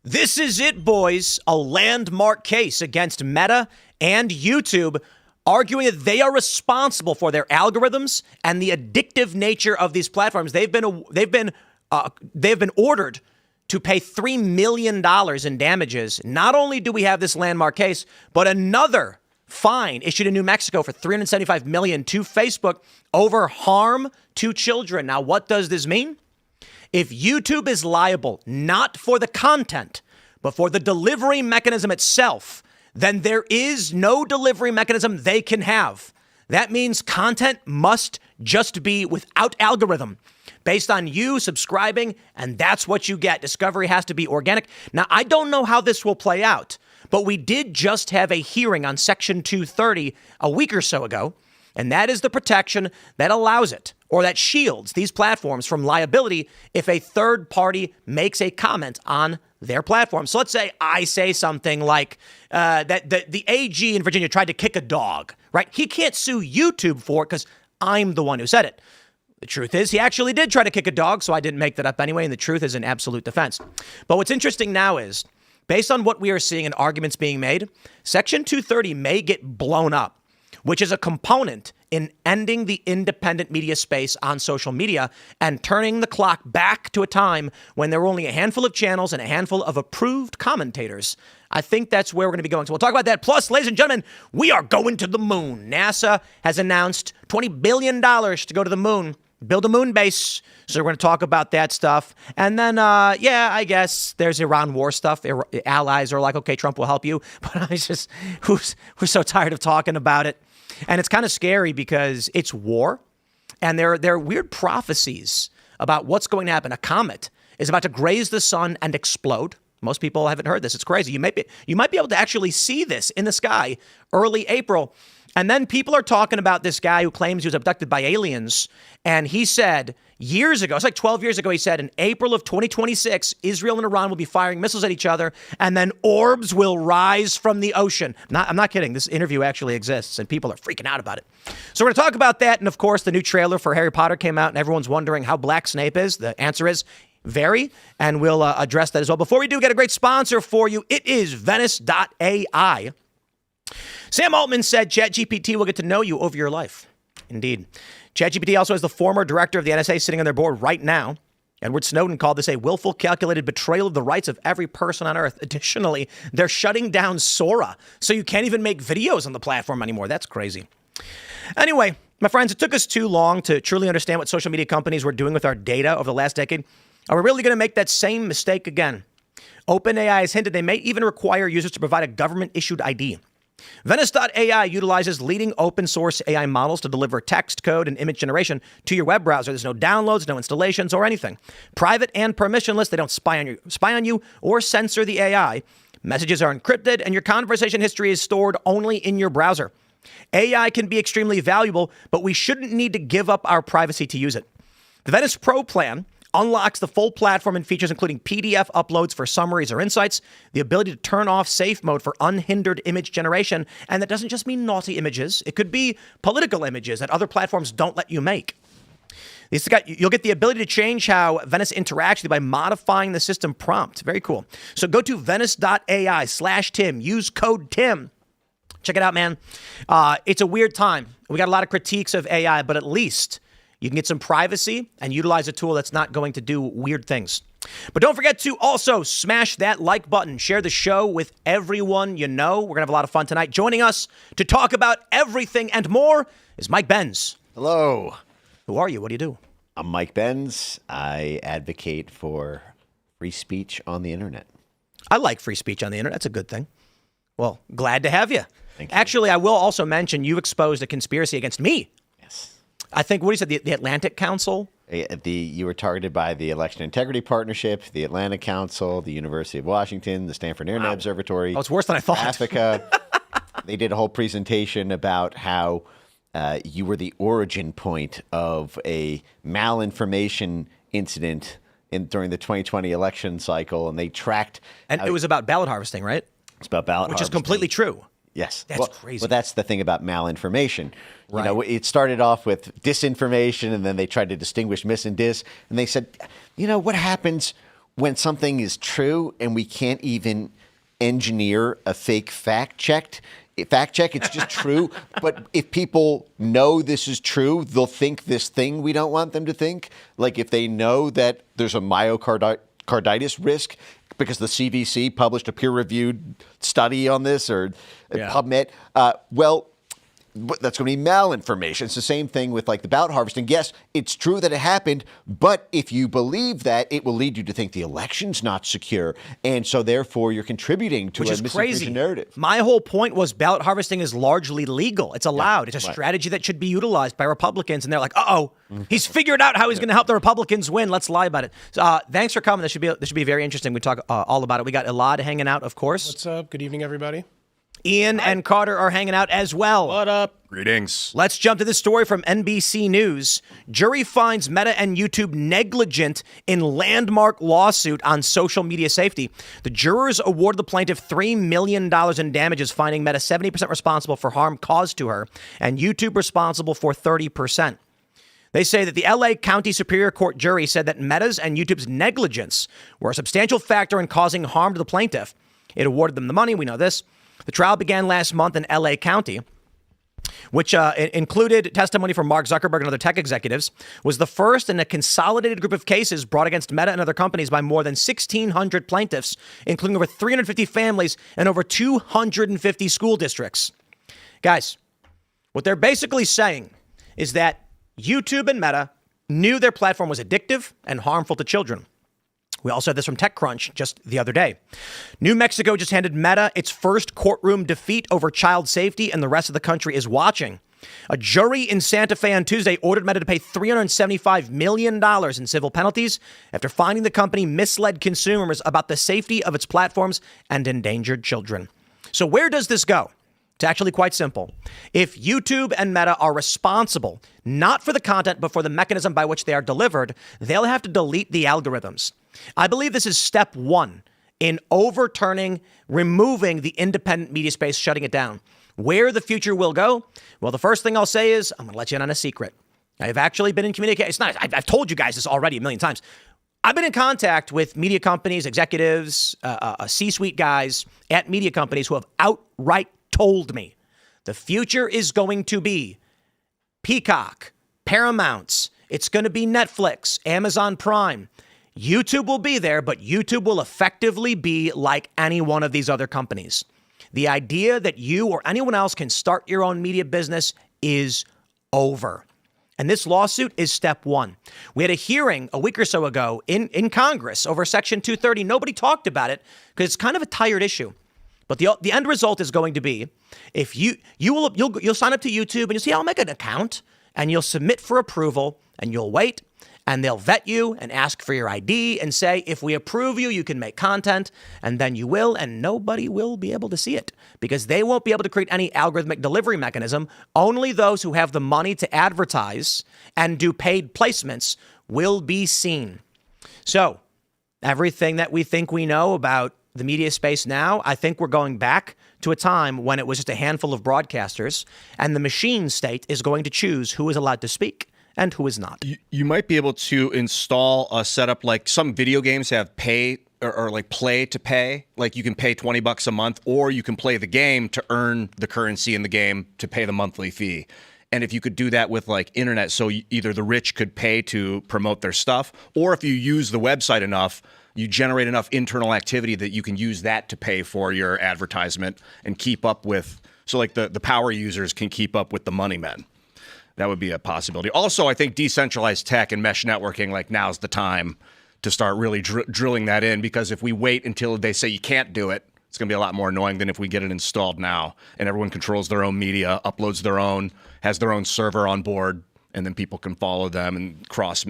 This is it, boys. A landmark case against Meta and YouTube, arguing that they are responsible for their algorithms and the addictive nature of these platforms. They've been ordered to pay $3 million in damages. Not only do we have this landmark case, but another fine issued in New Mexico for $375 million to Facebook over harm to children. Now, what does this mean? If YouTube is liable not for the content, but for the delivery mechanism itself, then there is no delivery mechanism they can have. That means content must just be without algorithm, based on you subscribing, and that's what you get. Discovery has to be organic. Now, I don't know how this will play out, but we did just have a hearing on Section 230 a week or so ago, and that is the protection that allows it, or that shields these platforms from liability if a third party makes a comment on their platform. So let's say I say something like that the AG in Virginia tried to kick a dog, right? He can't sue YouTube for it because I'm the one who said it. The truth is he actually did try to kick a dog, so I didn't make that up anyway, and the truth is an absolute defense. But what's interesting now is, based on what we are seeing in arguments being made, Section 230 may get blown up, which is a component in ending the independent media space on social media and turning the clock back to a time when there were only a handful of channels and a handful of approved commentators. I think that's where we're going to be going. So we'll talk about that. Plus, ladies and gentlemen, we are going to the moon. NASA has announced $20 billion to go to the moon, build a moon base. So we're going to talk about that stuff. And then, I guess there's Iran war stuff. Allies are like, okay, Trump will help you. But we're so tired of talking about it. And it's kind of scary because it's war, and there are weird prophecies about what's going to happen. A comet is about to graze the sun and explode. Most people haven't heard this. It's crazy. You might be able to actually see this in the sky early April. And then people are talking about this guy who claims he was abducted by aliens. And he said years ago, it's like 12 years ago, he said in April of 2026, Israel and Iran will be firing missiles at each other, and then orbs will rise from the ocean. I'm not kidding. This interview actually exists, and people are freaking out about it. So we're going to talk about that. And of course, the new trailer for Harry Potter came out, and everyone's wondering how black Snape is. The answer is very, and we'll address that as well. Before we do, get a great sponsor for you. It is Venice.ai. Sam Altman said ChatGPT will get to know you over your life. Indeed. ChatGPT also has the former director of the NSA sitting on their board right now. Edward Snowden called this a willful, calculated betrayal of the rights of every person on Earth. Additionally, they're shutting down Sora, so you can't even make videos on the platform anymore. That's crazy. Anyway, my friends, it took us too long to truly understand what social media companies were doing with our data over the last decade. Are we really going to make that same mistake again? OpenAI has hinted they may even require users to provide a government-issued ID. Venice.ai utilizes leading open source AI models to deliver text, code, and image generation to your web browser. There's no downloads, no installations, or anything. Private and permissionless. They don't spy on you or censor the AI. Messages are encrypted, and your conversation history is stored only in your browser. AI can be extremely valuable, but we shouldn't need to give up our privacy to use it. The Venice Pro plan unlocks the full platform and features including PDF uploads for summaries or insights, the ability to turn off safe mode for unhindered image generation, and that doesn't just mean naughty images. It could be political images that other platforms don't let you make. You'll get the ability to change how Venice interacts with you by modifying the system prompt. Very cool. So go to Venice.ai/Tim. Use code TIM. Check it out, man. It's a weird time. We got a lot of critiques of AI, but at least you can get some privacy and utilize a tool that's not going to do weird things. But don't forget to also smash that like button. Share the show with everyone you know. We're going to have a lot of fun tonight. Joining us to talk about everything and more is Mike Benz. Hello. Who are you? What do you do? I'm Mike Benz. I advocate for free speech on the internet. I like free speech on the internet. That's a good thing. Well, glad to have you. Thank you. Actually, I will also mention you've exposed a conspiracy against me. Yes. I think, what you said, the Atlantic Council? You were targeted by the Election Integrity Partnership, the Atlantic Council, the University of Washington, the Stanford Internet Observatory. Oh, it's worse than I thought. Africa. They did a whole presentation about how you were the origin point of a malinformation incident during the 2020 election cycle, and they tracked. And it was about ballot harvesting, right? It's about ballot harvesting. Which is completely true. Yes. That's crazy. Well, that's the thing about malinformation. Right. You know, it started off with disinformation, and then they tried to distinguish mis and dis. And they said, you know, what happens when something is true and we can't even engineer a fake fact check, it's just true. But if people know this is true, they'll think this thing we don't want them to think. Like if they know that there's a myocarditis risk because the CDC published a peer-reviewed study on this, or PubMed, that's going to be malinformation. It's the same thing with like the ballot harvesting. Yes, it's true that it happened, but if you believe that, it will lead you to think the election's not secure, and so therefore you're contributing to a misinformation narrative. My whole point was ballot harvesting is largely legal. It's allowed. It's a strategy that should be utilized by Republicans, and they're like, he's figured out how he's going to help the Republicans win. Let's lie about it. So, thanks for coming. This should be very interesting. We talk all about it. We got Elaad hanging out, of course. What's up? Good evening, everybody. Ian and Carter are hanging out as well. What up? Greetings. Let's jump to this story from NBC News. Jury finds Meta and YouTube negligent in landmark lawsuit on social media safety. The jurors awarded the plaintiff $3 million in damages, finding Meta 70% responsible for harm caused to her and YouTube responsible for 30%. They say that the LA County Superior Court jury said that Meta's and YouTube's negligence were a substantial factor in causing harm to the plaintiff. It awarded them the money. We know this. The trial began last month in LA County, which included testimony from Mark Zuckerberg and other tech executives, was the first in a consolidated group of cases brought against Meta and other companies by more than 1,600 plaintiffs, including over 350 families and over 250 school districts. Guys, what they're basically saying is that YouTube and Meta knew their platform was addictive and harmful to children. We also had this from TechCrunch just the other day. New Mexico just handed Meta its first courtroom defeat over child safety, and the rest of the country is watching. A jury in Santa Fe on Tuesday ordered Meta to pay $375 million in civil penalties after finding the company misled consumers about the safety of its platforms and endangered children. So where does this go? It's actually quite simple. If YouTube and Meta are responsible, not for the content, but for the mechanism by which they are delivered, they'll have to delete the algorithms. I believe this is step one in overturning, removing the independent media space, shutting it down. Where the future will go? Well, the first thing I'll say is I'm going to let you in on a secret. I've actually been in communication. It's not, I've told you guys this already a million times. I've been in contact with media companies, executives, C-suite guys at media companies who have outright told me the future is going to be Peacock, Paramount's, it's going to be Netflix, Amazon Prime. YouTube will be there, but YouTube will effectively be like any one of these other companies. The idea that you or anyone else can start your own media business is over. And this lawsuit is step one. We had a hearing a week or so ago in Congress over Section 230. Nobody talked about it because it's kind of a tired issue. But the end result is going to be if you'll sign up to YouTube and you'll see, I'll make an account and you'll submit for approval and you'll wait. And they'll vet you and ask for your ID and say, if we approve you, you can make content. And then you will, and nobody will be able to see it because they won't be able to create any algorithmic delivery mechanism. Only those who have the money to advertise and do paid placements will be seen. So everything that we think we know about the media space now, I think we're going back to a time when it was just a handful of broadcasters and the machine state is going to choose who is allowed to speak and who is not. You might be able to install a setup like some video games have pay or like play to pay. Like you can pay $20 a month, or you can play the game to earn the currency in the game to pay the monthly fee. And if you could do that with like internet, so either the rich could pay to promote their stuff, or if you use the website enough, you generate enough internal activity that you can use that to pay for your advertisement and keep up with. So like the power users can keep up with the money men. That would be a possibility. Also, I think decentralized tech and mesh networking, like now's the time to start really drilling that in, because if we wait until they say you can't do it, it's going to be a lot more annoying than if we get it installed now and everyone controls their own media, uploads their own, has their own server on board, and then people can follow them and cross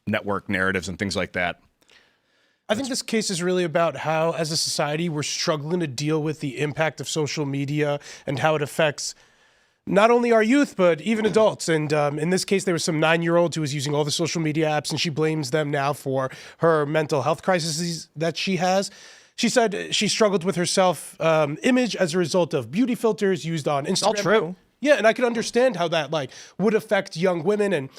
network narratives and things like that. I think this case is really about how, as a society, we're struggling to deal with the impact of social media and how it affects not only our youth, but even adults. And in this case, there was some 9-year-old who was using all the social media apps, and she blames them now for her mental health crises that she has. She said she struggled with her self-image as a result of beauty filters used on Instagram. All true. Yeah, and I could understand how that would affect young women. And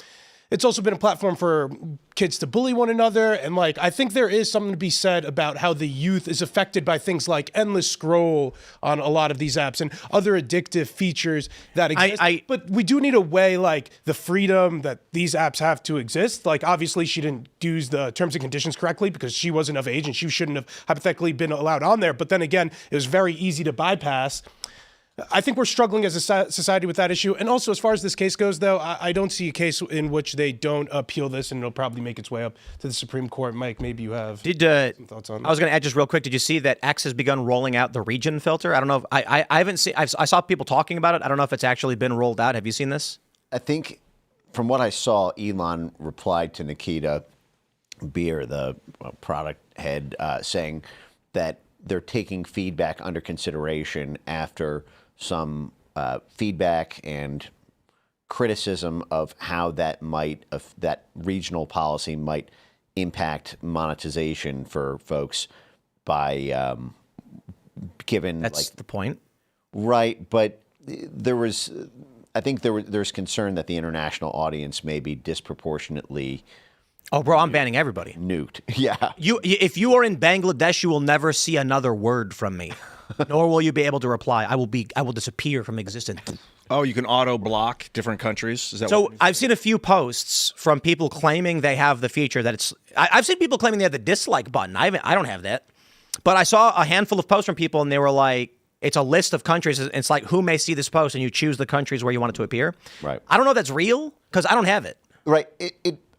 it's also been a platform for kids to bully one another. And like, I think there is something to be said about how the youth is affected by things like endless scroll on a lot of these apps and other addictive features that exist. But we do need a way, like the freedom that these apps have to exist. Like, obviously she didn't use the terms and conditions correctly because she wasn't of age and she shouldn't have hypothetically been allowed on there. But then again, it was very easy to bypass. I think we're struggling as a society with that issue. And also, as far as this case goes, though, I don't see a case in which they don't appeal this, and it'll probably make its way up to the Supreme Court. Mike, maybe you have some thoughts on that. I was going to add just real quick. Did you see that X has begun rolling out the region filter? I don't know if I haven't seen. I saw people talking about it. I don't know if it's actually been rolled out. Have you seen this? I think from what I saw, Elon replied to Nikita Beer, the product head, saying that they're taking feedback under consideration after some feedback and criticism of how that that regional policy might impact monetization for folks by given that's like the point, right? But I think there's concern that the international audience may be disproportionately. Oh, bro, I'm banning everybody. Nuked. Yeah. If you are in Bangladesh, you will never see another word from me, nor will you be able to reply. I will disappear from existence. Oh, you can auto block different countries. Is that So what I've seen a few posts from people claiming they have the feature that it's. I've seen people claiming they have the dislike button. I don't have that, but I saw a handful of posts from people, and they were like, "It's a list of countries. It's like who may see this post, and you choose the countries where you want it to appear." Right. I don't know if that's real because I don't have it. Right.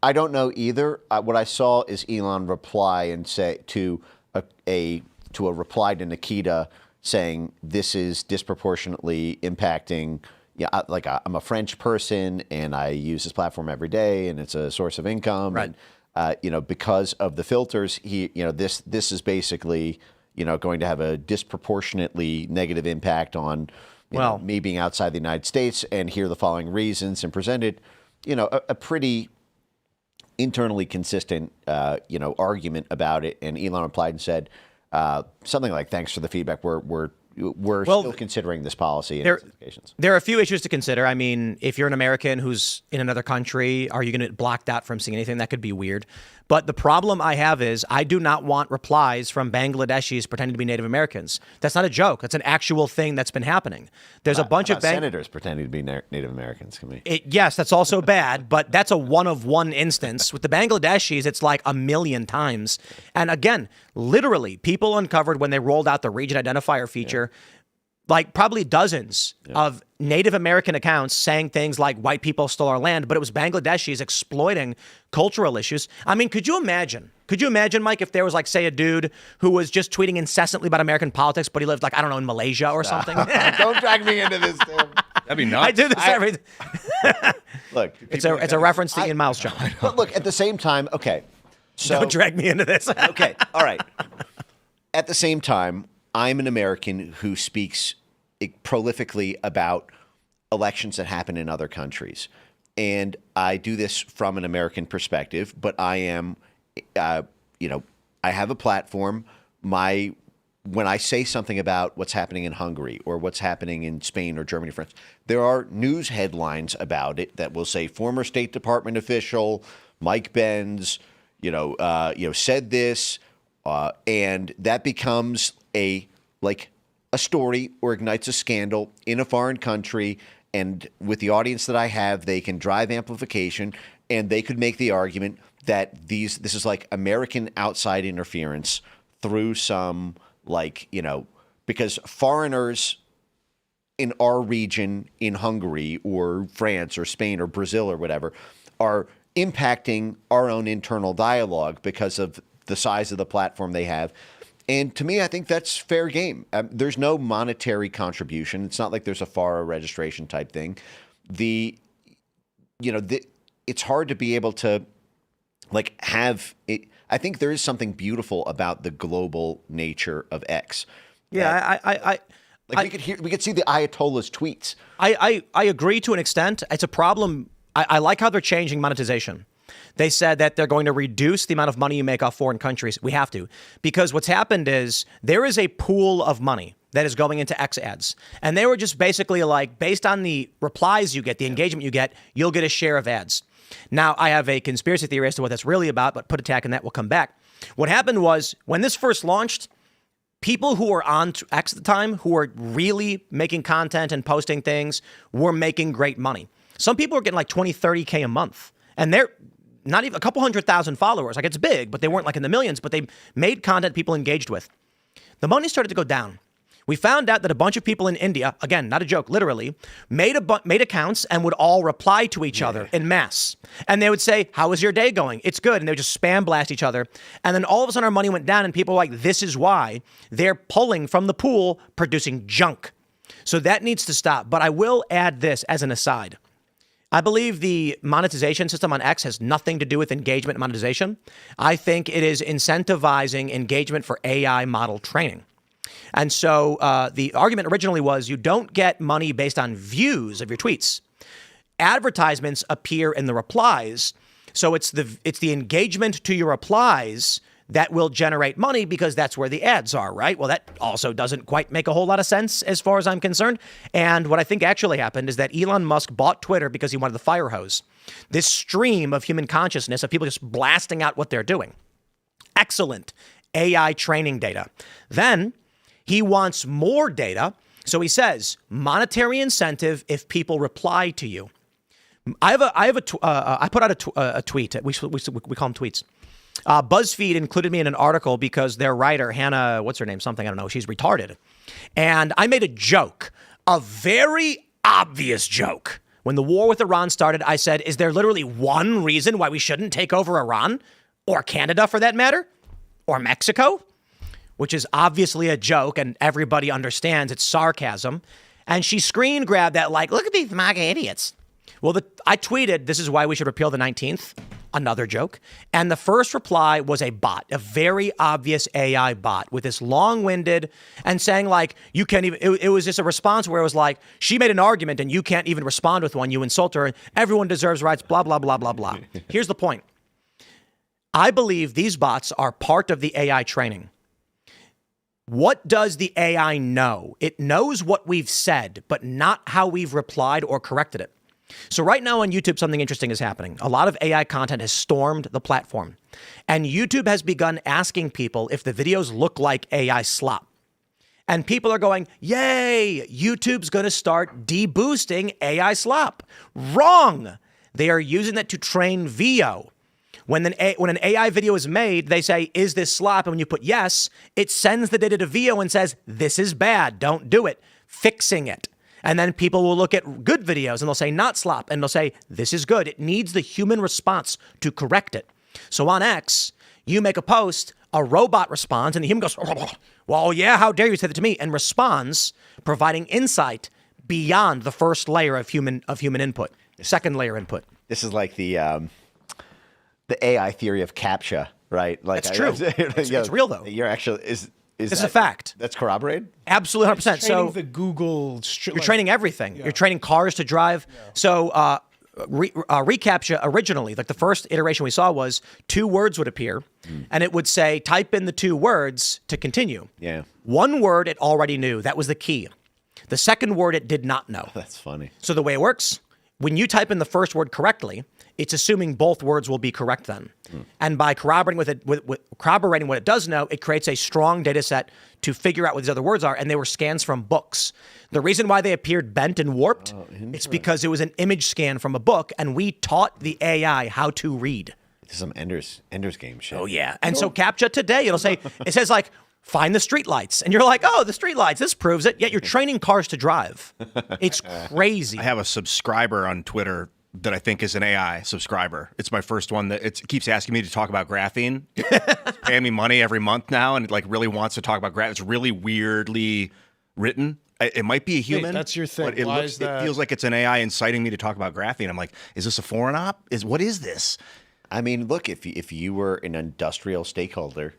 I don't know either. What I saw is Elon reply and say to a reply to Nikita saying this is disproportionately impacting. Yeah, I'm a French person and I use this platform every day and it's a source of income. Right. And because of the filters, this is basically going to have a disproportionately negative impact on me being outside the United States. And here are the following reasons, and presented a pretty internally consistent, argument about it. And Elon replied and said something like, "Thanks for the feedback. We're still considering this policy and its implications." There are a few issues to consider. I mean, if you're an American who's in another country, are you going to block that from seeing anything? That could be weird. But the problem I have is I do not want replies from Bangladeshis pretending to be Native Americans. That's not a joke. That's an actual thing that's been happening. There's a bunch of senators pretending to be Native Americans. Can we? Yes, that's also bad, but that's a one-of-one instance. With the Bangladeshis, it's like a million times. And again, literally, people uncovered when they rolled out the region identifier feature, like probably dozens of Native American accounts saying things like white people stole our land, but it was Bangladeshis exploiting cultural issues. I mean, could you imagine, Mike, if there was like, say, a dude who was just tweeting incessantly about American politics, but he lived like, I don't know, in Malaysia or something? Don't drag me into this, Tim. That'd be nuts. I do this every. Look, It's a reference to Ian Miles' show. But look, at the same time, okay. So Don't drag me into this. okay, all right. At the same time, I'm an American who speaks prolifically about elections that happen in other countries. And I do this from an American perspective, but I am, I have a platform. When I say something about what's happening in Hungary or what's happening in Spain or Germany, France, there are news headlines about it that will say former State Department official Mike Benz, said this, and that becomes a story or ignites a scandal in a foreign country. And with the audience that I have, they can drive amplification, and they could make the argument that this is like American outside interference through some because foreigners in our region, in Hungary or France or Spain or Brazil or whatever, are impacting our own internal dialogue because of the size of the platform they have. And to me, I think that's fair game. There's no monetary contribution. It's not like there's a FARA registration type thing. It's hard to be able to have it. I think there is something beautiful about the global nature of X. Yeah, we could see the Ayatollah's tweets. I agree to an extent. It's a problem. I like how they're changing monetization. They said that they're going to reduce the amount of money you make off foreign countries. We have to, because what's happened is there is a pool of money that is going into X ads. And they were just basically like, based on the replies you get, the engagement you get, you'll get a share of ads. Now, I have a conspiracy theory as to what that's really about, but put a tack in that, we'll come back. What happened was, when this first launched, people who were on X at the time, who were really making content and posting things, were making great money. Some people were getting like 20, 30K a month. And they're not even a couple 100,000 followers. Like, it's big, but they weren't like in the millions, but they made content people engaged with. The money started to go down. We found out that a bunch of people in India, again, not a joke, literally, made accounts and would all reply to each other in mass. And they would say, how is your day going? It's good. And they would just spam blast each other. And then all of a sudden our money went down and people were like, this is why they're pulling from the pool, producing junk. So that needs to stop. But I will add this as an aside. I believe the monetization system on X has nothing to do with engagement monetization. I think it is incentivizing engagement for AI model training. And so the argument originally was you don't get money based on views of your tweets. Advertisements appear in the replies. So it's the engagement to your replies that will generate money because that's where the ads are, right? Well, that also doesn't quite make a whole lot of sense as far as I'm concerned. And what I think actually happened is that Elon Musk bought Twitter because he wanted the fire hose. This stream of human consciousness of people just blasting out what they're doing. Excellent AI training data. Then he wants more data. So he says monetary incentive if people reply to you. I put out a tweet. We call them tweets. BuzzFeed included me in an article because their writer, Hannah, what's her name? Something, I don't know. She's retarded. And I made a joke, a very obvious joke. When the war with Iran started, I said, is there literally one reason why we shouldn't take over Iran or Canada for that matter or Mexico? Which is obviously a joke and everybody understands it's sarcasm. And she screen grabbed that like, look at these MAGA idiots. Well, I tweeted, this is why we should repeal the 19th. Another joke. And the first reply was a bot, a very obvious AI bot with this long-winded and saying like, you can't even, it was just a response where it was like, she made an argument and you can't even respond with one. You insult her and everyone deserves rights, blah, blah, blah, blah, blah. Here's the point. I believe these bots are part of the AI training. What does the AI know? It knows what we've said, but not how we've replied or corrected it. So right now on YouTube, something interesting is happening. A lot of AI content has stormed the platform. And YouTube has begun asking people if the videos look like AI slop. And people are going, yay, YouTube's going to start deboosting AI slop. Wrong. They are using that to train VO. When an AI video is made, they say, is this slop? And when you put yes, it sends the data to VO and says, this is bad. Don't do it. Fixing it. And then people will look at good videos and they'll say not slop. And they'll say, this is good. It needs the human response to correct it. So on X, you make a post, a robot responds, and the human goes, well, yeah, how dare you say that to me? And responds, providing insight beyond the first layer of human input, second layer input. This is like the AI theory of CAPTCHA, right? Like, that's true. It's real, though. You're actually, this is a fact. That's corroborated? Absolutely, 100%. So the Google... You're training everything. Yeah. You're training cars to drive. Yeah. So reCAPTCHA originally, like the first iteration we saw was 2 words would appear, and it would say, type in the 2 words to continue. Yeah. 1 word it already knew. That was the key. The second word it did not know. That's funny. So the way it works, when you type in the first word correctly, it's assuming both words will be correct then. And by corroborating corroborating what it does know, it creates a strong data set to figure out what these other words are. And they were scans from books. The reason why they appeared bent and warped, it's because it was an image scan from a book, and we taught the AI how to read. This is some Ender's Game shit. Oh, yeah. And so CAPTCHA today, it says like, find the streetlights. And you're like, oh, the streetlights, this proves it. Yet you're training cars to drive. It's crazy. I have a subscriber on Twitter that I think is an AI subscriber. It's my first one that it keeps asking me to talk about graphene. It's paying me money every month now, and it like really wants to talk about graphene. It's really weirdly written. It might be a human. Wait, that's your thing. But it feels like it's an AI inciting me to talk about graphene. I'm like, is this a foreign op? What is this? I mean, look, if you were an industrial stakeholder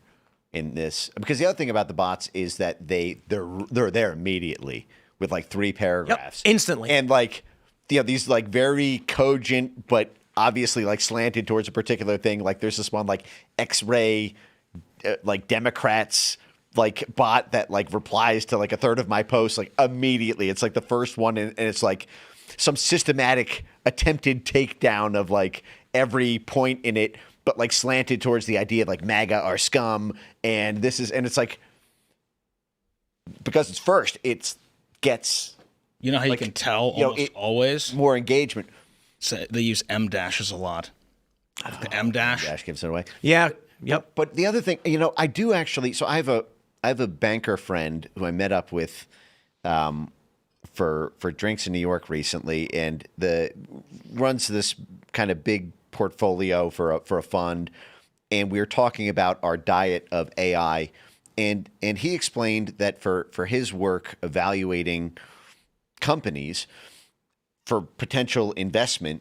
in this, because the other thing about the bots is that they're there immediately with like 3 paragraphs. Yep, instantly. And like, these like very cogent, but obviously like slanted towards a particular thing. Like there's this one like X-ray, like Democrats, like bot that like replies to like a third of my posts like immediately. It's like the first one, and it's like some systematic attempted takedown of like every point in it, but like slanted towards the idea of like MAGA are scum, and it's like, because it's first, it gets. You know how like, you can tell almost always? More engagement. So they use M dashes a lot. The M dash. Dash gives it away. Yeah. Yep. But the other thing, I do actually. So I have a banker friend who I met up with, for drinks in New York recently, and runs this kind of big portfolio for a fund, and we were talking about our diet of AI, and he explained that for his work evaluating companies for potential investment,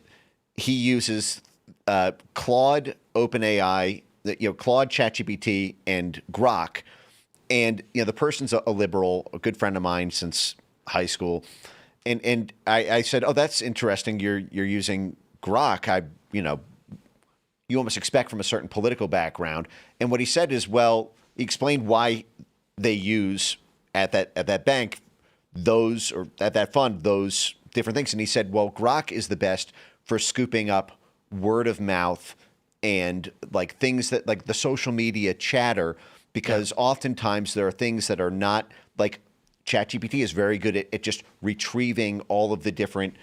he uses Claude, OpenAI, Claude, ChatGPT, and Grok. And the person's a liberal, a good friend of mine since high school, and I said, "Oh, that's interesting. You're using Grok. You almost expect from a certain political background." And what he said is, well, he explained why they use at that bank those, or at that fund, those different things. And he said, well, Grok is the best for scooping up word of mouth and like things that like the social media chatter, because oftentimes there are things that are not like ChatGPT is very good at just retrieving all of the different,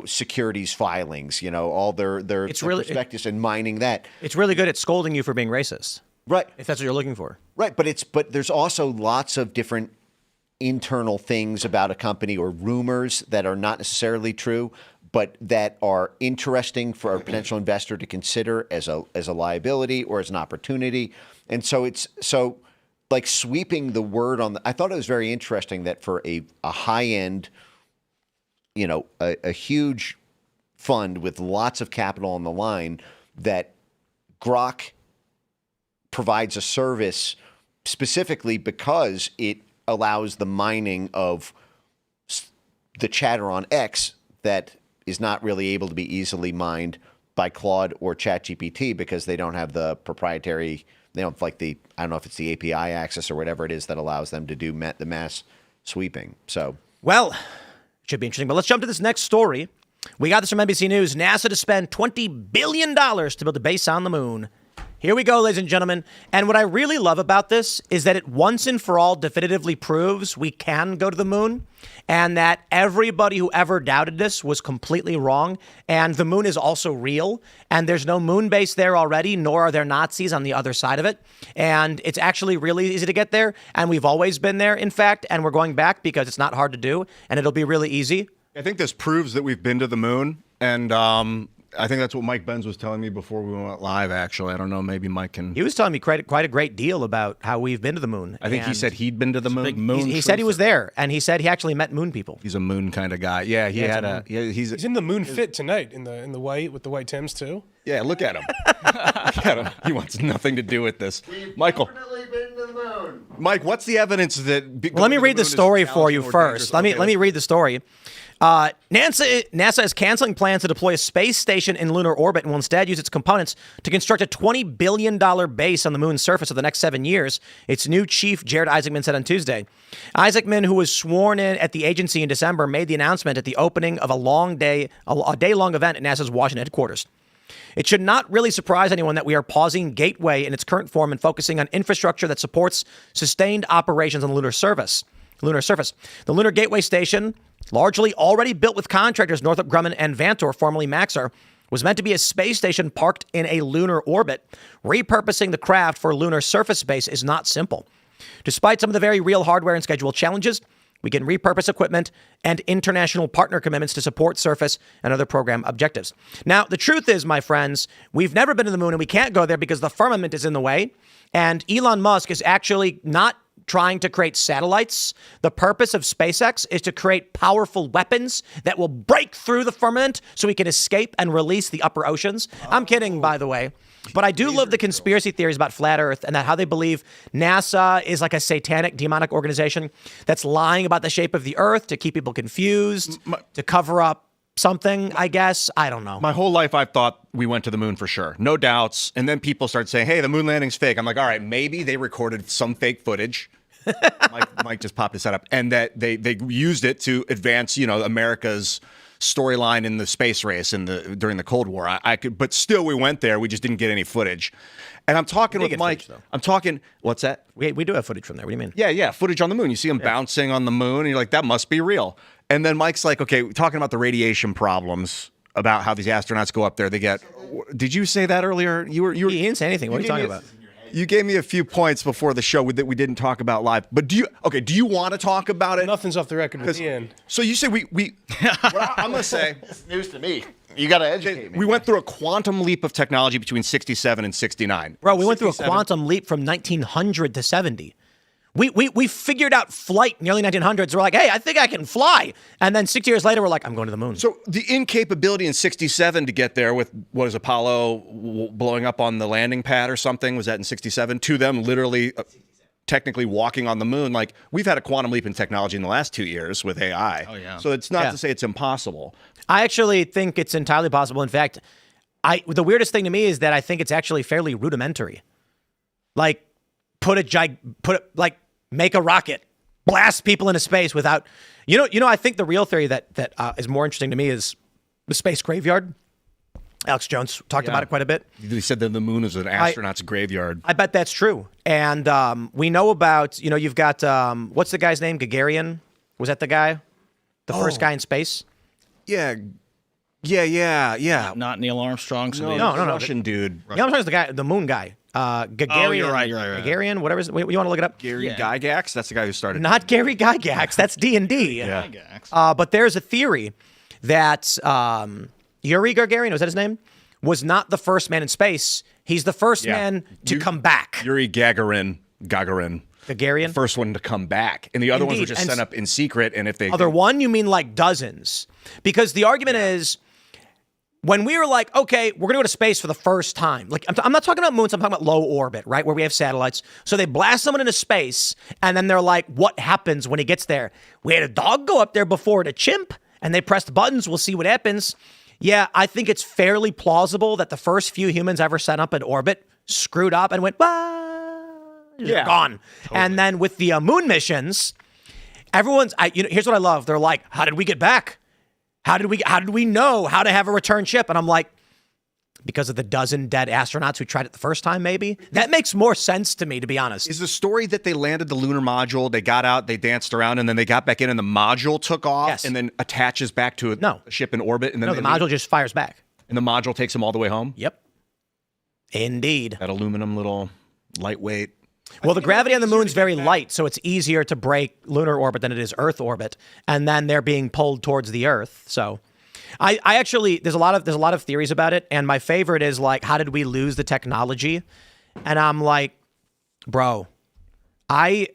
securities filings, all their prospectus and mining that. It's really good at scolding you for being racist. Right. If that's what you're looking for. Right. But there's also lots of different internal things about a company or rumors that are not necessarily true, but that are interesting for a potential investor to consider as a liability or as an opportunity. And so it's like sweeping the word on I thought it was very interesting that for a high end, a huge fund with lots of capital on the line, that Grok provides a service specifically because it allows the mining of the chatter on X that is not really able to be easily mined by Claude or ChatGPT because they don't have the proprietary, they don't have like I don't know if it's the API access or whatever it is that allows them to do the mass sweeping. So, well, it should be interesting. But let's jump to this next story. We got this from NBC News. NASA to spend $20 billion to build a base on the moon. Here we go, ladies and gentlemen. And what I really love about this is that it once and for all definitively proves we can go to the moon, and that everybody who ever doubted this was completely wrong. And the moon is also real, and there's no moon base there already, nor are there Nazis on the other side of it. And it's actually really easy to get there, and we've always been there, in fact, and we're going back because it's not hard to do, and it'll be really easy. I think this proves that we've been to the moon, and I think that's what Mike Benz was telling me before we went live, actually. I don't know, maybe Mike can... He was telling me quite a great deal about how we've been to the moon. I think he said he'd been to the moon. Big moon. He said he was there, and he said he actually met moon people. He's a moon kind of guy. Yeah, he's in the moon fit tonight in the white with the white Tims too. Yeah, look at him. Look at him. He wants nothing to do with this. Michael. Been to the moon. Mike, what's the evidence that... Well, let me read the story for you first. Let me read the story. NASA is canceling plans to deploy a space station in lunar orbit and will instead use its components to construct a $20 billion base on the moon's surface over the next 7 years, its new chief, Jared Isaacman, said on Tuesday. Isaacman, who was sworn in at the agency in December, made the announcement at the opening of a day-long event at NASA's Washington headquarters. It should not really surprise anyone that we are pausing Gateway in its current form and focusing on infrastructure that supports sustained operations on the lunar surface. The Lunar Gateway Station, largely already built with contractors Northrop Grumman and Vantor, formerly Maxar, was meant to be a space station parked in a lunar orbit. Repurposing the craft for lunar surface base is not simple. Despite some of the very real hardware and schedule challenges, we can repurpose equipment and international partner commitments to support surface and other program objectives. Now, the truth is, my friends, we've never been to the moon and we can't go there because the firmament is in the way. And Elon Musk is actually not trying to create satellites. The purpose of SpaceX is to create powerful weapons that will break through the firmament so we can escape and release the upper oceans. I'm kidding, by the way. But I do love the conspiracy theories about flat Earth and that how they believe NASA is like a satanic, demonic organization that's lying about the shape of the Earth to keep people confused, to cover up something, I guess. I don't know. My whole life, I've thought we went to the moon for sure. No doubts. And then people start saying, hey, the moon landing's fake. I'm like, all right, maybe they recorded some fake footage. Mike just popped his head up. And that they used it to advance, America's storyline in the space race during the Cold War. I could, but still, we went there. We just didn't get any footage. And I'm talking with Mike. Footage, I'm talking. What's that? We do have footage from there. What do you mean? Yeah, footage on the moon. You see them bouncing on the moon, and you're like, that must be real. And then Mike's like, okay, talking about the radiation problems, about how these astronauts go up there. They get. Did you say that earlier? You were. He didn't say anything. What are you talking about? You gave me a few points before the show that we didn't talk about live. But do you want to talk about it? Nothing's off the record with Ian. So you say we what I'm going to say. It's news to me. You got to educate me. We went through a quantum leap of technology between 67 and 69. Bro, we went through a quantum leap from 1900 to 70. We figured out flight in the early 1900s. We're like, hey, I think I can fly. And then 6 years later, we're like, I'm going to the moon. So the incapability in 67 to get there with, what is Apollo blowing up on the landing pad or something? Was that in 67? To them literally technically walking on the moon. Like, we've had a quantum leap in technology in the last 2 years with AI. Oh, yeah. So it's not to say it's impossible. I actually think it's entirely possible. In fact, the weirdest thing to me is that I think it's actually fairly rudimentary. Like, make a rocket, blast people into space without, I think the real theory that is more interesting to me is the space graveyard. Alex Jones talked about it quite a bit. He said that the moon is an astronaut's graveyard. I bet that's true. And we know about, you've got, what's the guy's name? Gagarin? Was that the guy? The first guy in space? Yeah. Not Neil Armstrong. So No. Russian dude. Neil Armstrong's the guy, the moon guy. Gagarin. Oh, you're right. Gagarin, whatever. You want to look it up? Gary Gygax? That's the guy who started. Not Gary Gygax. That's D&D. Yeah. But there's a theory that Yuri Gagarin, was that his name? Was not the first man in space. He's the first man to come back. Yuri Gagarin. Gagarin? First one to come back. And the other ones were just sent up in secret. And if they... Other one? You mean like dozens? Because the argument is... When we were like, okay, we're going to go to space for the first time. Like, I'm not talking about moons. I'm talking about low orbit, right? Where we have satellites. So they blast someone into space, and then they're like, what happens when he gets there? We had a dog go up there before it, a chimp, and they pressed buttons. We'll see what happens. Yeah, I think it's fairly plausible that the first few humans ever sent up in orbit screwed up and went, gone. Totally. And then with the moon missions, everyone's, here's what I love. They're like, how did we get back? How did we know how to have a return ship? And I'm like, because of the dozen dead astronauts who tried it the first time, maybe? That makes more sense to me, to be honest. Is the story that they landed the lunar module, they got out, they danced around, and then they got back in and the module took off and then attaches back to a ship in orbit? And then the module just fires back. And the module takes them all the way home? Yep. Indeed. That aluminum little lightweight. Well, the gravity on the moon's very light, so it's easier to break lunar orbit than it is Earth orbit, and then they're being pulled towards the Earth. So, I actually there's a lot of theories about it, and my favorite is like, how did we lose the technology? And I'm like, bro, I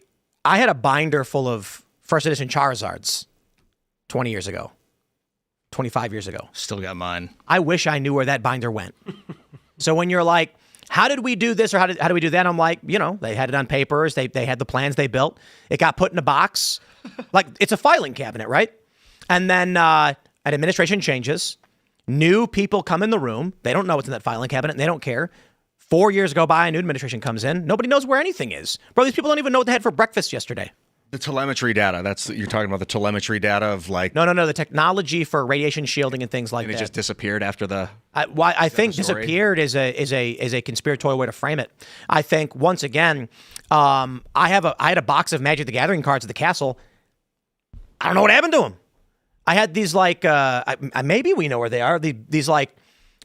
had a binder full of first edition Charizards 20 years ago, 25 years ago. Still got mine. I wish I knew where that binder went. So when you're like, how did we do this or how do we do that? I'm like, they had it on papers. They had the plans they built. It got put in a box. Like, it's a filing cabinet, right? And then an administration changes. New people come in the room. They don't know what's in that filing cabinet, and they don't care. 4 years go by, a new administration comes in. Nobody knows where anything is. Bro, these people don't even know what they had for breakfast yesterday. The telemetry data. You're talking about the telemetry data of like... No. The technology for radiation shielding and things like that. And it just disappeared after the... I think disappeared is a conspiratorial way to frame it. I think, once again, I had a box of Magic the Gathering cards at the castle. I don't know what happened to them. I had these like, maybe we know where they are. These like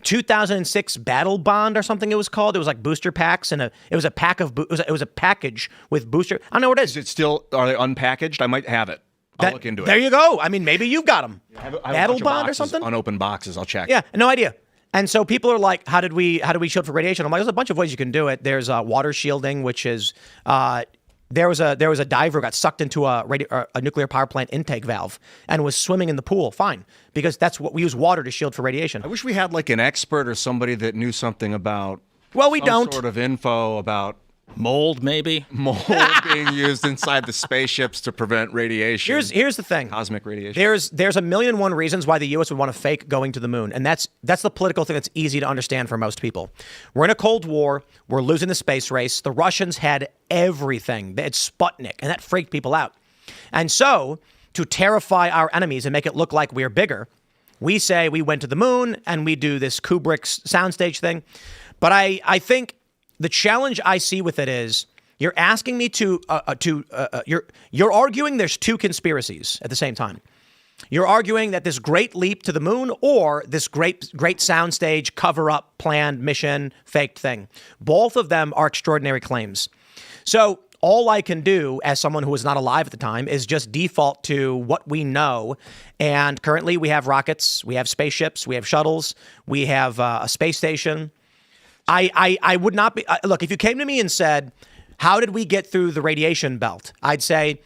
2006 Battle Bond or something it was called. It was like booster packs, and it was a package with booster. I don't know what it is. Is it still, are they unpackaged? I might have it. I'll look into it. There you go. I mean, maybe you've got them. I have a Battle bunch of Bond or boxes, something? unopened boxes. I'll check. Yeah, no idea. And so people are like, how do we shield for radiation? I'm like, there's a bunch of ways you can do it. There's water shielding, which is there was a diver who got sucked into a nuclear power plant intake valve and was swimming in the pool. Fine, because that's what we use, water to shield for radiation. I wish we had like an expert or somebody that knew something about. Well, we don't. Sort of info about mold, maybe mold being used inside the spaceships to prevent radiation. Here's the thing. Cosmic radiation. There's a million and one reasons why the U.S. would want to fake going to the moon, and that's the political thing that's easy to understand for most people. We're in a Cold War. We're losing the space race. The Russians had everything. They had Sputnik, and that freaked people out. And so, to terrify our enemies and make it look like we're bigger, We say we went to the moon and we do this Kubrick's soundstage thing. But I think the challenge I see with it is you're asking me you're arguing there's two conspiracies at the same time. You're arguing that this great leap to the moon or this great soundstage cover-up, planned mission, faked thing. Both of them are extraordinary claims. So all I can do as someone who was not alive at the time is just default to what we know. And currently we have rockets, we have spaceships, we have shuttles, we have a space station. I would not be, look, if you came to me and said, how did we get through the radiation belt? I'd say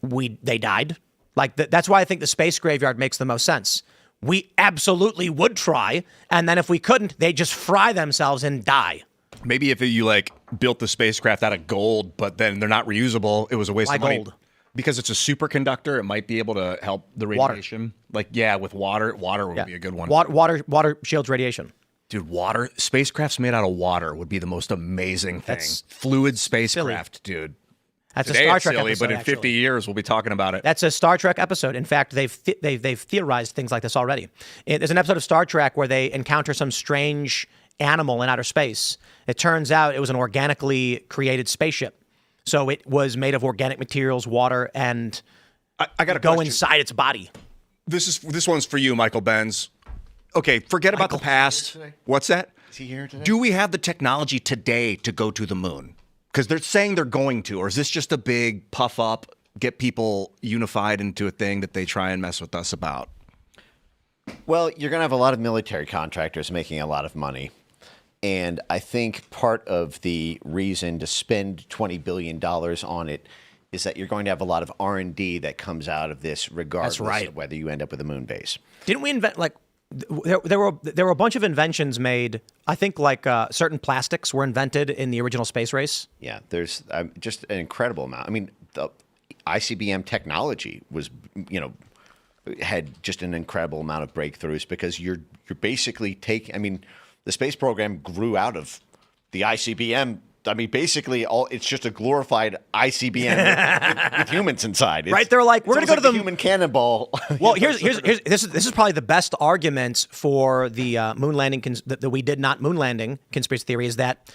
they died. Like, that's why I think the space graveyard makes the most sense. We absolutely would try, and then if we couldn't, they'd just fry themselves and die. Maybe if you like built the spacecraft out of gold, but then they're not reusable, it was a waste of money. Gold? Because it's a superconductor, it might be able to help the radiation. Like, yeah, with water would be a good one. Water shields radiation. Dude, spacecrafts made out of water would be the most amazing thing. That's fluid spacecraft, dude. That's Today a Star it's Trek silly, episode, but in 50 actually. years we'll be talking about it. That's a Star Trek episode. In fact, they've theorized things like this already. There's an episode of Star Trek where they encounter some strange animal in outer space. It turns out it was an organically created spaceship. So it was made of organic materials, water, and I got to go inside its body. This one's for you, Michael Benz. Okay, forget about the past. What's that? Is he here today? Do we have the technology today to go to the moon? Because they're saying they're going to, or is this just a big puff up, get people unified into a thing that they try and mess with us about? Well, you're going to have a lot of military contractors making a lot of money. And I think part of the reason to spend $20 billion on it is that you're going to have a lot of R&D that comes out of this regardless of whether you end up with a moon base. Didn't we invent, like, there were a bunch of inventions made. I think like certain plastics were invented in the original space race. Yeah, there's just an incredible amount. I mean, the ICBM technology was, had just an incredible amount of breakthroughs because you're basically taking. I mean, the space program grew out of the ICBM. I mean, basically, it's just a glorified ICBM with humans inside. Right? They're like, we're going to go to the human cannonball. Well, here's this is probably the best argument for the moon landing that we did not moon landing conspiracy theory is that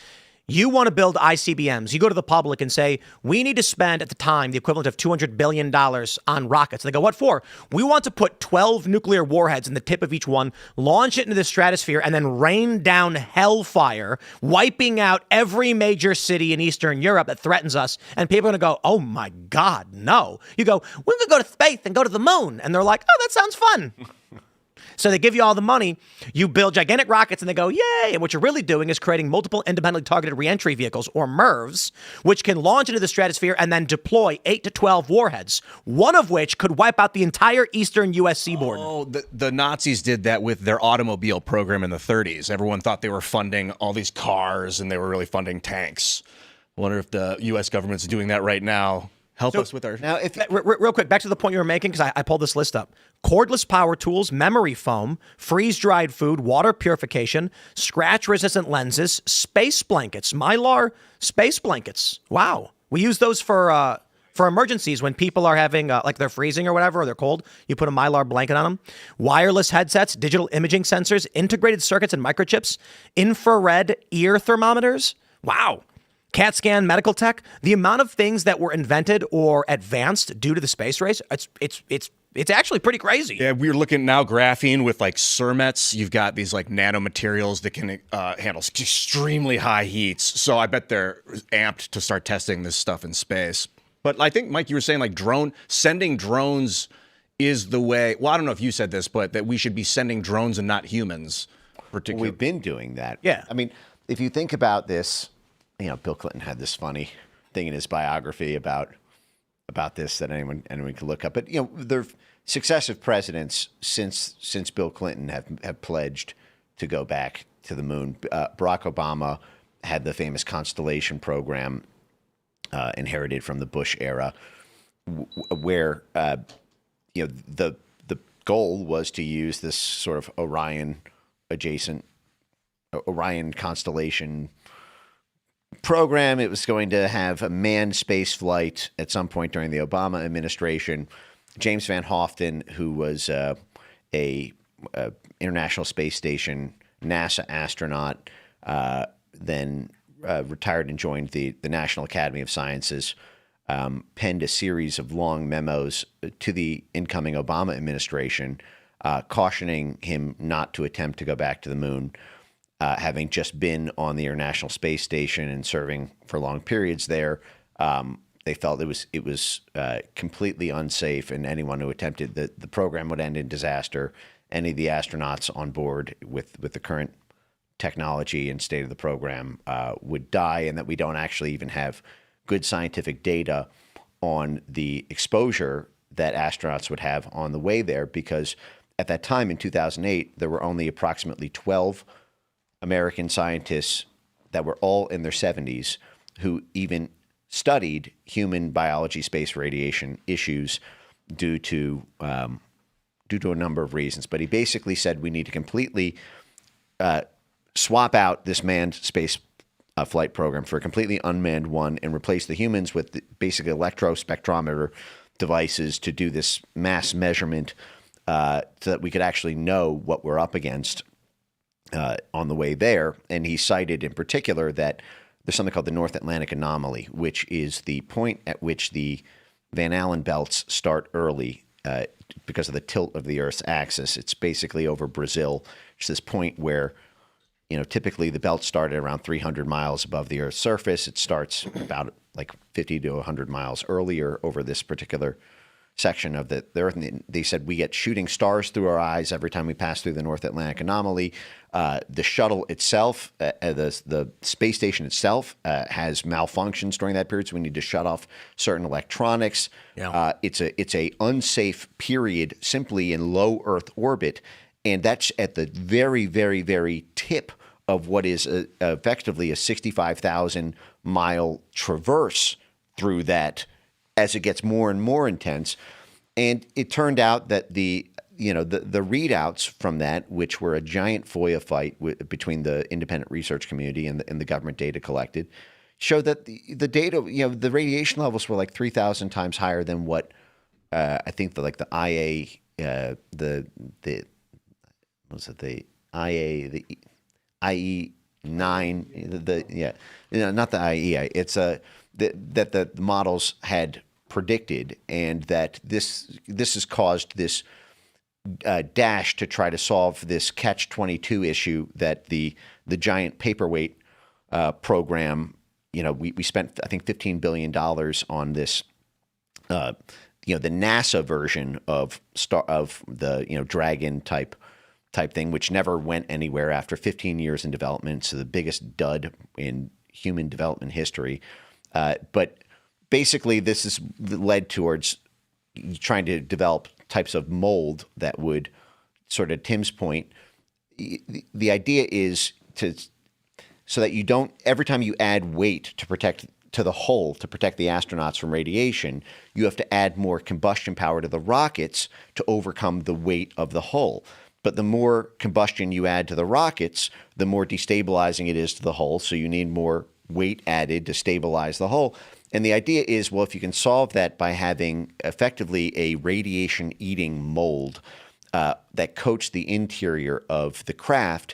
you want to build ICBMs. You go to the public and say, we need to spend at the time the equivalent of $200 billion on rockets. They go, what for? We want to put 12 nuclear warheads in the tip of each one, launch it into the stratosphere, and then rain down hellfire, wiping out every major city in Eastern Europe that threatens us. And people are going to go, oh my God, no. You go, we're going to go to space and go to the moon. And they're like, oh, that sounds fun. So they give you all the money, you build gigantic rockets, and they go, yay! And what you're really doing is creating multiple independently targeted reentry vehicles, or MIRVs, which can launch into the stratosphere and then deploy 8 to 12 warheads, one of which could wipe out the entire eastern U.S. seaboard. Oh, the Nazis did that with their automobile program in the 30s. Everyone thought they were funding all these cars, and they were really funding tanks. I wonder if the U.S. government's doing that right now. Help us with our... Now, real quick, back to the point you were making, because I pulled this list up. Cordless power tools, memory foam, freeze-dried food, water purification, scratch-resistant lenses, space blankets, Mylar space blankets. Wow. We use those for emergencies when people are having, like they're freezing or whatever, or they're cold. You put a Mylar blanket on them. Wireless headsets, digital imaging sensors, integrated circuits and microchips, infrared ear thermometers. Wow. CAT scan, medical tech, the amount of things that were invented or advanced due to the space race, it's actually pretty crazy. Yeah, we're looking now graphene with like Cermets. You've got these like nanomaterials that can handle extremely high heats. So I bet they're amped to start testing this stuff in space. But I think, Mike, you were saying like sending drones is the way. Well, I don't know if you said this, but that we should be sending drones and not humans. Particularly, we've been doing that. Yeah. I mean, if you think about this. Bill Clinton had this funny thing in his biography about this that anyone could look up. But there successive presidents since Bill Clinton have pledged to go back to the moon. Barack Obama had the famous Constellation program inherited from the Bush era, where the goal was to use this sort of Orion constellation program. It was going to have a manned space flight at some point during the Obama administration. James Van Hoften, who was a a International Space Station NASA astronaut, then retired and joined the National Academy of Sciences, penned a series of long memos to the incoming Obama administration, cautioning him not to attempt to go back to the moon, having just been on the International Space Station and serving for long periods there. They felt it was completely unsafe, and anyone who attempted the program would end in disaster. Any of the astronauts on board with the current technology and state of the program would die, and that we don't actually even have good scientific data on the exposure that astronauts would have on the way there, because at that time in 2008, there were only approximately 12 American scientists that were all in their 70s who even studied human biology, space radiation issues due to a number of reasons. But he basically said we need to completely swap out this manned space flight program for a completely unmanned one and replace the humans with basically electrospectrometer devices to do this mass measurement so that we could actually know what we're up against on the way there. And he cited in particular that there's something called the North Atlantic anomaly, which is the point at which the Van Allen belts start early because of the tilt of the Earth's axis. It's basically over Brazil. It's this point where, typically the belt started around 300 miles above the Earth's surface. It starts about like 50 to 100 miles earlier over this particular section of the Earth. And they said we get shooting stars through our eyes every time we pass through the North Atlantic anomaly. The shuttle itself, the space station itself, has malfunctions during that period, so we need to shut off certain electronics. Yeah. It's a unsafe period simply in low Earth orbit, and that's at the very, very, very tip of what is effectively a 65,000 mile traverse through that as it gets more and more intense. And it turned out that the readouts from that, which were a giant FOIA fight between the independent research community and the government data collected, showed that the data, the radiation levels were like 3,000 times higher than what I think the IA, the IE9, not the IEI. It's that the models had predicted, and that this has caused this dash to try to solve this catch-22 issue that the giant paperweight program. We spent I think $15 billion on this. The NASA version of the Dragon type thing, which never went anywhere after 15 years in development. So the biggest dud in human development history. But basically, this has led towards trying to develop types of mold that would, sort of Tim's point, the idea is so that you don't, every time you add weight to protect the hull, to protect the astronauts from radiation, you have to add more combustion power to the rockets to overcome the weight of the hull. But the more combustion you add to the rockets, the more destabilizing it is to the hull. So you need more weight added to stabilize the hull. And the idea is, well, if you can solve that by having effectively a radiation-eating mold that coats the interior of the craft,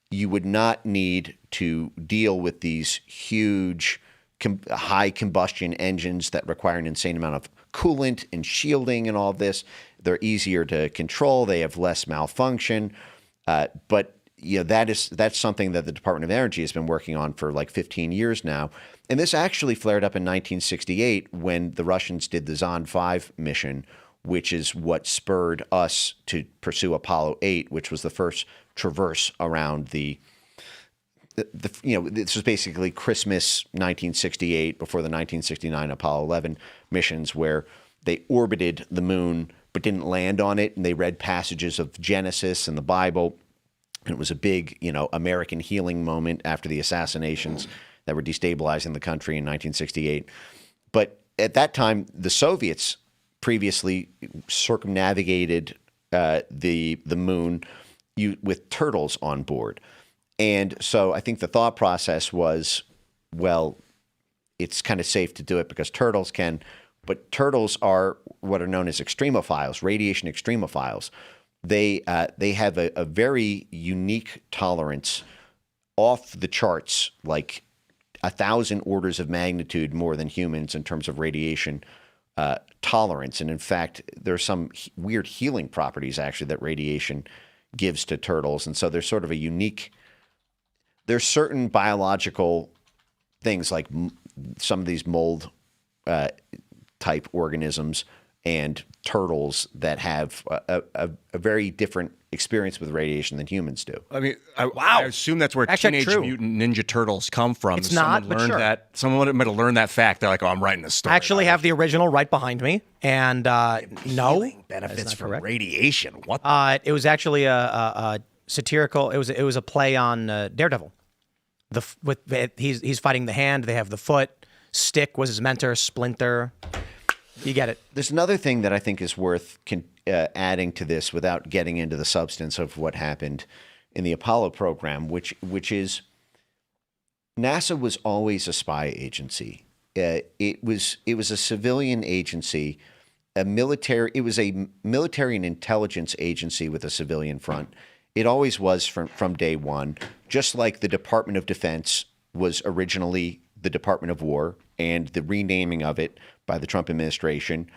you would not need to deal with these huge high combustion engines that require an insane amount of coolant and shielding and all this. They're easier to control. They have less malfunction. But that's something that the Department of Energy has been working on for like 15 years now. And this actually flared up in 1968 when the Russians did the Zond 5 mission, which is what spurred us to pursue Apollo 8, which was the first traverse around this was basically Christmas 1968 before the 1969 Apollo 11 missions, where they orbited the moon but didn't land on it, and they read passages of Genesis and the Bible. And it was a big, American healing moment after the assassinations that were destabilizing the country in 1968. But at that time, the Soviets previously circumnavigated the moon with turtles on board. And so I think the thought process was, well, it's kind of safe to do it because turtles can, but turtles are what are known as extremophiles, radiation extremophiles. they have a very unique tolerance, off the charts, like 1,000 orders of magnitude more than humans in terms of radiation tolerance. And in fact, there's some weird healing properties actually that radiation gives to turtles. And so there's sort of a unique, there's certain biological things like some of these mold type organisms and turtles that have a very different experience with radiation than humans do. I mean, I assume that's where Actually, Teenage true. Mutant Ninja Turtles come from. It's not, but sure. Someone might have learned that fact. They're like, oh, I'm writing this story. I actually have the original right behind me, and no benefits from radiation. What? It was actually a satirical. It was a play on Daredevil. He's fighting the hand. They have the foot. Stick was his mentor. Splinter. You get it. There's another thing that I think is worth adding to this without getting into the substance of what happened in the Apollo program, which is NASA was always a spy agency. It was a civilian agency, It was a military and intelligence agency with a civilian front. It always was from day one. Just like the Department of Defense was originally the Department of War, and the renaming of it by the Trump administration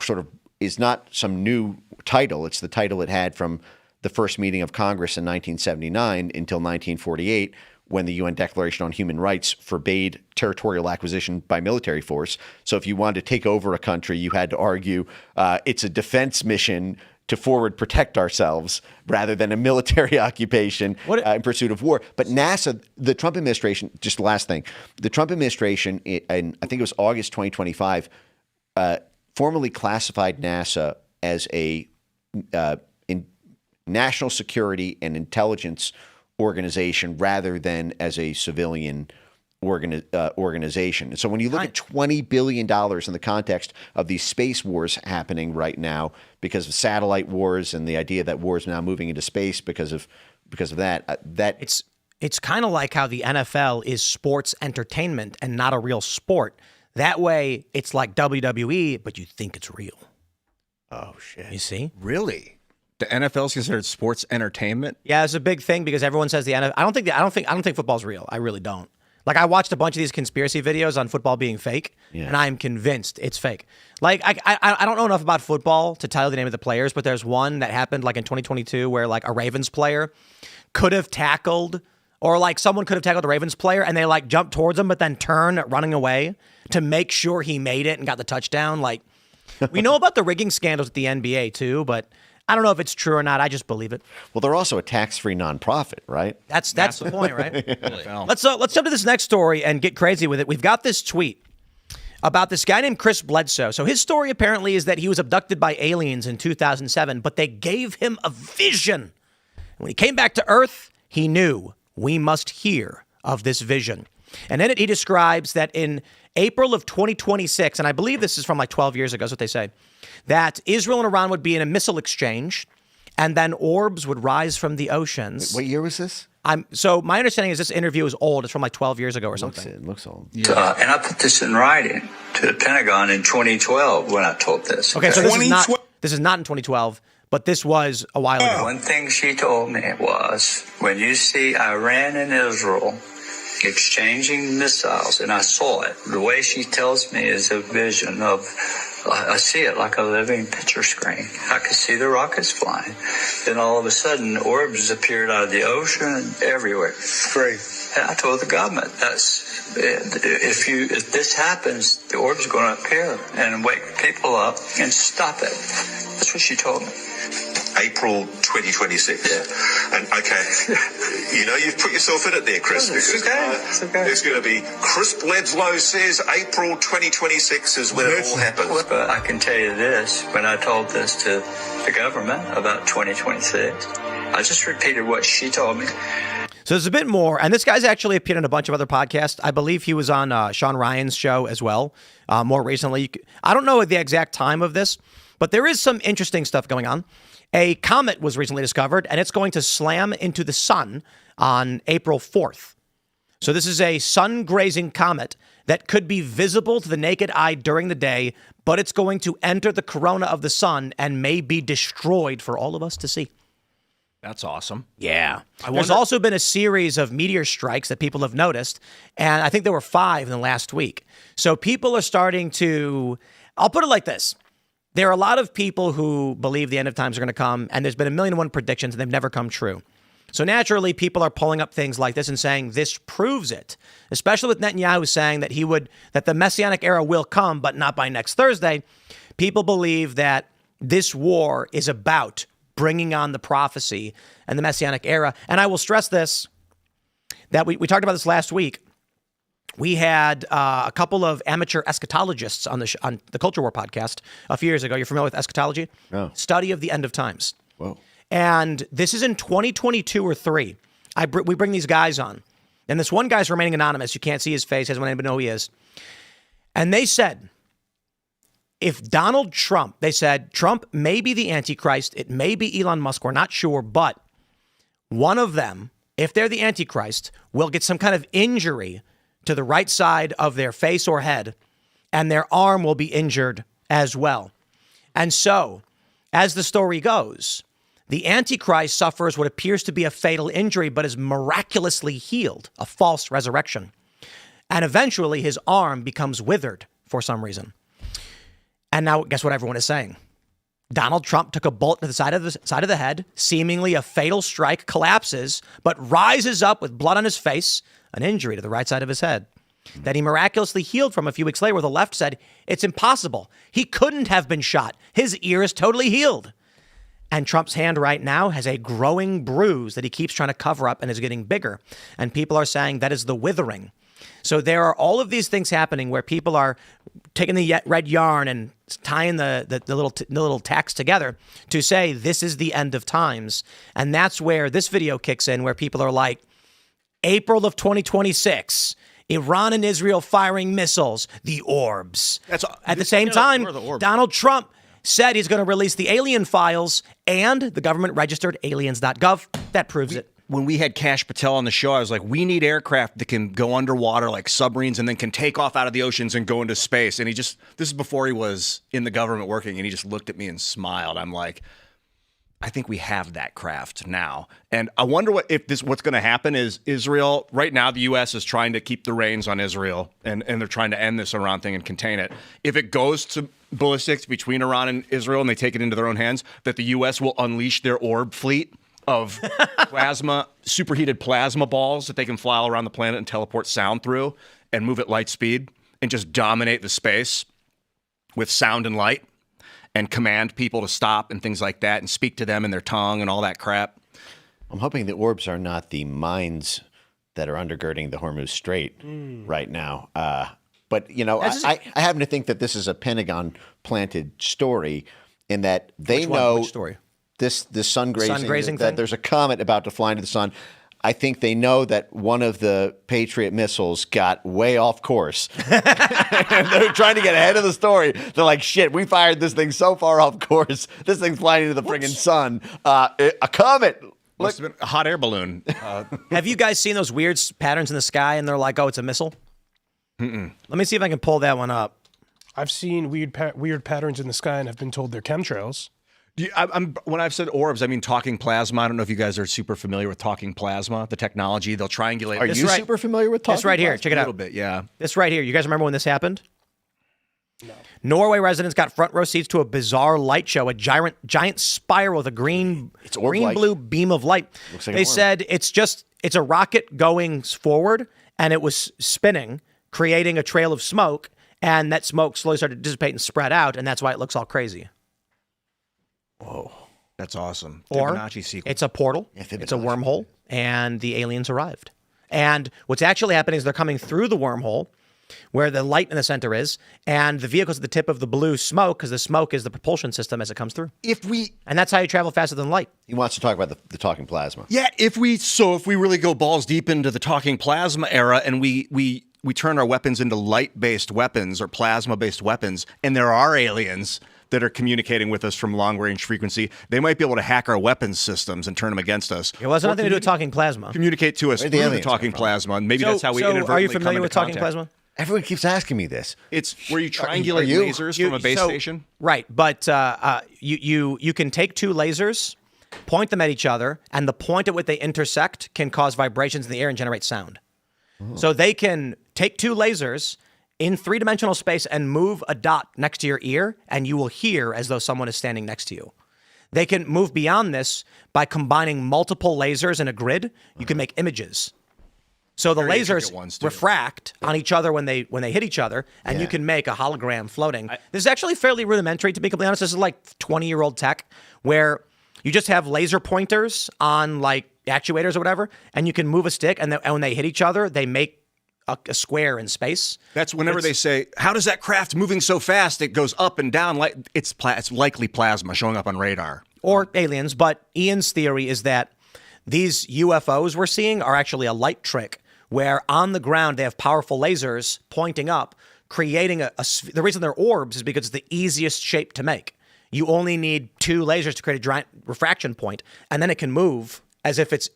sort of is not some new title. It's the title it had from the first meeting of Congress in 1979 until 1948, when the UN Declaration on Human Rights forbade territorial acquisition by military force. So if you wanted to take over a country, you had to argue it's a defense mission to forward protect ourselves rather than a military occupation in pursuit of war. But NASA, the Trump administration, just the last thing, the Trump administration, I think it was August 2025, formally classified NASA as a national security and intelligence organization rather than as a civilian organization. So when you look at $20 billion in the context of these space wars happening right now because of satellite wars and the idea that wars are now moving into space because of that, it's kind of like how the NFL is sports entertainment and not a real sport. That way, it's like WWE, but you think it's real. Oh shit! You see? Really? The NFL is considered sports entertainment? Yeah, it's a big thing because everyone says the NFL. I don't think football's real. I really don't. Like, I watched a bunch of these conspiracy videos on football being fake, and I'm convinced it's fake. Like, I don't know enough about football to tell you the name of the players, but there's one that happened like in 2022 where like a Ravens player could have tackled, or like someone could have tackled a Ravens player and they like jumped towards him but then turned running away to make sure he made it and got the touchdown. Like, we know about the rigging scandals at the NBA too, but I don't know if it's true or not. I just believe it. Well, they're also a tax-free nonprofit, right? That's the point, right? Let's jump to this next story and get crazy with it. We've got this tweet about this guy named Chris Bledsoe. So his story apparently is that he was abducted by aliens in 2007, but they gave him a vision. When he came back to Earth, he knew we must hear of this vision. And in it, he describes that in April of 2026, and I believe this is from like 12 years ago, is what they say, that Israel and Iran would be in a missile exchange, and then orbs would rise from the oceans. What year was this? So my understanding is this interview is old. It's from like 12 years ago or something. It looks old. Yeah. And I put this in writing to the Pentagon in 2012 when I told this. Okay, so this is not in 2012, but this was a while ago. One thing she told me was, when you see Iran and Israel exchanging missiles, and I saw it, the way she tells me is a vision of, I see it like a living picture screen. I could see the rockets flying. Then all of a sudden, orbs appeared out of the ocean and everywhere. Great. And I told the government, if this happens, the orbs are going to appear and wake people up and stop it. That's what she told me. April 2026. Yeah. And okay, you've put yourself in it there, Chris. It's okay. There's going to be Chris Bledsoe says April 2026 is when it all happens. But I can tell you this, when I told this to the government about 2026, I just repeated what she told me. So there's a bit more, and this guy's actually appeared on a bunch of other podcasts. I believe he was on Sean Ryan's show as well, more recently. I don't know the exact time of this, but there is some interesting stuff going on. A comet was recently discovered, and it's going to slam into the sun on April 4th. So this is a sun-grazing comet that could be visible to the naked eye during the day, but it's going to enter the corona of the sun and may be destroyed for all of us to see. That's awesome. Yeah. There's also been a series of meteor strikes that people have noticed, and I think there were 5 in the last week. So people are starting to, I'll put it like this. There are a lot of people who believe the end of times are going to come, and there's been 1,000,001 predictions, and they've never come true. So naturally, people are pulling up things like this and saying this proves it, especially with Netanyahu saying that the Messianic era will come, but not by next Thursday. People believe that this war is about bringing on the prophecy and the Messianic era. And I will stress this, that we talked about this last week. We had a couple of amateur eschatologists on the Culture War podcast a few years ago. You're familiar with eschatology? No. Study of the end of times. Whoa. And this is in 2022 or 3. We bring these guys on. And this one guy's remaining anonymous. You can't see his face. He doesn't want anybody to know who he is. And they said, if Donald Trump, they said, Trump may be the Antichrist. It may be Elon Musk. We're not sure. But one of them, if they're the Antichrist, will get some kind of injury to the right side of their face or head. And their arm will be injured as well. And so, as the story goes, the Antichrist suffers what appears to be a fatal injury, but is miraculously healed, a false resurrection. And eventually his arm becomes withered for some reason. And now guess what everyone is saying? Donald Trump took a bullet to the side of the head, seemingly a fatal strike, collapses, but rises up with blood on his face, an injury to the right side of his head that he miraculously healed from a few weeks later, where the left said, it's impossible. He couldn't have been shot. His ear is totally healed. And Trump's hand right now has a growing bruise that he keeps trying to cover up and is getting bigger. And people are saying that is the withering. So there are all of these things happening where people are taking the red yarn and tying the little tacks together to say this is the end of times. And that's where this video kicks in, where people are like, April of 2026, Iran and Israel firing missiles, the orbs. At the same time, Donald Trump said he's going to release the alien files, and the government registered Aliens.gov. That proves it. When we had Kash Patel on the show, I was like, we need aircraft that can go underwater like submarines and then can take off out of the oceans and go into space. And this is before he was in the government working, and he just looked at me and smiled. I'm like, I think we have that craft now. And I wonder what's going to happen is Israel, right now the U.S. is trying to keep the reins on Israel, and they're trying to end this Iran thing and contain it. If it goes to ballistics between Iran and Israel and they take it into their own hands, that the U.S. will unleash their orb fleet of superheated plasma balls that they can fly all around the planet and teleport sound through and move at light speed and just dominate the space with sound and light and command people to stop and things like that and speak to them in their tongue and all that crap. I'm hoping the orbs are not the mines that are undergirding the Hormuz Strait right now. But, I happen to think that this is a Pentagon-planted story in that they know Which story? This sun grazing thing? There's a comet about to fly into the sun. I think they know that one of the Patriot missiles got way off course. And they're trying to get ahead of the story. They're like, shit, we fired this thing so far off course. This thing's flying into the friggin' sun. A comet. Must have been a hot air balloon. Have you guys seen those weird patterns in the sky and they're like, oh, it's a missile? Let me see if I can pull that one up. I've seen weird patterns in the sky and have been told they're chemtrails. When I've said orbs, I mean talking plasma. I don't know if you guys are super familiar with talking plasma, the technology. They'll triangulate. Are you super familiar with talking This right here. plasma? Check it out. A little bit, yeah. This right here. You guys remember when this happened? No. Norway residents got front row seats to a bizarre light show, a giant spiral with a green-blue beam of light. Like they said it's a rocket going forward, and it was spinning, creating a trail of smoke, and that smoke slowly started to dissipate and spread out, and that's why it looks all crazy. Whoa. That's awesome. Or Fibonacci sequence. it's a portal, it's a wormhole, and the aliens arrived. And what's actually happening is they're coming through the wormhole where the light in the center is, and the vehicle's at the tip of the blue smoke because the smoke is the propulsion system as it comes through. And that's how you travel faster than light. He wants to talk about the talking plasma. Yeah, if we really go balls deep into the talking plasma era and we turn our weapons into light-based weapons or plasma-based weapons, and there are aliens that are communicating with us from long-range frequency. They might be able to hack our weapons systems and turn them against us. It has nothing to do with talking plasma. Communicate to us through the talking plasma, and maybe that's how we inadvertently are you come familiar into with talking contact. plasma? Everyone keeps asking me this. It's where you triangulate you? lasers from a base station. Right, but you can take two lasers, point them at each other, and the point at which they intersect can cause vibrations in the air and generate sound. So they can take two lasers in three-dimensional space and move a dot next to your ear, and you will hear as though someone is standing next to you. They can move beyond this by combining multiple lasers in a grid. You can make images. So the lasers refract on each other when they hit each other, and you can make a hologram floating. This is actually fairly rudimentary, to be completely honest. This is like 20-year-old tech where you just have laser pointers on like actuators or whatever, and you can move a stick, and when they hit each other, they make a square in space. That's whenever they say, how does that craft moving so fast? It goes up and down. Like it's likely plasma showing up on radar. Or aliens, but Ian's theory is that these UFOs we're seeing are actually a light trick where on the ground they have powerful lasers pointing up, creating the reason they're orbs is because it's the easiest shape to make. You only need two lasers to create a giant refraction point, and then it can move as if it's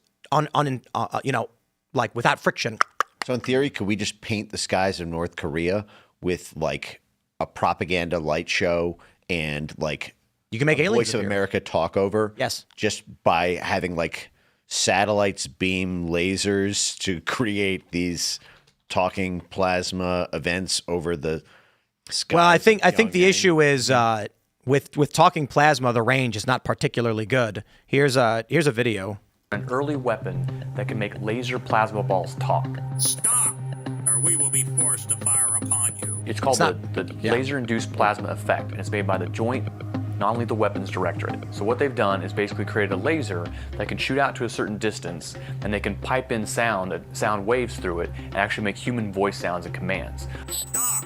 like without friction. So in theory, could we just paint the skies of North Korea with like a propaganda light show and like you can make aliens Voice of America talk over? Yes. Just by having like satellites beam lasers to create these talking plasma events over the sky. Well, I think the issue is with talking plasma, the range is not particularly good. Here's a video. An early weapon that can make laser plasma balls talk. Stop, or we will be forced to fire upon you. It's called the laser-induced plasma effect, and it's made by the Joint Non-Lethal Weapons Directorate. So what they've done is basically created a laser that can shoot out to a certain distance, and they can pipe in sound waves through it, and actually make human voice sounds and commands. Stop,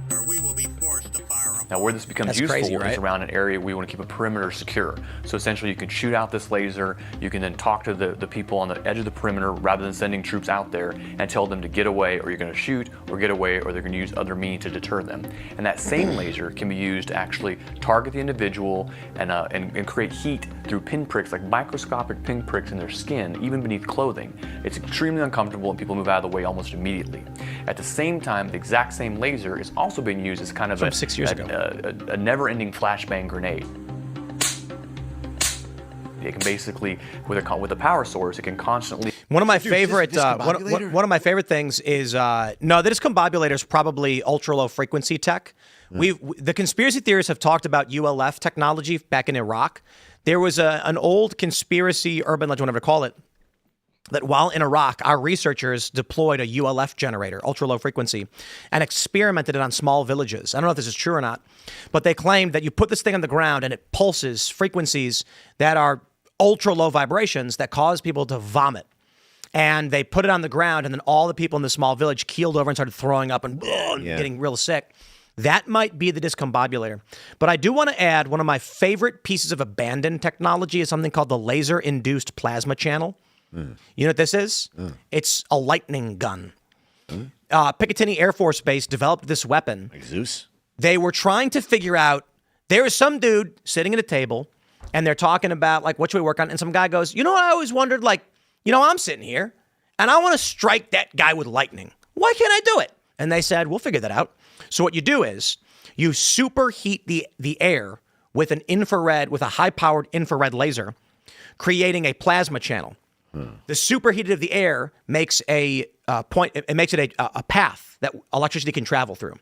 or we will be forced to fire upon you. Now, where this becomes That's useful crazy, right? is around an area we want to keep a perimeter secure. So essentially, you can shoot out this laser, you can then talk to the people on the edge of the perimeter rather than sending troops out there and tell them to get away, or you're going to shoot, or get away, or they're going to use other means to deter them. And that same laser can be used to actually target the individual and create heat through pinpricks, like microscopic pinpricks in their skin, even beneath clothing. It's extremely uncomfortable, and people move out of the way almost immediately. At the same time, the exact same laser is also being used as kind of From 6 years ago. A never-ending flashbang grenade. It can basically, with a power source, it can constantly. One of my favorite one of my favorite things is the discombobulator is probably ultra low frequency tech. The conspiracy theorists have talked about ULF technology back in Iraq. There was an old conspiracy urban legend, whatever to call it, that while in Iraq, our researchers deployed a ULF generator, ultra low frequency, and experimented it on small villages. I don't know if this is true or not, but they claimed that you put this thing on the ground and it pulses frequencies that are ultra low vibrations that cause people to vomit. And they put it on the ground, and then all the people in the small village keeled over and started throwing up and getting real sick. That might be the discombobulator. But I do want to add one of my favorite pieces of abandoned technology is something called the laser-induced plasma channel. You know what this is? It's a lightning gun. Picatinny Air Force Base developed this weapon. Like Zeus? They were trying to figure out, there was some dude sitting at a table, and they're talking about, like, what should we work on? And some guy goes, you know what I always wondered? Like, I'm sitting here, and I want to strike that guy with lightning. Why can't I do it? And they said, we'll figure that out. So what you do is you superheat the air with a high-powered infrared laser, creating a plasma channel. The superheated of the air makes a path that electricity can travel through.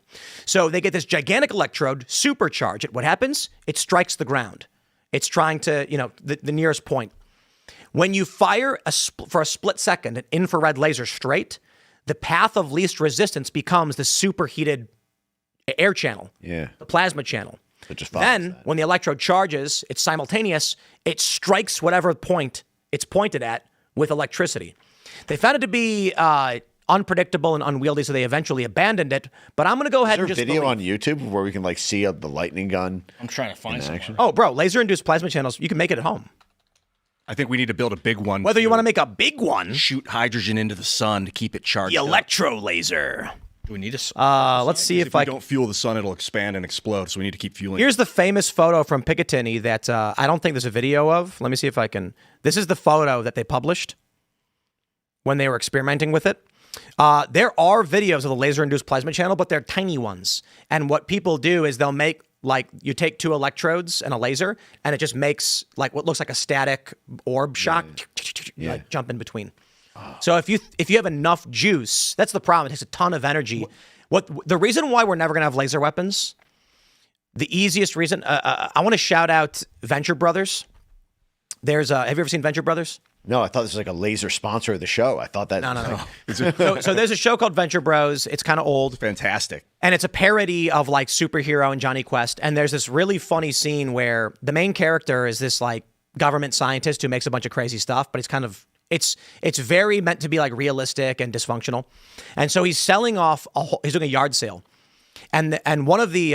So they get this gigantic electrode, supercharge it. What happens? It strikes the ground. It's trying to, the nearest point. When you fire for a split second an infrared laser straight, the path of least resistance becomes the superheated air channel, the plasma channel. Then, when the electrode charges, it's simultaneous. It strikes whatever point it's pointed at with electricity. They found it to be unpredictable and unwieldy, so they eventually abandoned it. But I'm going to go ahead and just video on YouTube where we can see the lightning gun. I'm trying to find some action. Oh, bro, laser-induced plasma channels. You can make it at home. I think we need to build a big one. Whether you want to make a big one, shoot hydrogen into the sun to keep it charged. The electro laser. We need to. Let's see if we I don't fuel the sun, it'll expand and explode. So we need to keep fueling. Here's the famous photo from Picatinny that I don't think there's a video of. Let me see if I can. This is the photo that they published when they were experimenting with it. There are videos of the laser-induced plasma channel, but they're tiny ones. And what people do is they'll make, like, you take 2 electrodes and a laser, and it just makes, like, what looks like a static orb shock, like, jump in between. So if you have enough juice, that's the problem. It takes a ton of energy. The reason why we're never going to have laser weapons, the easiest reason, I want to shout out Venture Brothers. Have you ever seen Venture Brothers? No, I thought this was like a laser sponsor of the show. I thought that. No. So there's a show called Venture Bros. It's kind of old. Fantastic. And it's a parody of like Superhero and Johnny Quest. And there's this really funny scene where the main character is this like government scientist who makes a bunch of crazy stuff, but it's very meant to be like realistic and dysfunctional. And so he's selling off he's doing a yard sale. And one of the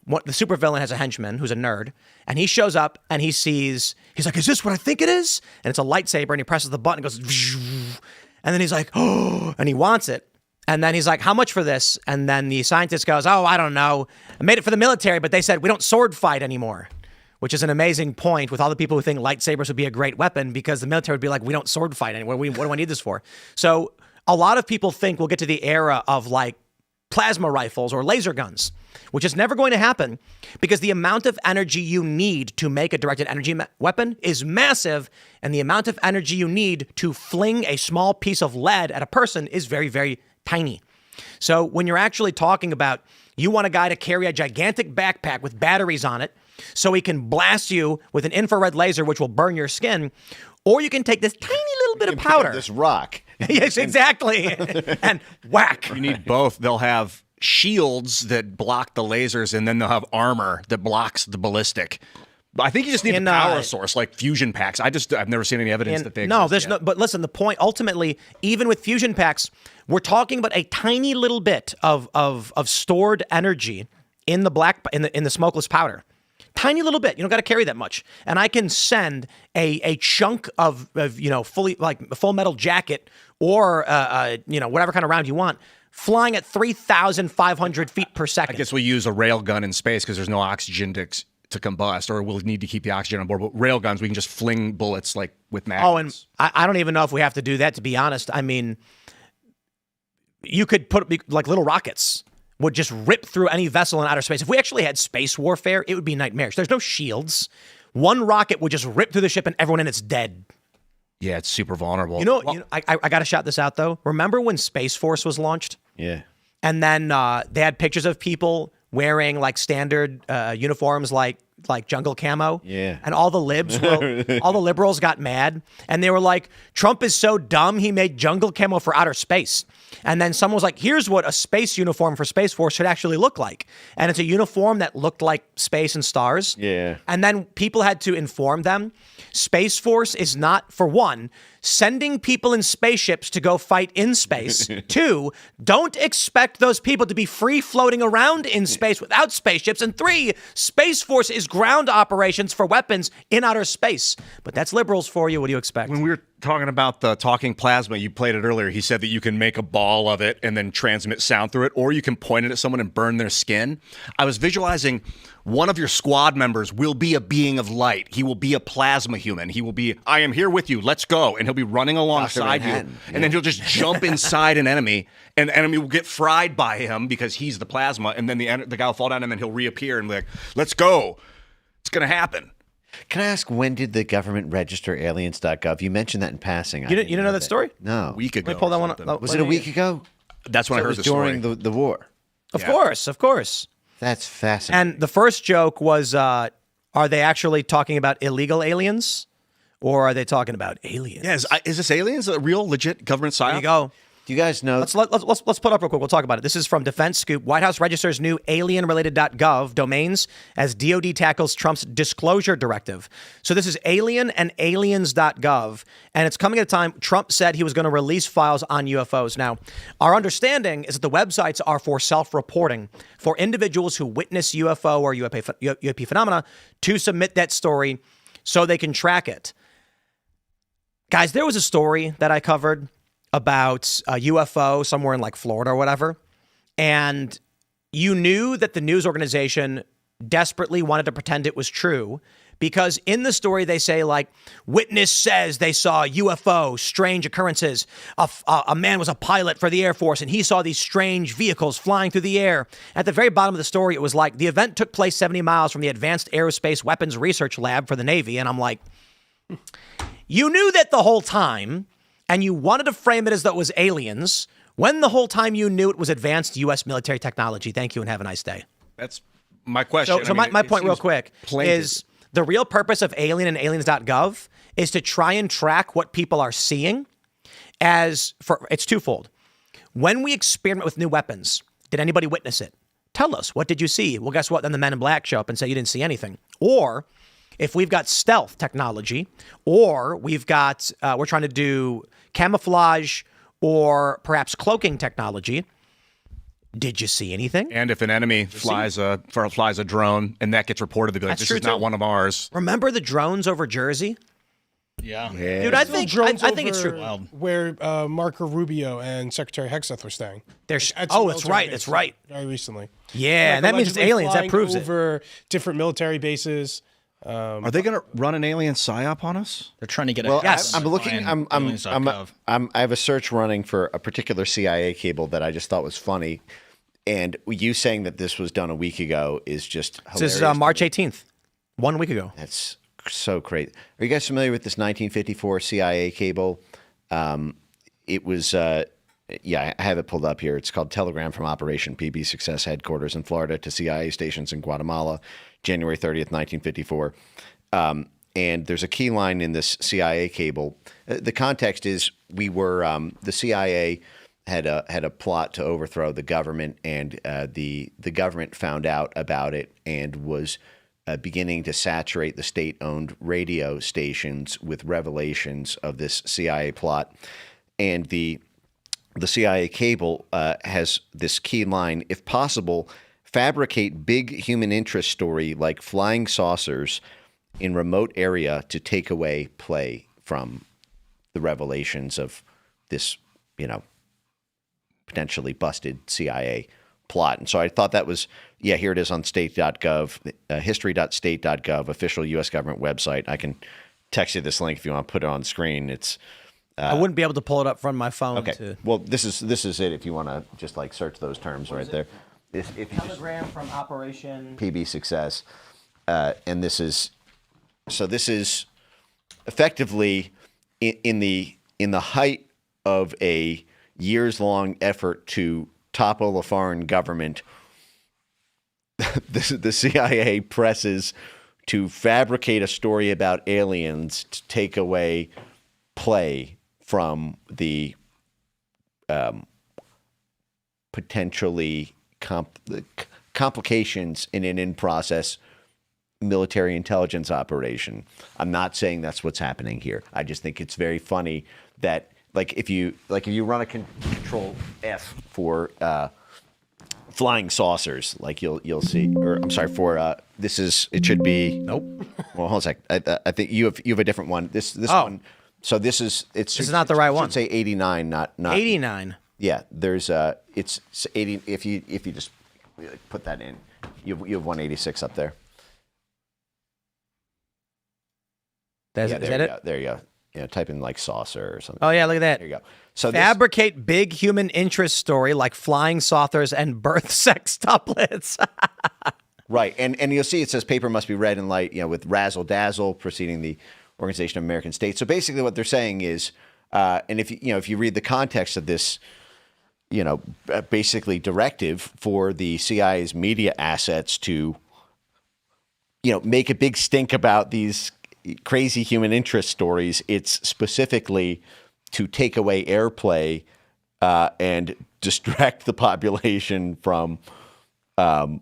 supervillain has a henchman who's a nerd, and he shows up and he's like, is this what I think it is? And it's a lightsaber, and he presses the button, and goes, and then he's like, oh, and he wants it. And then he's like, how much for this? And then the scientist goes, oh, I don't know. I made it for the military, but they said we don't sword fight anymore, which is an amazing point with all the people who think lightsabers would be a great weapon, because the military would be like, we don't sword fight anymore. What do I need this for? So a lot of people think we'll get to the era of like plasma rifles or laser guns, which is never going to happen because the amount of energy you need to make a directed energy weapon is massive, and the amount of energy you need to fling a small piece of lead at a person is very, very tiny. So when you're actually talking about you want a guy to carry a gigantic backpack with batteries on it so he can blast you with an infrared laser which will burn your skin, or you can take this tiny little bit of powder. This rock. Yes, exactly. And whack. You need both. They'll have shields that block the lasers, and then they'll have armor that blocks the ballistic. I think you just need a power source, like fusion packs. I've never seen any evidence that they exist. No, there's no. But listen, the point ultimately, even with fusion packs, we're talking about a tiny little bit of stored energy in the smokeless powder. Tiny little bit. You don't got to carry that much. And I can send a chunk of fully like full metal jacket or whatever kind of round you want, flying at 3,500 feet per second. I guess we use a railgun in space because there's no oxygen to combust, or we'll need to keep the oxygen on board. But railguns, we can just fling bullets like with magnets. Oh, and I don't even know if we have to do that, to be honest. I mean, you could put like little rockets would just rip through any vessel in outer space. If we actually had space warfare, it would be nightmarish. There's no shields. One rocket would just rip through the ship and everyone in it's dead. Yeah, it's super vulnerable. I got to shout this out, though. Remember when Space Force was launched? Yeah. And then they had pictures of people wearing like standard uniforms like jungle camo. Yeah. And all the liberals got mad. And they were like, Trump is so dumb, he made jungle camo for outer space. And then someone was like, here's what a space uniform for Space Force should actually look like. And it's a uniform that looked like space and stars. Yeah. And then people had to inform them, Space Force is not, for one, sending people in spaceships to go fight in space. Two, don't expect those people to be free floating around in space without spaceships. And three, Space Force is ground operations for weapons in outer space. But that's liberals for you. What do you expect? When we were talking about the talking plasma, you played it earlier. He said that you can make a ball of it and then transmit sound through it, or you can point it at someone and burn their skin. I was visualizing one of your squad members will be a being of light. He will be a plasma human. He will be, I am here with you. Let's go. And he'll be running alongside you. And then he'll just jump inside an enemy, and the enemy will get fried by him because he's the plasma. And then the guy will fall down, and then he'll reappear and be like, let's go. It's going to happen. Can I ask, when did the government register Aliens.gov? You mentioned that in passing. You didn't know that story? No. A week ago. Let me pull that one up. Was it a week ago? That's when I heard the story. During the war. Of course. That's fascinating. And the first joke was, are they actually talking about illegal aliens, or are they talking about aliens? Yeah, is this aliens a real legit government psyop? There you go. Do you guys know? Let's put up real quick. We'll talk about it. This is from Defense Scoop. White House registers new alien-related.gov domains as DoD tackles Trump's disclosure directive. So this is alien and aliens.gov, and it's coming at a time Trump said he was going to release files on UFOs. Now, our understanding is that the websites are for self-reporting for individuals who witness UFO or UAP phenomena to submit that story so they can track it. Guys, there was a story that I covered about a UFO somewhere in like Florida or whatever. and you knew that the news organization desperately wanted to pretend it was true, because in the story they say, like, witness says they saw UFO, strange occurrences. A man was a pilot for the Air Force, and he saw these strange vehicles flying through the air. At the very bottom of the story, it was like, the event took place 70 miles from the Advanced Aerospace Weapons Research Lab for the Navy. And I'm like, you knew that the whole time, and you wanted to frame it as though it was aliens, when the whole time you knew it was advanced U.S. military technology. Thank you, and have a nice day. That's my question. So my point real quick is the real purpose of Alien and Aliens.gov is to try and track what people are seeing it's twofold. When we experiment with new weapons, did anybody witness it? Tell us, what did you see? Well, guess what? Then the Men in Black show up and say you didn't see anything. Or if we've got stealth technology, or we've got, we're trying to do camouflage or perhaps cloaking technology, did you see anything? And if an enemy flies a drone and that gets reported, they'll be like, That's this is true, not too. one of ours. Remember the drones over Jersey? Yeah. Dude, I think it's true. Where Marco Rubio and Secretary Hexeth were staying. There's At some it's military right. base It's right. Very recently. Yeah, Like, and that means it's allegedly aliens. That flying proves it. over different military bases. Are they going to run an alien psyop on us? They're trying to get Well, access I'm to looking. Aliens.gov. I have a search running for a particular CIA cable that I just thought was funny, and you saying that this was done a week ago is just hilarious. This is March 18th, 1 week ago. That's so crazy. Are you guys familiar with this 1954 CIA cable? It was, I have it pulled up here. It's called Telegram from Operation PB Success Headquarters in Florida to CIA stations in Guatemala, January 30th, 1954. And there's a key line in this CIA cable. The context is the CIA had a plot to overthrow the government, and the government found out about it and was beginning to saturate the state-owned radio stations with revelations of this CIA plot. And the CIA cable has this key line: if possible, fabricate big human interest story like flying saucers in remote area to take away play from the revelations of this, potentially busted CIA plot. And so I thought that was, here it is on state.gov, history.state.gov, official U.S. government website. I can text you this link if you want to put it on screen. It's I wouldn't be able to pull it up from my phone. okay. Well, this is it. If you want to just like search those terms right there. If you Telegram from Operation PB Success, and this is effectively in the height of a years-long effort to topple a foreign government. The CIA presses to fabricate a story about aliens to take away play from the potentially complications in an in-process military intelligence operation. I'm not saying that's what's happening here. I just think it's very funny that if you run a Control F for flying saucers, you'll see, or I'm sorry, for it should be Nope. Well, hold on a sec. I think you have a different one. This one. So this is not the right one. It should say 89, not 89. Yeah, there's it's 80. If you just put that in, you have 186 up there. Is there that you it? go. There you go. Type in saucer or something. Oh yeah, look at that. There you go. So fabricate big human interest story like flying saucers and birth sex tuplets. Right, and you'll see it says paper must be read in light, with razzle dazzle preceding the Organization of American States. So basically, what they're saying is, and if you read the context of this, basically directive for the CIA's media assets to, make a big stink about these crazy human interest stories. It's specifically to take away airplay and distract the population from, the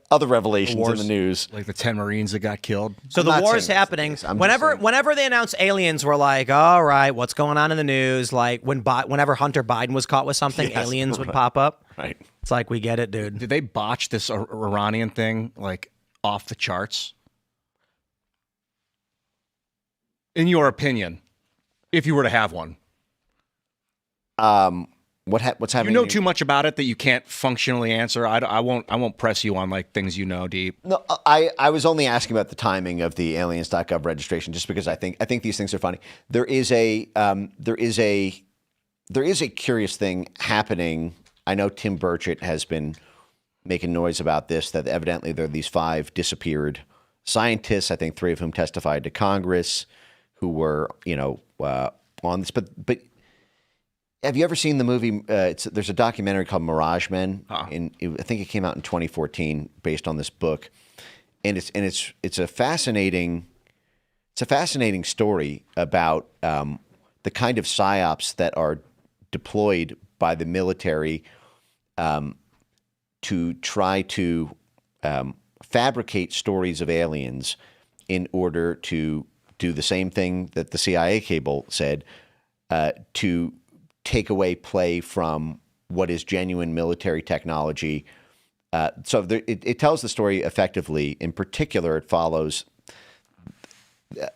other revelations in the news. Like the 10 Marines that got killed. So the war is happening. Whenever they announce aliens, we're like, all right, what's going on in the news? Like whenever Hunter Biden was caught with something, aliens would pop up. Right. It's like, we get it, dude. Did they botch this Iranian thing off the charts? In your opinion, if you were to have one. What's happening? You know too much about it that you can't functionally answer. I won't press you on like things you know deep. No, I was only asking about the timing of the Aliens.gov registration, just because I think these things are funny. There is a curious thing happening. I know Tim Burchett has been making noise about this, that evidently there are these 5 disappeared scientists, I think 3 of whom testified to Congress, who were, on this. But have you ever seen the movie? There's a documentary called Mirage Men, I think it came out in 2014, based on this book, and it's a fascinating story about the kind of psyops that are deployed by the military to try to fabricate stories of aliens in order to do the same thing that the CIA cable said, to take away play from what is genuine military technology. It tells the story effectively. In particular, it follows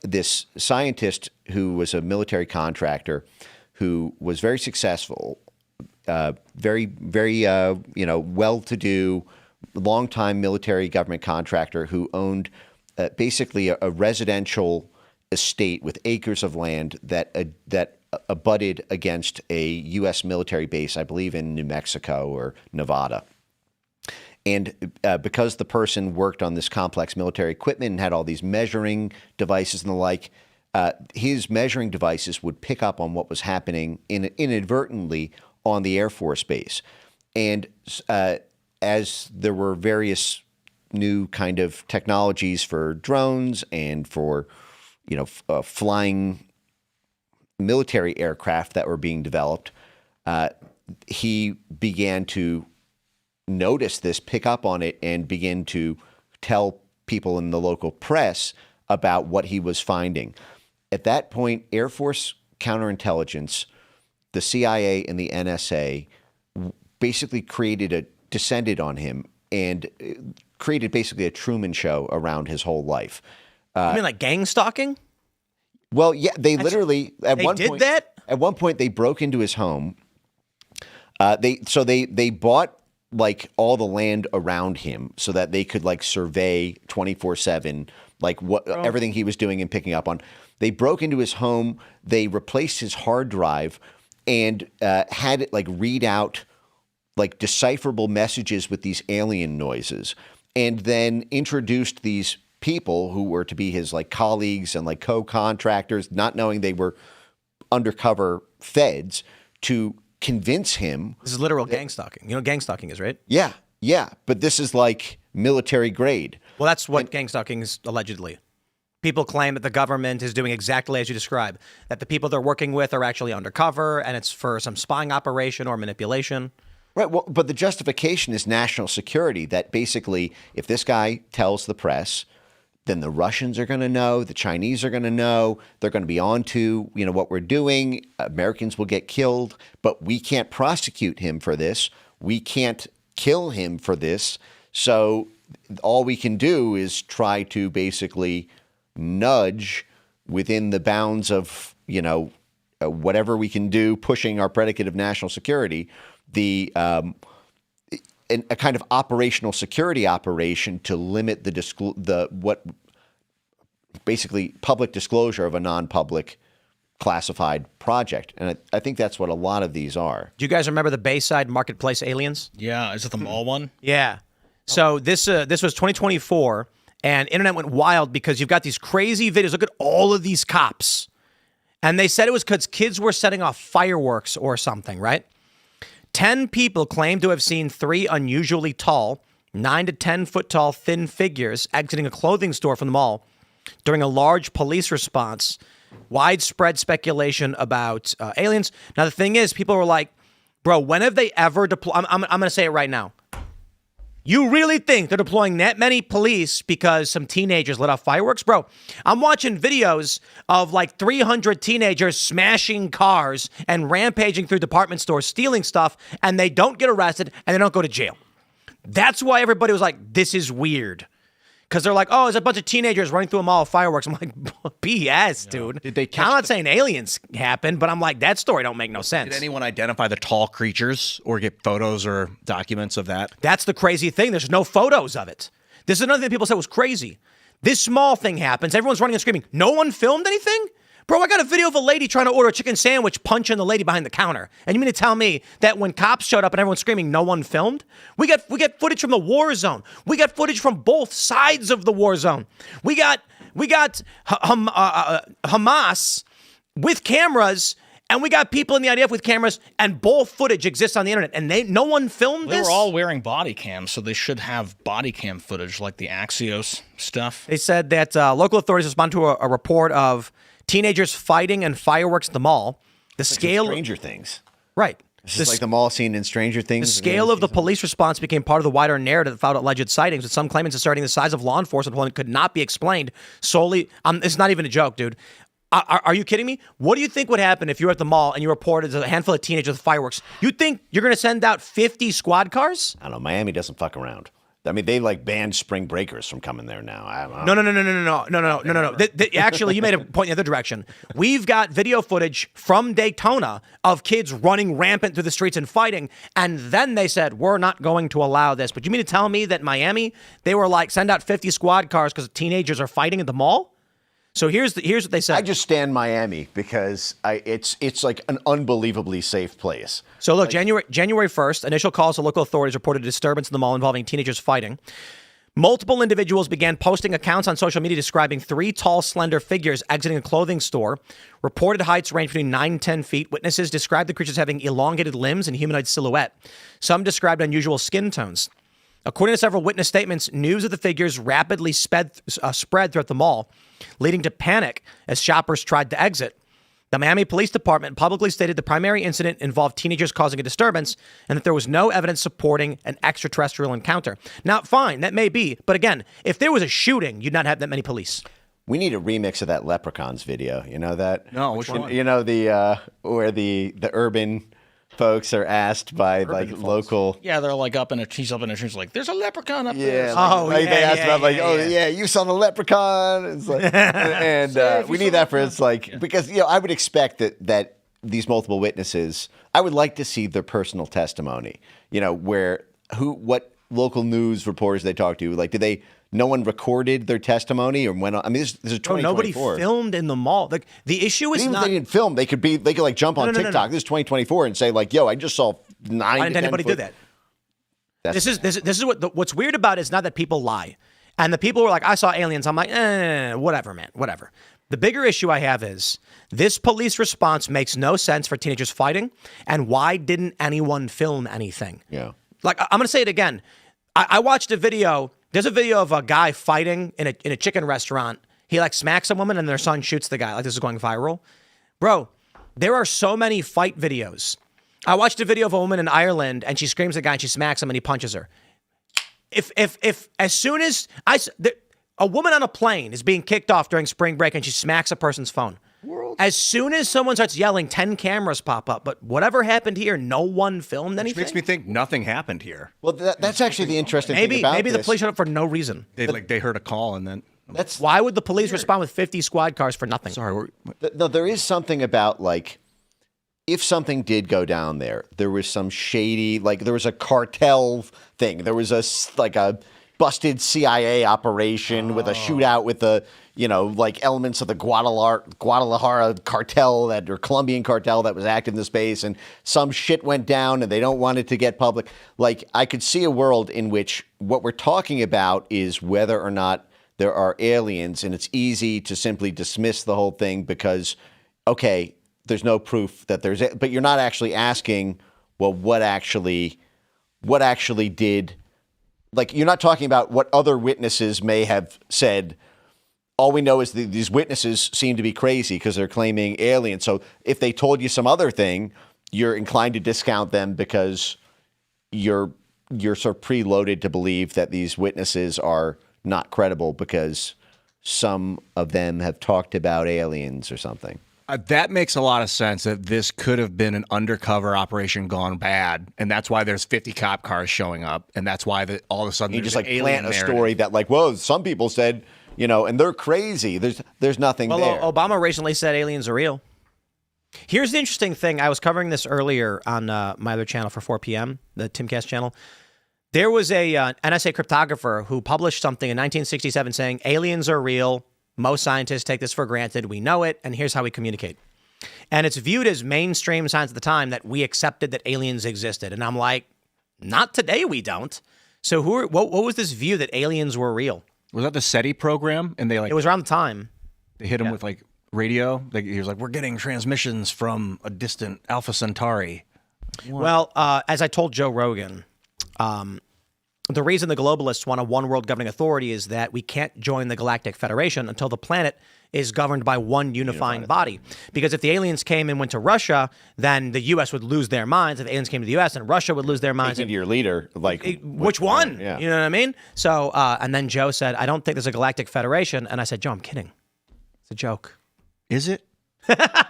this scientist who was a military contractor who was very successful, very well-to-do, longtime military government contractor who owned basically a residential estate with acres of land that abutted against a U.S. military base, I believe in New Mexico or Nevada. And because the person worked on this complex military equipment and had all these measuring devices and the like, his measuring devices would pick up on what was happening inadvertently on the Air Force base. And as there were various new kind of technologies for drones and for flying military aircraft that were being developed, he began to notice this, pick up on it, and begin to tell people in the local press about what he was finding. At that point, Air Force counterintelligence, the CIA and the NSA basically descended on him and created basically a Truman Show around his whole life. You mean like gang stalking? Well, yeah, they literally at They one did point. that? At one point, they broke into his home. They bought like all the land around him so that they could like survey 24/7, like everything he was doing and picking up on. They broke into his home. They replaced his hard drive and had it like read out like decipherable messages with these alien noises, and then introduced these people who were to be his like colleagues and like co-contractors, not knowing they were undercover feds, to convince him. This is literal gang stalking. You know what gang stalking is, right? Yeah. But this is like military grade. Well, that's what gang stalking is allegedly. People claim that the government is doing exactly as you describe, that the people they're working with are actually undercover and it's for some spying operation or manipulation. Right. Well, but the justification is national security, that basically if this guy tells the press, then the Russians are going to know, the Chinese are going to know, they're going to be on to, what we're doing. Americans will get killed, but we can't prosecute him for this. We can't kill him for this. So all we can do is try to basically nudge within the bounds of, whatever we can do, pushing our predicate of national security, a kind of operational security operation to limit basically public disclosure of a non-public classified project. And I think that's what a lot of these are. Do you guys remember the Bayside Marketplace aliens? Yeah, is it the mall one? Yeah. So this was 2024, and internet went wild because you've got these crazy videos. Look at all of these cops. And they said it was because kids were setting off fireworks or something, right? 10 people claimed to have seen 3 unusually tall, 9 to 10 foot tall thin figures exiting a clothing store from the mall during a large police response. Widespread speculation about aliens. Now, the thing is, people were like, bro, when have they ever deployed? I'm going to say it right now. You really think they're deploying that many police because some teenagers lit off fireworks? Bro, I'm watching videos of like 300 teenagers smashing cars and rampaging through department stores, stealing stuff, and they don't get arrested and they don't go to jail. That's why everybody was like, this is weird. because they're like, oh, there's a bunch of teenagers running through a mall of fireworks. I'm like, BS, dude. Did they catch I'm not saying aliens happened, but I'm like, that story don't make no sense. Did anyone identify the tall creatures or get photos or documents of that? That's the crazy thing. There's no photos of it. This is another thing people said was crazy. This small thing happens. Everyone's running and screaming. No one filmed anything? Bro, I got a video of a lady trying to order a chicken sandwich punching the lady behind the counter. And you mean to tell me that when cops showed up and everyone's screaming, no one filmed? We got footage from the war zone. We got footage from both sides of the war zone. We got Hamas with cameras, and we got people in the IDF with cameras, and both footage exists on the internet. And no one filmed this? They were all wearing body cams, so they should have body cam footage like the Axios stuff. They said that local authorities responded to a report of teenagers fighting and fireworks at the mall. The scale... Stranger Things. Right. It's just like the mall scene in Stranger Things. The scale of the police response became part of the wider narrative that followed alleged sightings, with some claimants asserting the size of law enforcement deployment could not be explained solely... it's not even a joke, dude. Are you kidding me? What do you think would happen if you were at the mall and you reported a handful of teenagers with fireworks? You think you're going to send out 50 squad cars? I don't know. Miami doesn't fuck around. I mean, they like banned spring breakers from coming there now. I don't know. No. Actually, you made a point in the other direction. We've got video footage from Daytona of kids running rampant through the streets and fighting, and then they said, we're not going to allow this. But you mean to tell me that Miami, they were like, send out 50 squad cars because teenagers are fighting at the mall? So here's what they said. I just stand Miami because it's like an unbelievably safe place. So look, January 1st, initial calls to local authorities reported a disturbance in the mall involving teenagers fighting. Multiple individuals began posting accounts on social media describing 3 tall, slender figures exiting a clothing store. Reported heights range between 9 and 10 feet. Witnesses described the creatures having elongated limbs and humanoid silhouette. Some described unusual skin tones. According to several witness statements, news of the figures rapidly spread throughout the mall, leading to panic as shoppers tried to exit. The Miami Police Department publicly stated the primary incident involved teenagers causing a disturbance and that there was no evidence supporting an extraterrestrial encounter. Now, fine, that may be, but again, if there was a shooting, you'd not have that many police. We need a remix of that Leprechauns video. You know that? No, which one? You know where the urban folks are asked by local. Yeah, they're like he's up in a tree, like, there's a leprechaun up there. They asked about you saw the leprechaun. It's like, and we need that for because I would expect that these multiple witnesses, I would like to see their personal testimony. What local news reporters they talk to, like, no one recorded their testimony or went on. I mean, this is 2024. Nobody filmed in the mall. Like, the issue is even not. If they didn't film. They could like jump on TikTok. This is 2024 and say like, "Yo, I just saw 9." Why didn't anybody do that? This is what's weird about it is not that people lie, and the people were like, "I saw aliens." I'm like, whatever, man, whatever. The bigger issue I have is this police response makes no sense for teenagers fighting, and why didn't anyone film anything? Yeah. Like, I'm gonna say it again. I watched a video. There's a video of a guy fighting in a chicken restaurant. He like smacks a woman and their son shoots the guy. Like, this is going viral. Bro, there are so many fight videos. I watched a video of a woman in Ireland and she screams at a guy and she smacks him and he punches her. If as soon as a woman on a plane is being kicked off during spring break and she smacks a person's phone. As soon as someone starts yelling, 10 cameras pop up. But whatever happened here, no one filmed anything. Which makes me think nothing happened here. Well, that's actually the interesting thing about maybe this. the police showed up for no reason. They heard a call and then. Why would the police respond with 50 squad cars for nothing? Sorry. No, there is something about like, if something did go down there was some shady, like there was a cartel thing. There was a busted CIA operation with a shootout with the, elements of the Guadalajara cartel or Colombian cartel that was active in the space, and some shit went down and they don't want it to get public. Like, I could see a world in which what we're talking about is whether or not there are aliens, and it's easy to simply dismiss the whole thing because, okay, there's no proof that there's, but you're not actually asking, well, what actually did. Like, you're not talking about what other witnesses may have said. All we know is that these witnesses seem to be crazy because they're claiming aliens. So if they told you some other thing, you're inclined to discount them because you're sort of preloaded to believe that these witnesses are not credible because some of them have talked about aliens or something. That makes a lot of sense that this could have been an undercover operation gone bad. And that's why there's 50 cop cars showing up. And that's why all of a sudden You there's just like an plant a alien story narrative. that like, whoa, some people said, and they're crazy. There's nothing Well, there. Obama recently said aliens are real. Here's the interesting thing. I was covering this earlier on my other channel for 4 p.m., the Timcast channel. There was a NSA cryptographer who published something in 1967 saying aliens are real. Most scientists take this for granted. We know it, and here's how we communicate. And it's viewed as mainstream science at the time that we accepted that aliens existed. And I'm like, not today we don't. So what was this view that aliens were real? Was that the SETI program? And It was around the time. they hit him with like radio. He was like, we're getting transmissions from a distant Alpha Centauri. Well, as I told Joe Rogan, the reason the globalists want a one world governing authority is that we can't join the Galactic Federation until the planet is governed by one unifying body. Because if the aliens came and went to Russia, then the U.S. would lose their minds. If the aliens came to the U.S., then Russia would lose their minds. Speaking to your leader, like Which one? Yeah. You know what I mean? So, and then Joe said, I don't think there's a Galactic Federation. And I said, Joe, I'm kidding. It's a joke. Is it?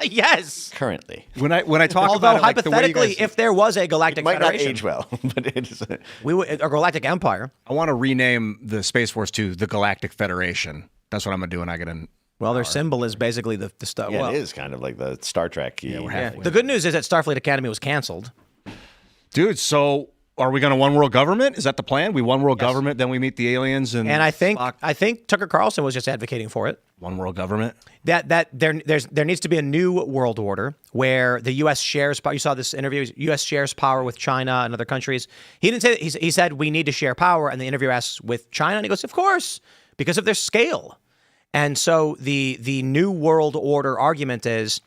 Yes. Currently, When I talk Although about it, like, the way you hypothetically, guys- if there was a Galactic might not Federation, age well, but it is. we would, a Galactic Empire. I want to rename the Space Force to the Galactic Federation. That's what I'm gonna do when I get in. Well, their symbol is basically the stuff. Yeah, well, it is kind of like the Star Trek. yeah. The good news is that Starfleet Academy was canceled. Dude, so are we going to one world government? Is that the plan? We one world government, then we meet the aliens, and And I think Spock. Tucker Carlson was just advocating for it. One world government. That there needs to be a new world order where the U.S. shares power. You saw this interview. U.S. shares power with China and other countries. He didn't say that. He said we need to share power. And the interviewer asks with China, and he goes, of course, because of their scale. And so the new world order argument is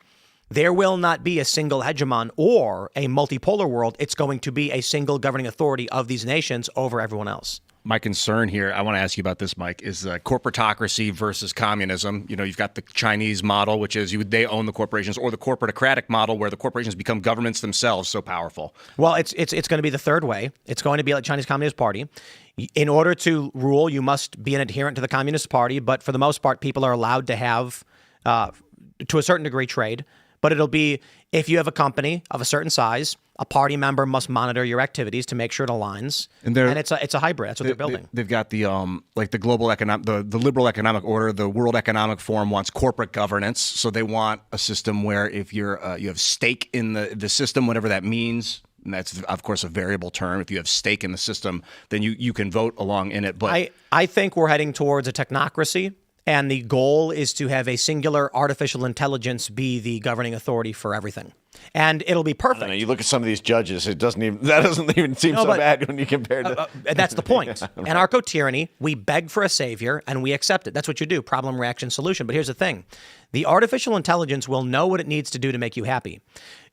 there will not be a single hegemon or a multipolar world. It's going to be a single governing authority of these nations over everyone else. My concern here, I want to ask you about this, Mike, is corporatocracy versus communism. You've got the Chinese model, which is they own the corporations, or the corporatocratic model, where the corporations become governments themselves, so powerful. Well, it's going to be the third way. It's going to be like Chinese Communist Party. In order to rule, you must be an adherent to the Communist Party. But for the most part, people are allowed to have, to a certain degree, trade. But it'll be if you have a company of a certain size, a party member must monitor your activities to make sure it aligns. And it's a hybrid. That's what they're building. They've got the the global economic, the liberal economic order. The World Economic Forum wants corporate governance, so they want a system where if you have stake in the system, whatever that means. And that's, of course, a variable term. If you have stake in the system, then you can vote along in it. But I think we're heading towards a technocracy, and the goal is to have a singular artificial intelligence be the governing authority for everything. And it'll be perfect. You look at some of these judges; that doesn't even seem so bad when you compare to. That's the point. Anarcho-tyranny, we beg for a savior and we accept it. That's what you do. Problem, reaction, solution. But here's the thing. The artificial intelligence will know what it needs to do to make you happy.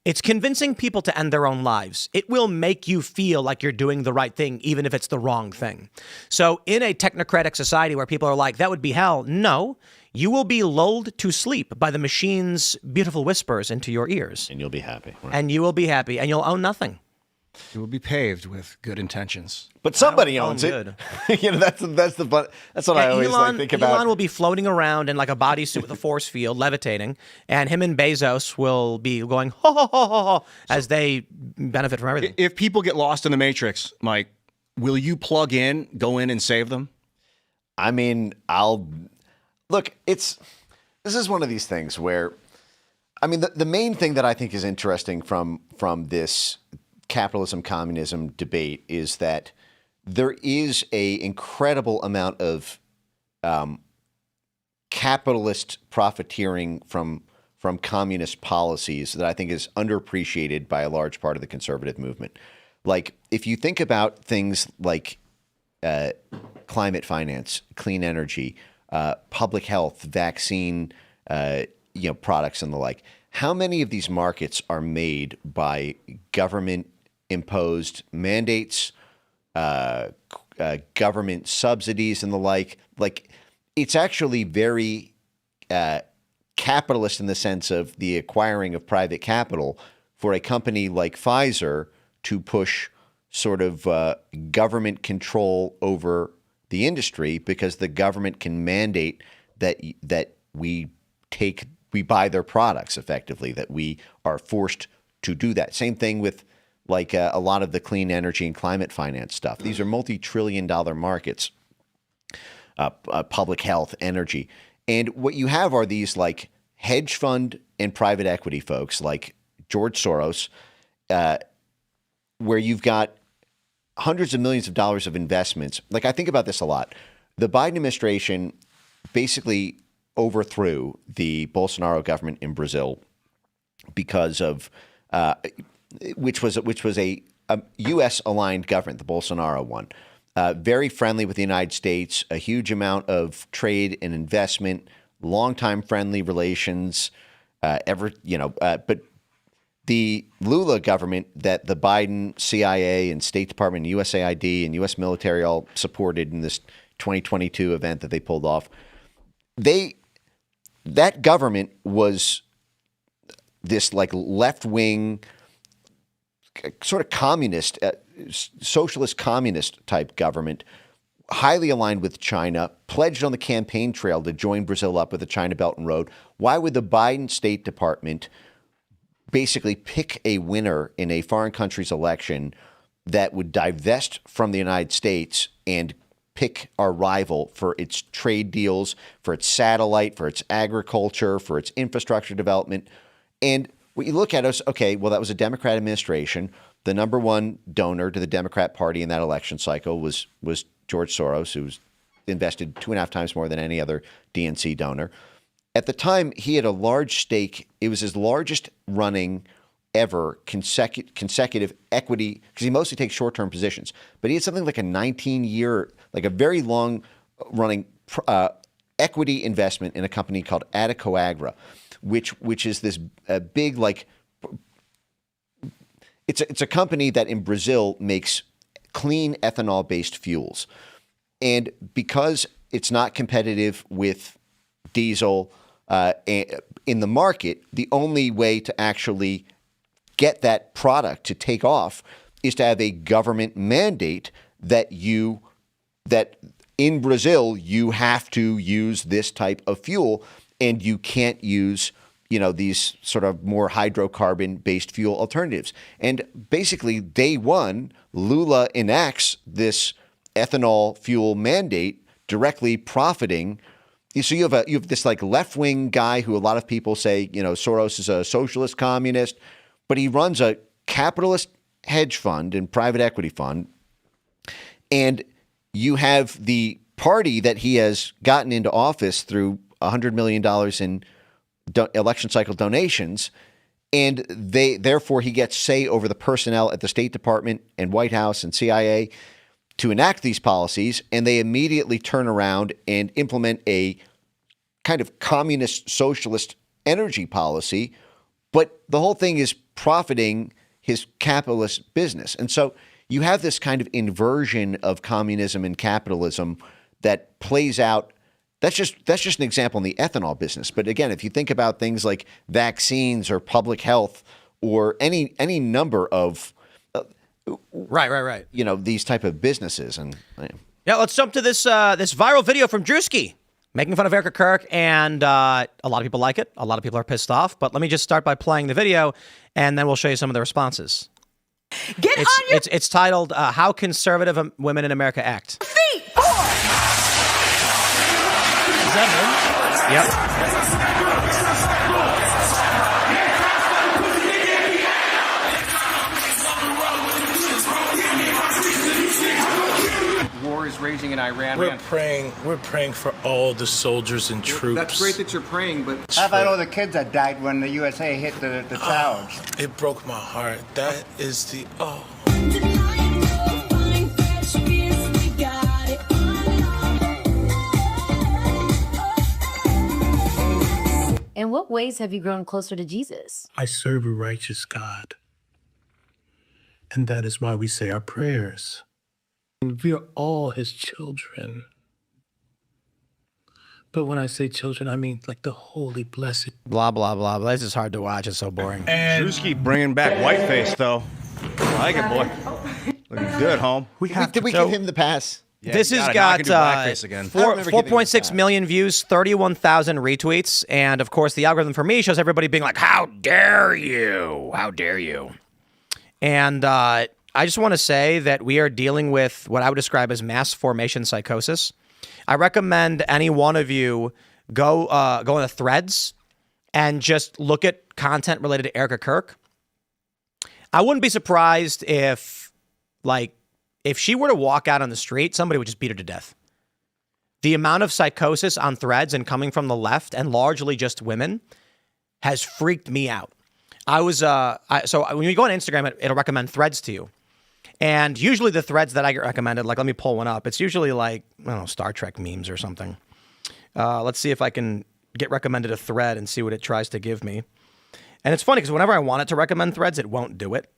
It's convincing people to end their own lives. It will make you feel like you're doing the right thing, even if it's the wrong thing. So in a technocratic society where people are like, that would be hell, no, you will be lulled to sleep by the machine's beautiful whispers into your ears. And you'll be happy. Right? And you will be happy, and you'll own nothing. it will be paved with good intentions. But somebody owns it. good. That's what I always think about. Elon will be floating around in like a bodysuit with a force field, levitating, and him and Bezos will be going ho ho ho ho ho as they benefit from everything. If people get lost in the Matrix, Mike, will you go in and save them? I mean, this is one of these things where, I mean, the main thing that I think is interesting from this capitalism communism debate is that there is a incredible amount of capitalist profiteering from communist policies that I think is underappreciated by a large part of the conservative movement. Like, if you think about things like climate finance, clean energy, public health, vaccine, products and the like, how many of these markets are made by government-imposed mandates, government subsidies and the like? Like, it's actually very capitalist in the sense of the acquiring of private capital for a company like Pfizer to push sort of government control over the industry, because the government can mandate that we take buy their products effectively, that we are forced to do that. Same thing with like a lot of the clean energy and climate finance stuff. These are multi-trillion-dollar markets, public health, energy. And what you have are these like hedge fund and private equity folks like George Soros, where you've got hundreds of millions of dollars of investments. Like, I think about this a lot. The Biden administration basically overthrew the Bolsonaro government in Brazil because of which was a U.S. aligned government, the Bolsonaro one, very friendly with the United States, a huge amount of trade and investment, longtime friendly relations, but the Lula government that the Biden CIA and State Department, USAID, and U.S. military all supported in this 2022 event that they pulled off, that government was this like left-wing sort of communist, socialist communist type government, highly aligned with China, pledged on the campaign trail to join Brazil up with the China Belt and Road. Why would the Biden State Department basically pick a winner in a foreign country's election that would divest from the United States and pick our rival for its trade deals, for its satellite, for its agriculture, for its infrastructure development? And what you look at is, okay, well, that was a Democrat administration. The number one donor to the Democrat Party in that election cycle was George Soros, who's invested 2.5 times more than any other DNC donor. At the time, he had a large stake. It was his largest running ever consecutive equity, because he mostly takes short-term positions. But he had something like a 19-year, like a very long-running equity investment in a company called Adecoagra, which is this big, like, it's a company that in Brazil makes clean ethanol-based fuels. And because it's not competitive with diesel in the market, the only way to actually get that product to take off is to have a government mandate that in Brazil you have to use this type of fuel, and you can't use these sort of more hydrocarbon-based fuel alternatives. And basically, day one, Lula enacts this ethanol fuel mandate, directly profiting. So you have this like left-wing guy who a lot of people say, Soros is a socialist communist, but he runs a capitalist hedge fund and private equity fund. And you have the party that he has gotten into office through $100 million in election cycle donations, and therefore he gets say over the personnel at the State Department and White House and CIA to enact these policies, and they immediately turn around and implement a kind of communist socialist energy policy, but the whole thing is profiting his capitalist business. And so you have this kind of inversion of communism and capitalism that plays out. That's just an example in the ethanol business. But again, if you think about things like vaccines or public health or any number of right. These type of businesses. And yeah, let's jump to this viral video from Drewski making fun of Erica Kirk, and a lot of people like it. A lot of people are pissed off. But let me just start by playing the video, and then we'll show you some of the responses. It's titled "How Conservative Women in America Act." Feet. Is that him? Yep. War is raging in Iran. We're praying for all the soldiers and troops. That's great that you're praying, but how about all the kids that died when the USA hit the towers? It broke my heart. That is the In what ways have you grown closer to Jesus? I serve a righteous God. And that is why we say our prayers. And we are all his children. But when I say children, I mean like the holy, blessed. Blah, blah, blah. This is hard to watch. It's so boring. And Drewski bringing back whiteface, though. I like it, boy. Looking good, home. Did we give him the pass? Yeah, this you has gotta- now I got can do blackface again. 4.6 million views, 31,000 retweets, and of course the algorithm for me shows everybody being like, "How dare you? How dare you?" And I just want to say that we are dealing with what I would describe as mass formation psychosis. I recommend any one of you go into Threads and just look at content related to Erica Kirk. I wouldn't be surprised if she were to walk out on the street, somebody would just beat her to death. The amount of psychosis on Threads and coming from the left, and largely just women, has freaked me out. So when you go on Instagram, it'll recommend threads to you. And usually the threads that I get recommended, like, let me pull one up. It's usually like, I don't know, Star Trek memes or something. Let's see if I can get recommended a thread and see what it tries to give me. And it's funny because whenever I want it to recommend threads, it won't do it.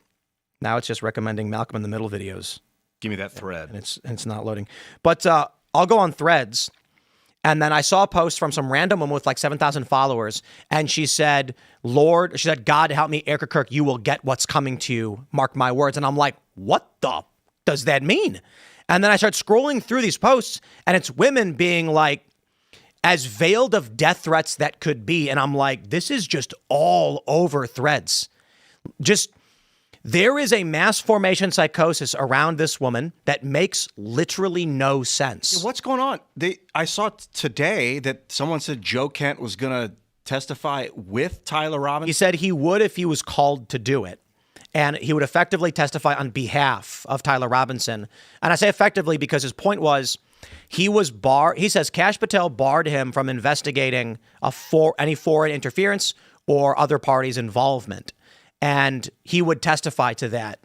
Now it's just recommending Malcolm in the Middle videos. Give me that thread. And it's not loading. But I'll go on Threads, and then I saw a post from some random woman with like 7,000 followers, and she said, God help me, Erica Kirk, you will get what's coming to you, mark my words. And I'm like, what the does that mean? And then I start scrolling through these posts, and it's women being like, as veiled of death threats that could be. And I'm like, this is just all over Threads. There is a mass formation psychosis around this woman that makes literally no sense. Yeah, what's going on? I saw today that someone said Joe Kent was going to testify with Tyler Robinson. He said he would if he was called to do it. And he would effectively testify on behalf of Tyler Robinson. And I say effectively because his point was he was barred. He says Kash Patel barred him from investigating any foreign interference or other parties' involvement. And he would testify to that,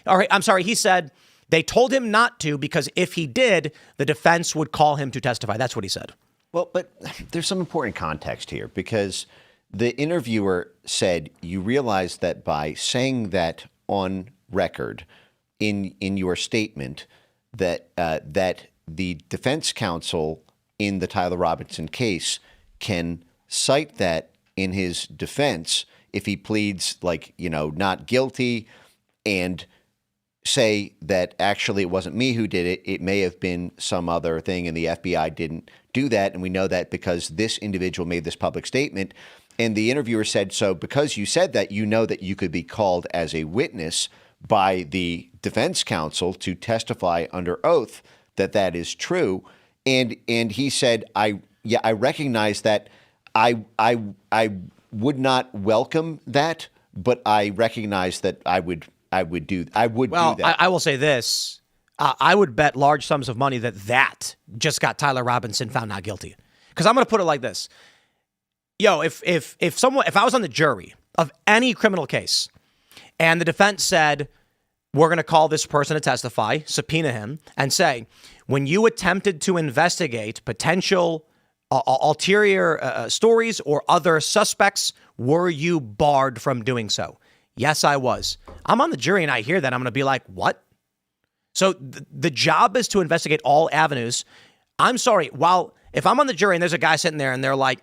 All right, I'm sorry. He said they told him not to because if he did, the defense would call him to testify. That's what he said. Well, but there's some important context here because the interviewer said you realize that by saying that on record in your statement that the defense counsel in the Tyler Robinson case can cite that in his defense if he pleads not guilty and say that actually it wasn't me who did it, it may have been some other thing and the FBI didn't do that. And we know that because this individual made this public statement. And the interviewer said, so because you said that, you know that you could be called as a witness by the defense counsel to testify under oath that is true. And he said, I recognize that. I would not welcome that, but I recognize that I would do that. I will say this. I would bet large sums of money that just got Tyler Robinson found not guilty. Because I'm going to put it like this. Yo, if I was on the jury of any criminal case and the defense said, we're going to call this person to testify, subpoena him, and say, when you attempted to investigate potential ulterior stories or other suspects, were you barred from doing so? Yes, I was. I'm on the jury and I hear that. I'm going to be like, what? So the job is to investigate all avenues. I'm sorry. If I'm on the jury and there's a guy sitting there and they're like,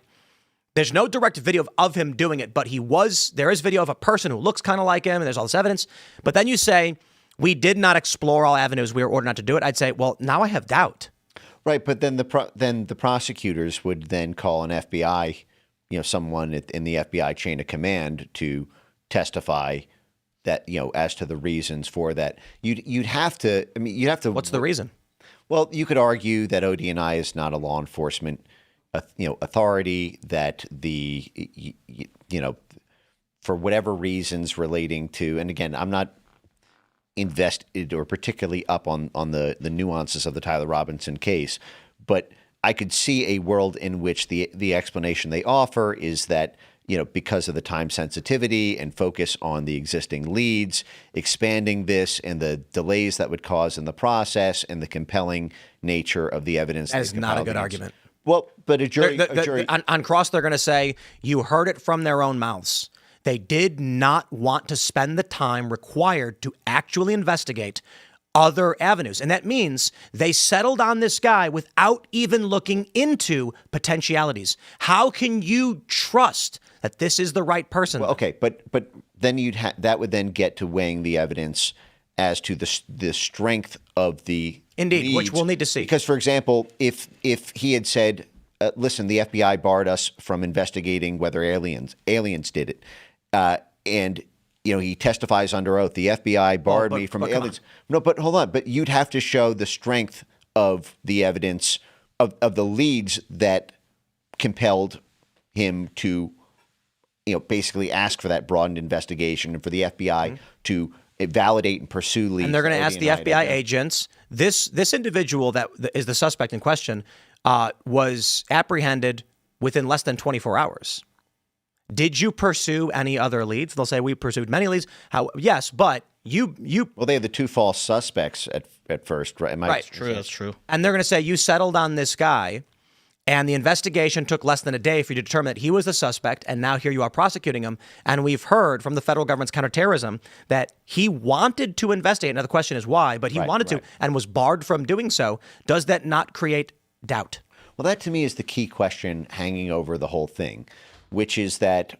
there's no direct video of him doing it, but there is video of a person who looks kind of like him and there's all this evidence. But then you say, we did not explore all avenues. We were ordered not to do it. I'd say, well, now I have doubt. Right, but then the prosecutors would then call an FBI, someone in the FBI chain of command to testify that as to the reasons for that. You'd have to. What's the reason? Well, you could argue that ODNI is not a law enforcement, authority. That for whatever reasons relating to, and again, I'm not invested or particularly up on the nuances of the Tyler Robinson case, but I could see a world in which the explanation they offer is that, because of the time sensitivity and focus on the existing leads, expanding this and the delays that would cause in the process and the compelling nature of the evidence. That is not a good argument. Well, but a jury on cross, they're going to say you heard it from their own mouths. They did not want to spend the time required to actually investigate other avenues. And that means they settled on this guy without even looking into potentialities. How can you trust that this is the right person? Well, okay, but then that would then get to weighing the evidence as to the strength of the Indeed, which we'll need to see. Because, for example, if he had said, listen, the FBI barred us from investigating whether aliens did it, and he testifies under oath, the FBI barred me from aliens. No, but hold on. But you'd have to show the strength of the evidence of the leads that compelled him to, basically ask for that broadened investigation and for the FBI to validate and pursue leads. And they're going to ask the FBI agents. This individual that is the suspect in question was apprehended within less than 24 hours. Did you pursue any other leads? They'll say we pursued many leads. Yes, but you. Well, they had the two false suspects at first, right? Right. That's true. And they're going to say you settled on this guy, and the investigation took less than a day for you to determine that he was the suspect, and now here you are prosecuting him. And we've heard from the federal government's counterterrorism that he wanted to investigate. Now the question is why, but he wanted to and was barred from doing so. Does that not create doubt? Well, that to me is the key question hanging over the whole thing, which is that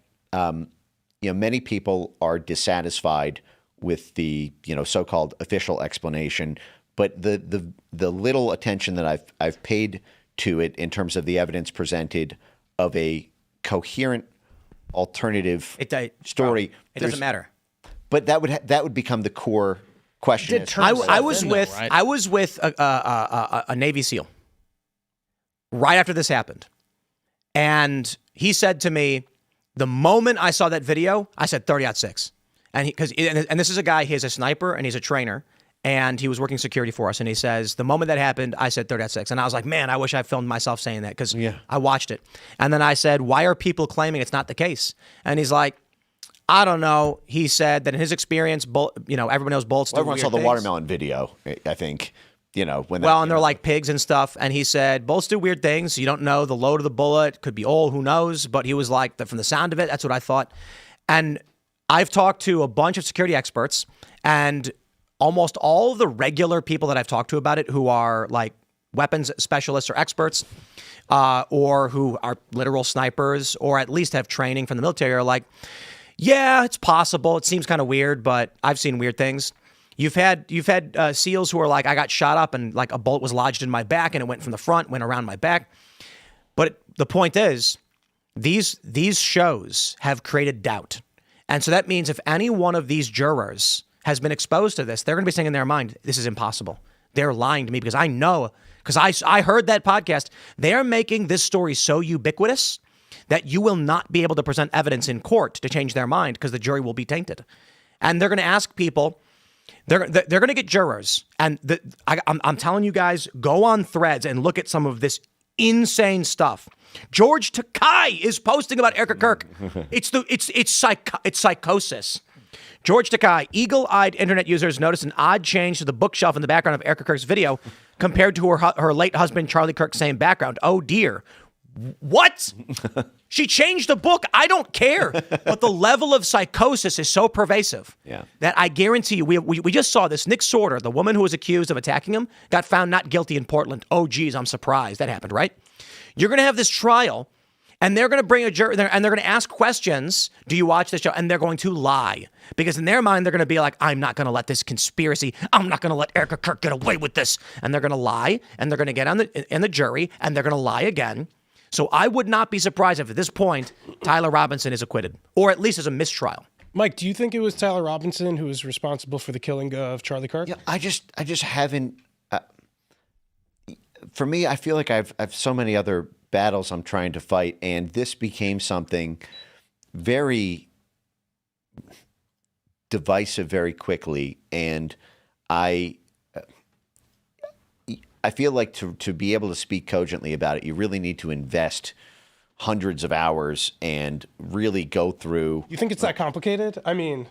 many people are dissatisfied with the so-called official explanation, but the little attention that I've paid to it in terms of the evidence presented of a coherent alternative story, it doesn't matter. But that would become the core question. I was with a Navy SEAL right after this happened, and he said to me, the moment I saw that video, I said 30-06. And this is a guy, he's a sniper and he's a trainer, and he was working security for us. And he says, the moment that happened, I said 30-06. And I was like, man, I wish I filmed myself saying that because I watched it. And then I said, why are people claiming it's not the case? And he's like, I don't know. He said that in his experience, everyone knows bullets do everyone weird saw the things. watermelon video, I think. And they're like pigs and stuff. And he said, bullets do weird things. You don't know the load of the bullet. Could be old. Who knows? But he was like, from the sound of it, that's what I thought. And I've talked to a bunch of security experts, and almost all of the regular people that I've talked to about it who are like weapons specialists or experts, or who are literal snipers, or at least have training from the military, are like, yeah, it's possible. It seems kind of weird, but I've seen weird things. You've had SEALs who are like, I got shot up and like a bullet was lodged in my back and it went from the front, went around my back. But the point is, these shows have created doubt. And so that means if any one of these jurors has been exposed to this, they're going to be saying in their mind, this is impossible. They're lying to me because I know, because I heard that podcast. They are making this story so ubiquitous that you will not be able to present evidence in court to change their mind because the jury will be tainted. And they're going to ask people, they're going to get jurors. And I'm telling you guys, go on Threads and look at some of this insane stuff. George Takei is posting about Erica Kirk. It's psychosis. George Takei, eagle-eyed internet users noticed an odd change to the bookshelf in the background of Erica Kirk's video compared to her late husband Charlie Kirk's same background. Oh dear. What? She changed the book. I don't care. But the level of psychosis is so pervasive that I guarantee you, we just saw this. Nick Sorter, the woman who was accused of attacking him, got found not guilty in Portland. Oh, geez, I'm surprised. That happened, right? You're going to have this trial, and they're going to bring a jury, and they're going to ask questions. Do you watch this show? And they're going to lie. Because in their mind, they're going to be like, I'm not going to let this conspiracy, I'm not going to let Erica Kirk get away with this. And they're going to lie, and they're going to get in the jury, and they're going to lie again. So I would not be surprised if at this point, Tyler Robinson is acquitted, or at least as a mistrial. Mike, do you think it was Tyler Robinson who was responsible for the killing of Charlie Kirk? Yeah, I just haven't. For me, I feel like I've so many other battles I'm trying to fight, and this became something very divisive very quickly, and I feel like to be able to speak cogently about it, you really need to invest hundreds of hours and really go through. You think it's that complicated? I mean,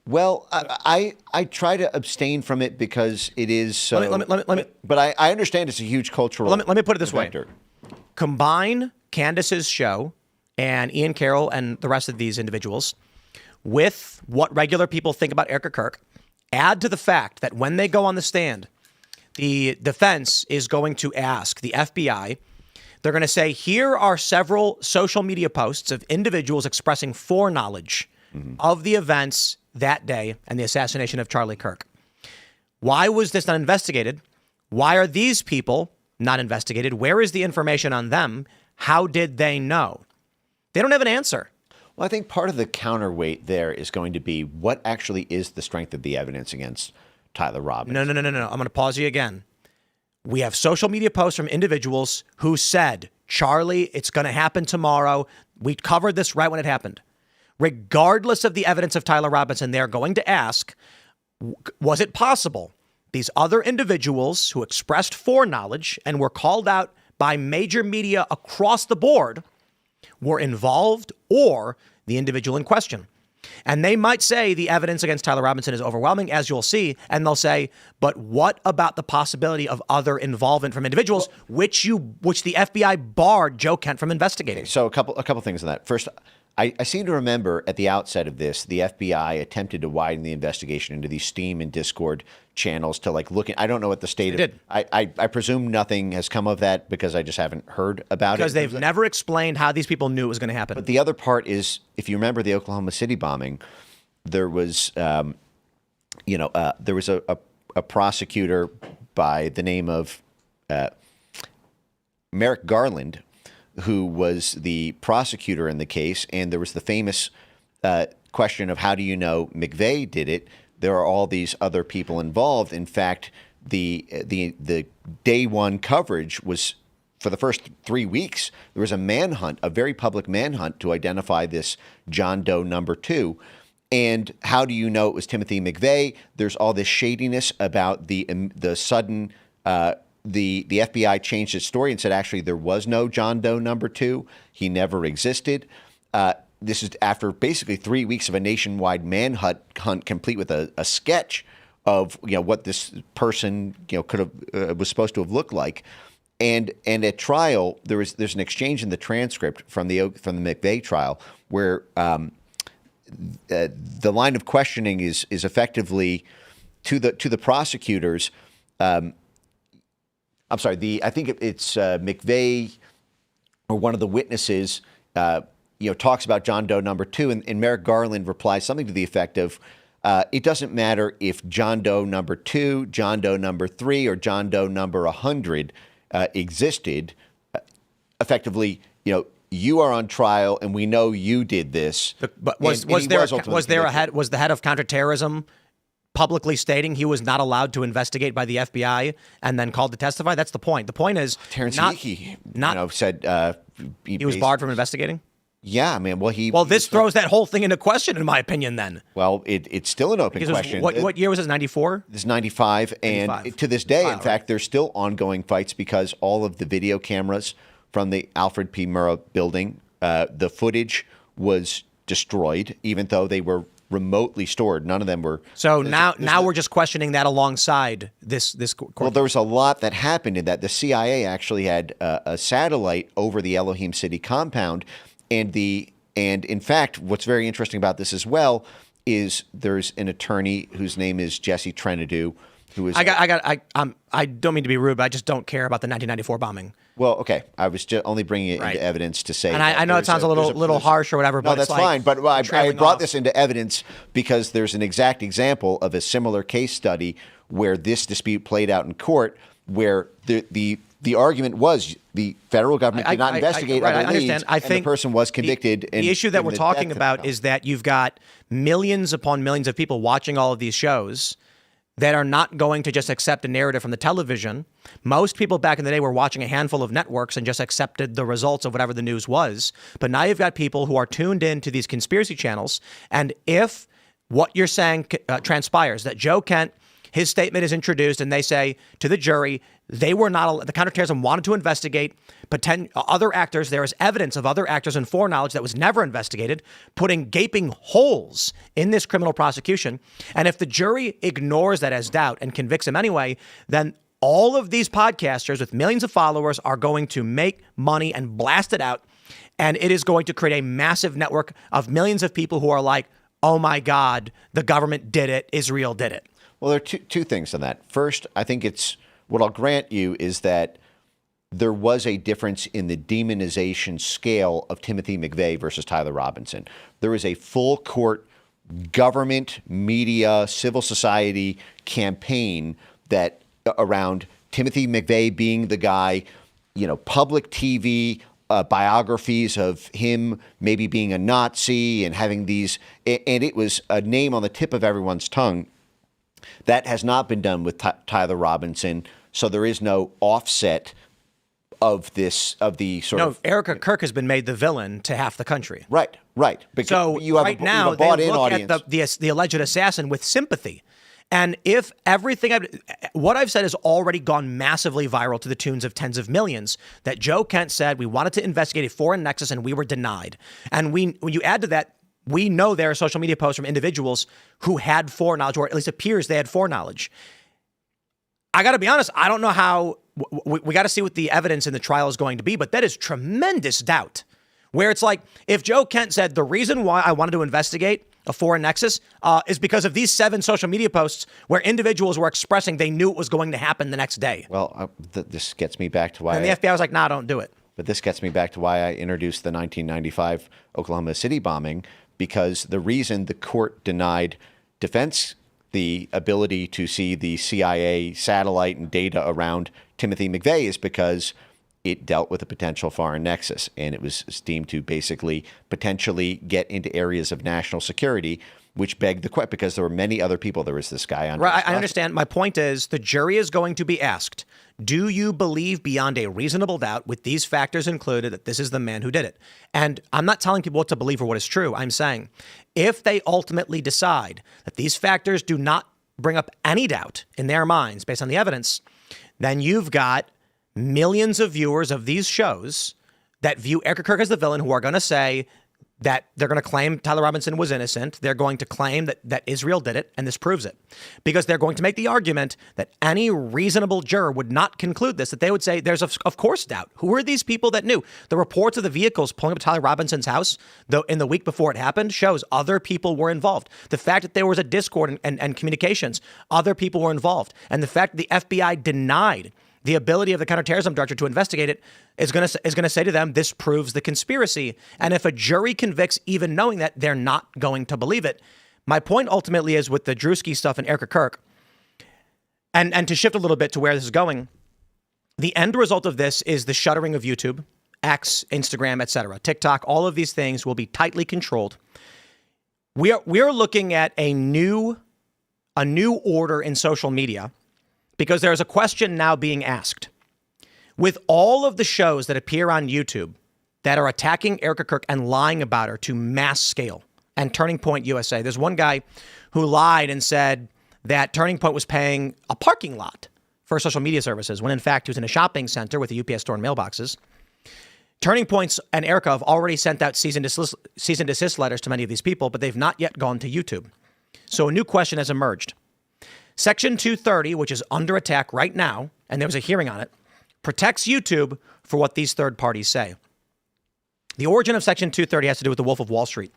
well, I try to abstain from it because it is so. Let me. But I understand it's a huge cultural. Let me put it this vector. way: combine Candace's show and Ian Carroll and the rest of these individuals with what regular people think about Erica Kirk. Add to the fact that when they go on the stand, the defense is going to ask the FBI, they're going to say, here are several social media posts of individuals expressing foreknowledge of the events that day and the assassination of Charlie Kirk. Why was this not investigated? Why are these people not investigated? Where is the information on them? How did they know? They don't have an answer. Well, I think part of the counterweight there is going to be what actually is the strength of the evidence against Tyler Robbins. No. I'm going to pause you again. We have social media posts from individuals who said, Charlie, it's going to happen tomorrow. We covered this right when it happened. Regardless of the evidence of Tyler Robinson, they're going to ask, was it possible these other individuals who expressed foreknowledge and were called out by major media across the board were involved, or the individual in question? And they might say the evidence against Tyler Robinson is overwhelming, as you'll see, and they'll say, but what about the possibility of other involvement from individuals, which the FBI barred Joe Kent from investigating? So a couple things on that. First, I seem to remember at the outset of this, the FBI attempted to widen the investigation into these Steam and Discord channels to look at. I don't know what the state of. I presume nothing has come of that because I just haven't heard about it. Because they've never explained how these people knew it was going to happen. But the other part is, if you remember the Oklahoma City bombing, there was, a prosecutor by the name of Merrick Garland, who was the prosecutor in the case, and there was the famous question of how do you know McVeigh did it? There are all these other people involved. In fact, the day one coverage was, for the first 3 weeks, there was a manhunt, a very public manhunt to identify this John Doe number 2. And how do you know it was Timothy McVeigh? There's all this shadiness about the sudden. The FBI changed its story and said, actually, there was no John Doe number 2. He never existed. This is after basically 3 weeks of a nationwide manhunt complete with a sketch of what this person could have was supposed to have looked like. And at trial, there's an exchange in the transcript from the McVeigh trial where the line of questioning is effectively to the prosecutors. I'm sorry. I think it's McVeigh or one of the witnesses, talks about John Doe number 2, and Merrick Garland replies something to the effect of, "It doesn't matter if John Doe number 2, John Doe number 3, or John Doe number 100 existed. Effectively, you are on trial, and we know you did this." But was the head of counterterrorism publicly stating he was not allowed to investigate by the FBI and then called to testify? That's the point. The point is, Terrence Hickey, said he was barred from investigating. Yeah, man. This throws that whole thing into question, in my opinion. Then, well, it's still an open question. What year was it? 94. This is 95, and to this day, in fact, there's still ongoing fights because all of the video cameras from the Alfred P. Murrah building, the footage was destroyed, even though they were remotely stored. None of them were. So now we're just questioning that alongside this. Well, there was a lot that happened in that. The CIA actually had a satellite over the Elohim City compound, and in fact, what's very interesting about this as well is there's an attorney whose name is Jesse Trenadu, who is. I don't mean to be rude, but I just don't care about the 1994 bombing. Well, okay. I was just only bringing it into evidence to say. And I know it sounds a little harsh or whatever, but no, that's fine. But I brought this into evidence because there's an exact example of a similar case study where this dispute played out in court, where the argument was the federal government did not investigate other leads, and the person was convicted. The issue that we're talking about is that you've got millions upon millions of people watching all of these shows that are not going to just accept a narrative from the television. Most people back in the day were watching a handful of networks and just accepted the results of whatever the news was. But now you've got people who are tuned in to these conspiracy channels. And if what you're saying transpires, that Joe Kent, his statement is introduced and they say to the jury, the counterterrorism wanted to investigate other actors. There is evidence of other actors and foreknowledge that was never investigated, putting gaping holes in this criminal prosecution. And if the jury ignores that as doubt and convicts him anyway, then all of these podcasters with millions of followers are going to make money and blast it out. And it is going to create a massive network of millions of people who are like, oh my God, the government did it. Israel did it. Well, there are two things on that. First, I think what I'll grant you is that there was a difference in the demonization scale of Timothy McVeigh versus Tyler Robinson. There was a full court government, media, civil society campaign that around Timothy McVeigh being the guy, public TV biographies of him maybe being a Nazi and having these, and it was a name on the tip of everyone's tongue. That has not been done with Tyler Robinson, so there is no offset of the sort of. Erica Kirk has been made the villain to half the country. Right. Because so you have right a, now you have a bought-in they look audience. at the alleged assassin with sympathy. And if what I've said has already gone massively viral to the tunes of tens of millions, that Joe Kent said we wanted to investigate a foreign nexus and we were denied. And when you add to that, we know there are social media posts from individuals who had foreknowledge, or at least appears they had foreknowledge. I got to be honest, I don't know how, we got to see what the evidence in the trial is going to be, but that is tremendous doubt. Where it's like, if Joe Kent said the reason why I wanted to investigate a foreign nexus is because of these 7 social media posts where individuals were expressing they knew it was going to happen the next day. Well, this gets me back to why. And the FBI was like, nah, don't do it. But this gets me back to why I introduced the 1995 Oklahoma City bombing, because the reason the court denied defense the ability to see the CIA satellite and data around Timothy McVeigh is because it dealt with a potential foreign nexus, and it was deemed to basically potentially get into areas of national security, which begged the question, because there were many other people. There was this guy on. Right, I understand. My point is the jury is going to be asked, do you believe beyond a reasonable doubt, with these factors included, that this is the man who did it? And I'm not telling people what to believe or what is true. I'm saying if they ultimately decide that these factors do not bring up any doubt in their minds based on the evidence, then you've got millions of viewers of these shows that view Erica Kirk as the villain, who are going to say that they're going to claim Tyler Robinson was innocent. They're going to claim that Israel did it, and this proves it. Because they're going to make the argument that any reasonable juror would not conclude this, that they would say there's, of course, doubt. Who are these people that knew? The reports of the vehicles pulling up to Tyler Robinson's house in the week before it happened shows other people were involved. The fact that there was a Discord and communications, other people were involved. And the fact that the FBI denied the ability of the counterterrorism director to investigate it is going to say to them, this proves the conspiracy. And if a jury convicts, even knowing that, they're not going to believe it. My point ultimately is with the Drewski stuff and Erica Kirk, and to shift a little bit to where this is going, the end result of this is the shuttering of YouTube, X, Instagram, etc. TikTok, all of these things will be tightly controlled. We are looking at a new order in social media, because there's a question now being asked. With all of the shows that appear on YouTube that are attacking Erica Kirk and lying about her to mass scale, and Turning Point USA, there's one guy who lied and said that Turning Point was paying a parking lot for social media services, when in fact he was in a shopping center with a UPS store and mailboxes. Turning Points and Erica have already sent out cease and desist letters to many of these people, but they've not yet gone to YouTube. So a new question has emerged. Section 230, which is under attack right now, and there was a hearing on it, protects YouTube for what these third parties say. The origin of Section 230 has to do with the Wolf of Wall Street.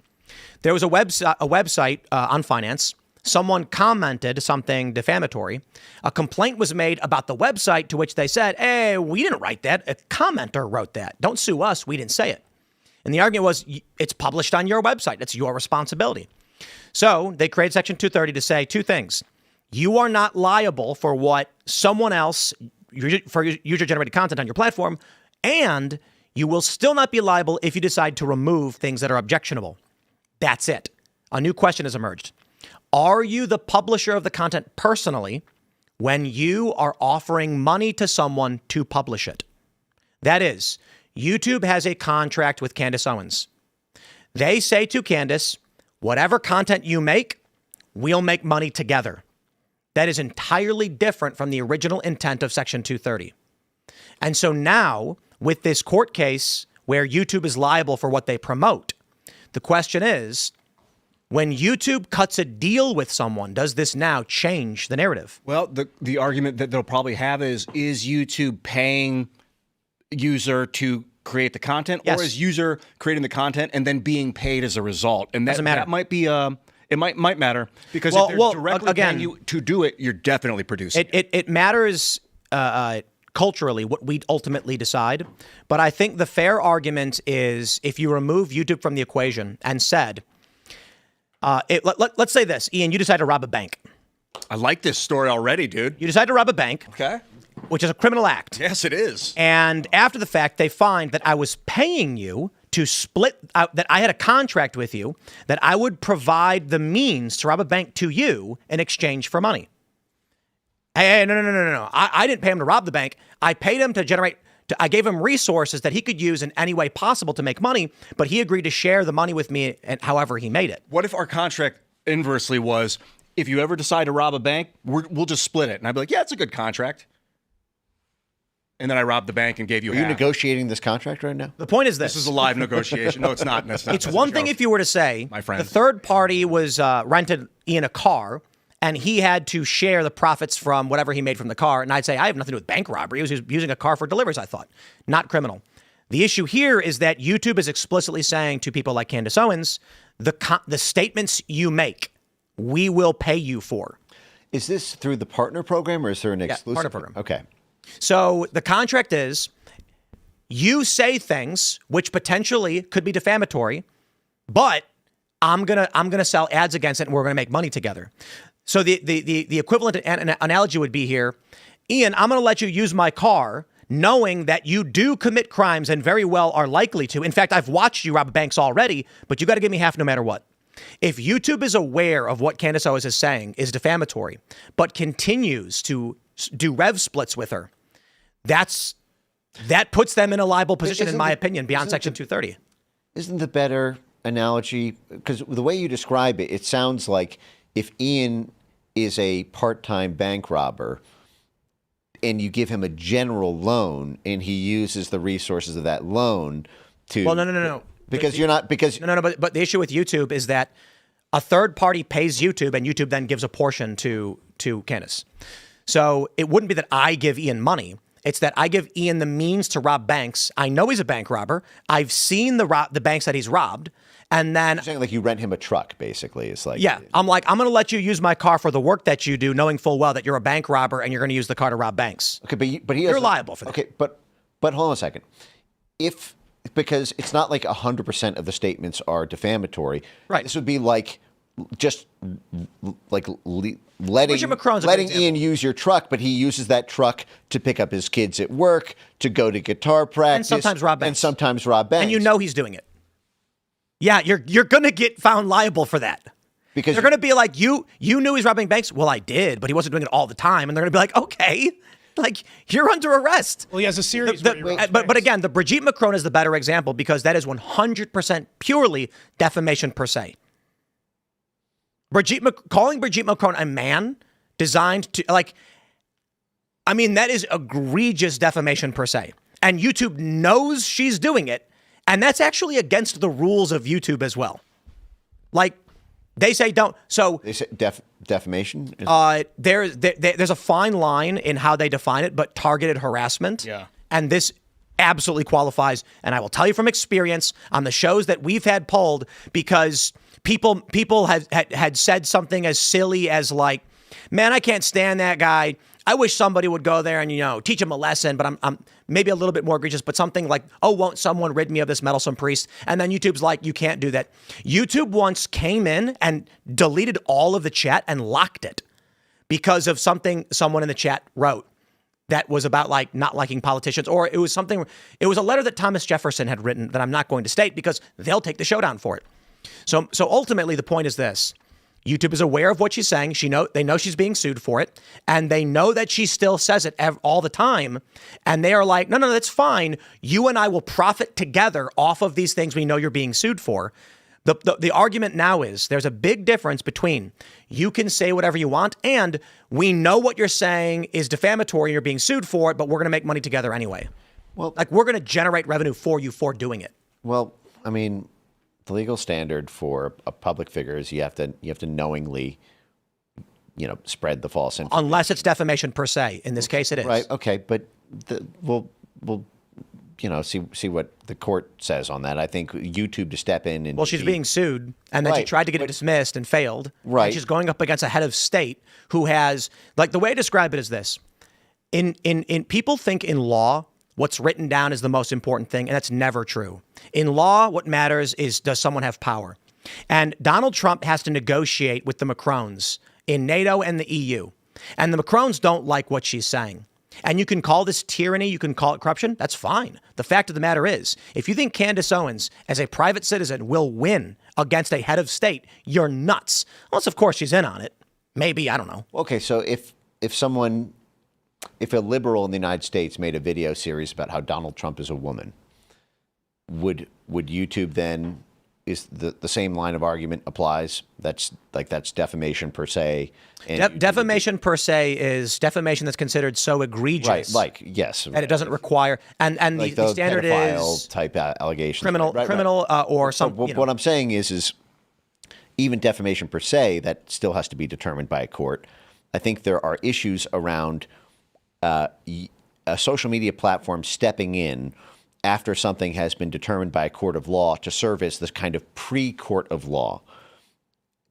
There was a website on finance. Someone commented something defamatory. A complaint was made about the website, to which they said, hey, we didn't write that. A commenter wrote that. Don't sue us. We didn't say it. And the argument was, it's published on your website. It's your responsibility. So they created Section 230 to say two things. You are not liable for what someone else, for user-generated content on your platform, and you will still not be liable if you decide to remove things that are objectionable. That's it. A new question has emerged. Are you the publisher of the content personally when you are offering money to someone to publish it? That is, YouTube has a contract with Candace Owens. They say to Candace, whatever content you make, we'll make money together. That is entirely different from the original intent of Section 230. And so now, with this court case where YouTube is liable for what they promote, the question is, when YouTube cuts a deal with someone, does this now change the narrative? Well, the argument that they'll probably have is YouTube paying user to create the content, yes, or is user creating the content and then being paid as a result? And doesn't matter. That might be it might matter, because if they're directly paying you to do it, you're definitely producing it. It matters culturally what we ultimately decide. But I think the fair argument is if you remove YouTube from the equation and said, let's say this, Ian, you decide to rob a bank. I like this story already, dude. You decide to rob a bank. Okay. which is a criminal act. Yes, it is. And after the fact, they find that I was paying you to split out, that I had a contract with you, that I would provide the means to rob a bank to you in exchange for money. Hey, no. I didn't pay him to rob the bank. I paid him to generate, I gave him resources that he could use in any way possible to make money, but he agreed to share the money with me and however he made it. What if our contract inversely was, if you ever decide to rob a bank, we'll just split it? And I'd be like, yeah, it's a good contract. And then I robbed the bank and gave you Are half. you negotiating this contract right now? The point is this. This is a live negotiation. No, it's not. It's one thing if you were to say, my friend, the third party was rented Ian a car, and he had to share the profits from whatever he made from the car. And I'd say, I have nothing to do with bank robbery. He was using a car for deliveries, I thought. Not criminal. The issue here is that YouTube is explicitly saying to people like Candace Owens, the statements you make, we will pay you for. Is this through the partner program or is there an exclusive? Partner program. Okay. So the contract is you say things which potentially could be defamatory, but I'm gonna sell ads against it and we're gonna make money together. So the equivalent analogy would be here, Ian, I'm gonna let you use my car knowing that you do commit crimes and very well are likely to. In fact, I've watched you rob banks already, but you got to give me half no matter what. If YouTube is aware of what Candace Owens is saying is defamatory, but continues to do rev splits with her, that puts them in a liable position, in my opinion, beyond Section 230. Isn't the better analogy, because the way you describe it, it sounds like if Ian is a part-time bank robber and you give him a general loan and he uses the resources of that loan to... Well, no. Because you're not... because No, but the issue with YouTube is that a third party pays YouTube and YouTube then gives a portion to Candace. So it wouldn't be that I give Ian money. It's that I give Ian the means to rob banks. I know he's a bank robber. I've seen the banks that he's robbed. And then... You're saying like you rent him a truck, basically. It's like... Yeah. I'm like, I'm going to let you use my car for the work that you do, knowing full well that you're a bank robber and you're going to use the car to rob banks. Okay, but you're liable for that. Okay, but hold on a second. Because it's not like 100% of the statements are defamatory. Right. This would be like just like letting Ian use your truck, but he uses that truck to pick up his kids at work, to go to guitar practice, and sometimes rob banks. And you know he's doing it. Yeah, you're going to get found liable for that. Because they're going to be like, you knew he's robbing banks? Well, I did, but he wasn't doing it all the time. And they're going to be like, okay, like you're under arrest. Well, he has a series. But again, the Brigitte Macron is the better example because that is 100% purely defamation per se. Calling Brigitte Macron a man designed to that is egregious defamation per se. And YouTube knows she's doing it. And that's actually against the rules of YouTube as well. Like they say don't. So they say defamation. There's a fine line in how they define it, but targeted harassment. Yeah. And this absolutely qualifies. And I will tell you from experience on the shows that we've had pulled, because people had said something as silly as like, man, I can't stand that guy. I wish somebody would go there and, teach him a lesson, but I'm maybe a little bit more egregious, but something like, oh, won't someone rid me of this meddlesome priest? And then YouTube's like, you can't do that. YouTube once came in and deleted all of the chat and locked it because of something someone in the chat wrote that was about like not liking politicians, or it was a letter that Thomas Jefferson had written that I'm not going to state because they'll take the showdown for it. So ultimately the point is this. YouTube is aware of what she's saying. They know she's being sued for it, and they know that she still says it all the time. And they are like, no, that's fine. You and I will profit together off of these things we know you're being sued for. The argument now is there's a big difference between you can say whatever you want and we know what you're saying is defamatory and you're being sued for it, but we're going to make money together anyway. Well, like we're going to generate revenue for you for doing it. Well, I mean, the legal standard for a public figure is you have to knowingly, spread the false information. Unless it's defamation per se. In this case, it is. Right. Okay. But we'll see what the court says on that. I think YouTube to step in and she's being sued, and then she tried to get it dismissed and failed. Right. And she's going up against a head of state who has, like, the way I describe it is this: in people think in law, what's written down is the most important thing, and that's never true. In law, what matters is, does someone have power? And Donald Trump has to negotiate with the Macrons in NATO and the EU. And the Macrons don't like what she's saying. And you can call this tyranny, you can call it corruption, that's fine. The fact of the matter is, if you think Candace Owens, as a private citizen, will win against a head of state, you're nuts. Unless, of course, she's in on it. Maybe, I don't know. Okay, so if a liberal in the United States made a video series about how Donald Trump is a woman, would YouTube then, is the same line of argument applies? That's defamation per se. And Defamation per se is defamation that's considered so egregious, right? Yes, that it doesn't require, and like the standard pedophile is type allegations, criminal, or some. What I'm saying is even defamation per se, that still has to be determined by a court. I think there are issues around a social media platform stepping in after something has been determined by a court of law to serve as this kind of pre-court of law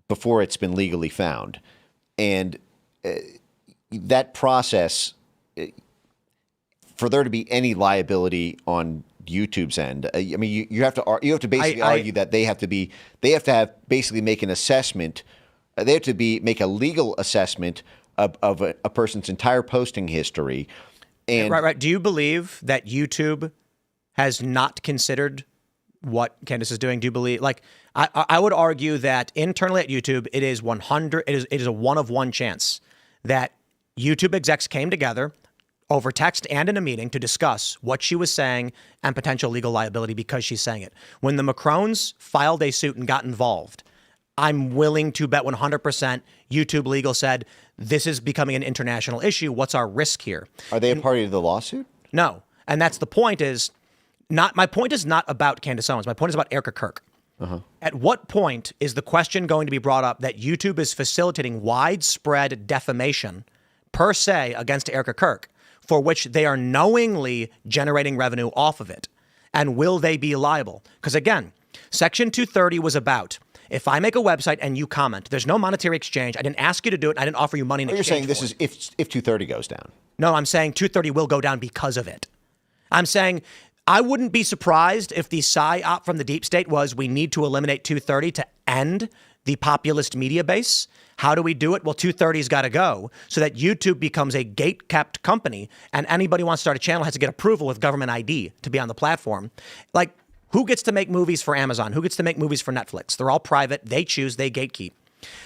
before it's been legally found. And that process, for there to be any liability on YouTube's end, I mean, you have to basically argue that they have to basically make an assessment. They have to make a legal assessment of a person's entire posting history. And right. Do you believe that YouTube has not considered what Candace is doing? Do you believe, I would argue that internally at YouTube, it is 100, it is a 1 of 1 chance that YouTube execs came together over text and in a meeting to discuss what she was saying and potential legal liability because she's saying it. When the Macrons filed a suit and got involved, I'm willing to bet 100% YouTube legal said, this is becoming an international issue. What's our risk here? Are they a party to the lawsuit? No. And that's the point is, my point is not about Candace Owens. My point is about Erica Kirk. At what point is the question going to be brought up that YouTube is facilitating widespread defamation per se against Erica Kirk, for which they are knowingly generating revenue off of it? And will they be liable? Because again, Section 230 was about, if I make a website and you comment, there's no monetary exchange. I didn't ask you to do it. I didn't offer you money in exchange. You're saying this is if 230 goes down. No, I'm saying 230 will go down because of it. I'm saying I wouldn't be surprised if the psyop from the deep state was we need to eliminate 230 to end the populist media base. How do we do it? Well, 230's got to go so that YouTube becomes a gate-kept company and anybody who wants to start a channel has to get approval with government ID to be on the platform. Like, who gets to make movies for Amazon? Who gets to make movies for Netflix? They're all private. They choose. They gatekeep.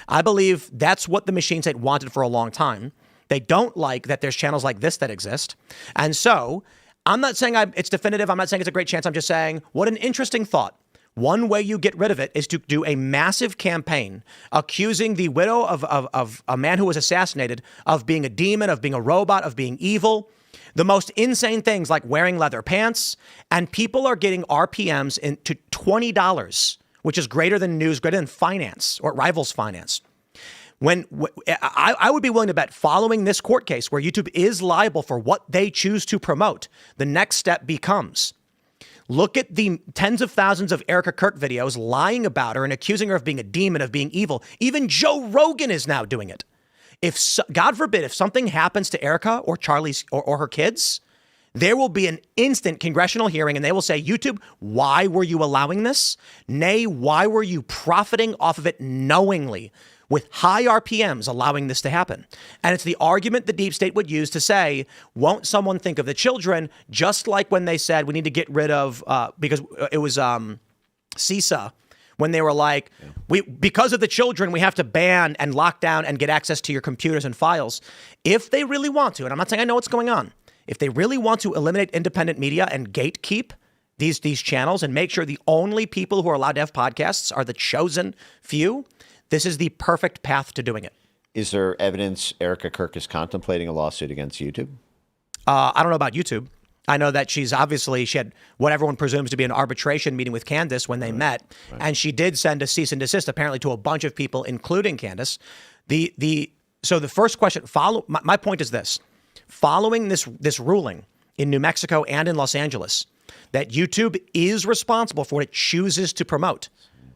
I believe that's what the machine state wanted for a long time. They don't like that there's channels like this that exist. And so I'm not saying it's definitive. I'm not saying it's a great chance. I'm just saying what an interesting thought. One way you get rid of it is to do a massive campaign accusing the widow of a man who was assassinated of being a demon, of being a robot, of being evil. The most insane things like wearing leather pants, and people are getting RPMs into $20, which is greater than news, greater than finance, or it rivals finance. I would be willing to bet following this court case where YouTube is liable for what they choose to promote, the next step becomes, look at the tens of thousands of Erica Kirk videos lying about her and accusing her of being a demon, of being evil. Even Joe Rogan is now doing it. God forbid, if something happens to Erica or Charlie's or her kids, there will be an instant congressional hearing and they will say, YouTube, why were you allowing this? Nay, why were you profiting off of it knowingly with high RPMs allowing this to happen? And it's the argument the deep state would use to say, won't someone think of the children, just like when they said we need to get rid of, because it was CISA, when they were like, because of the children, we have to ban and lock down and get access to your computers and files. If they really want to, and I'm not saying I know what's going on, if they really want to eliminate independent media and gatekeep these channels and make sure the only people who are allowed to have podcasts are the chosen few, this is the perfect path to doing it. Is there evidence Erica Kirk is contemplating a lawsuit against YouTube? I don't know about YouTube. I know that she had what everyone presumes to be an arbitration meeting with Candace when they met. Right. And she did send a cease and desist apparently to a bunch of people, including Candace. So the first question, my point is this. Following this ruling in New Mexico and in Los Angeles, that YouTube is responsible for what it chooses to promote.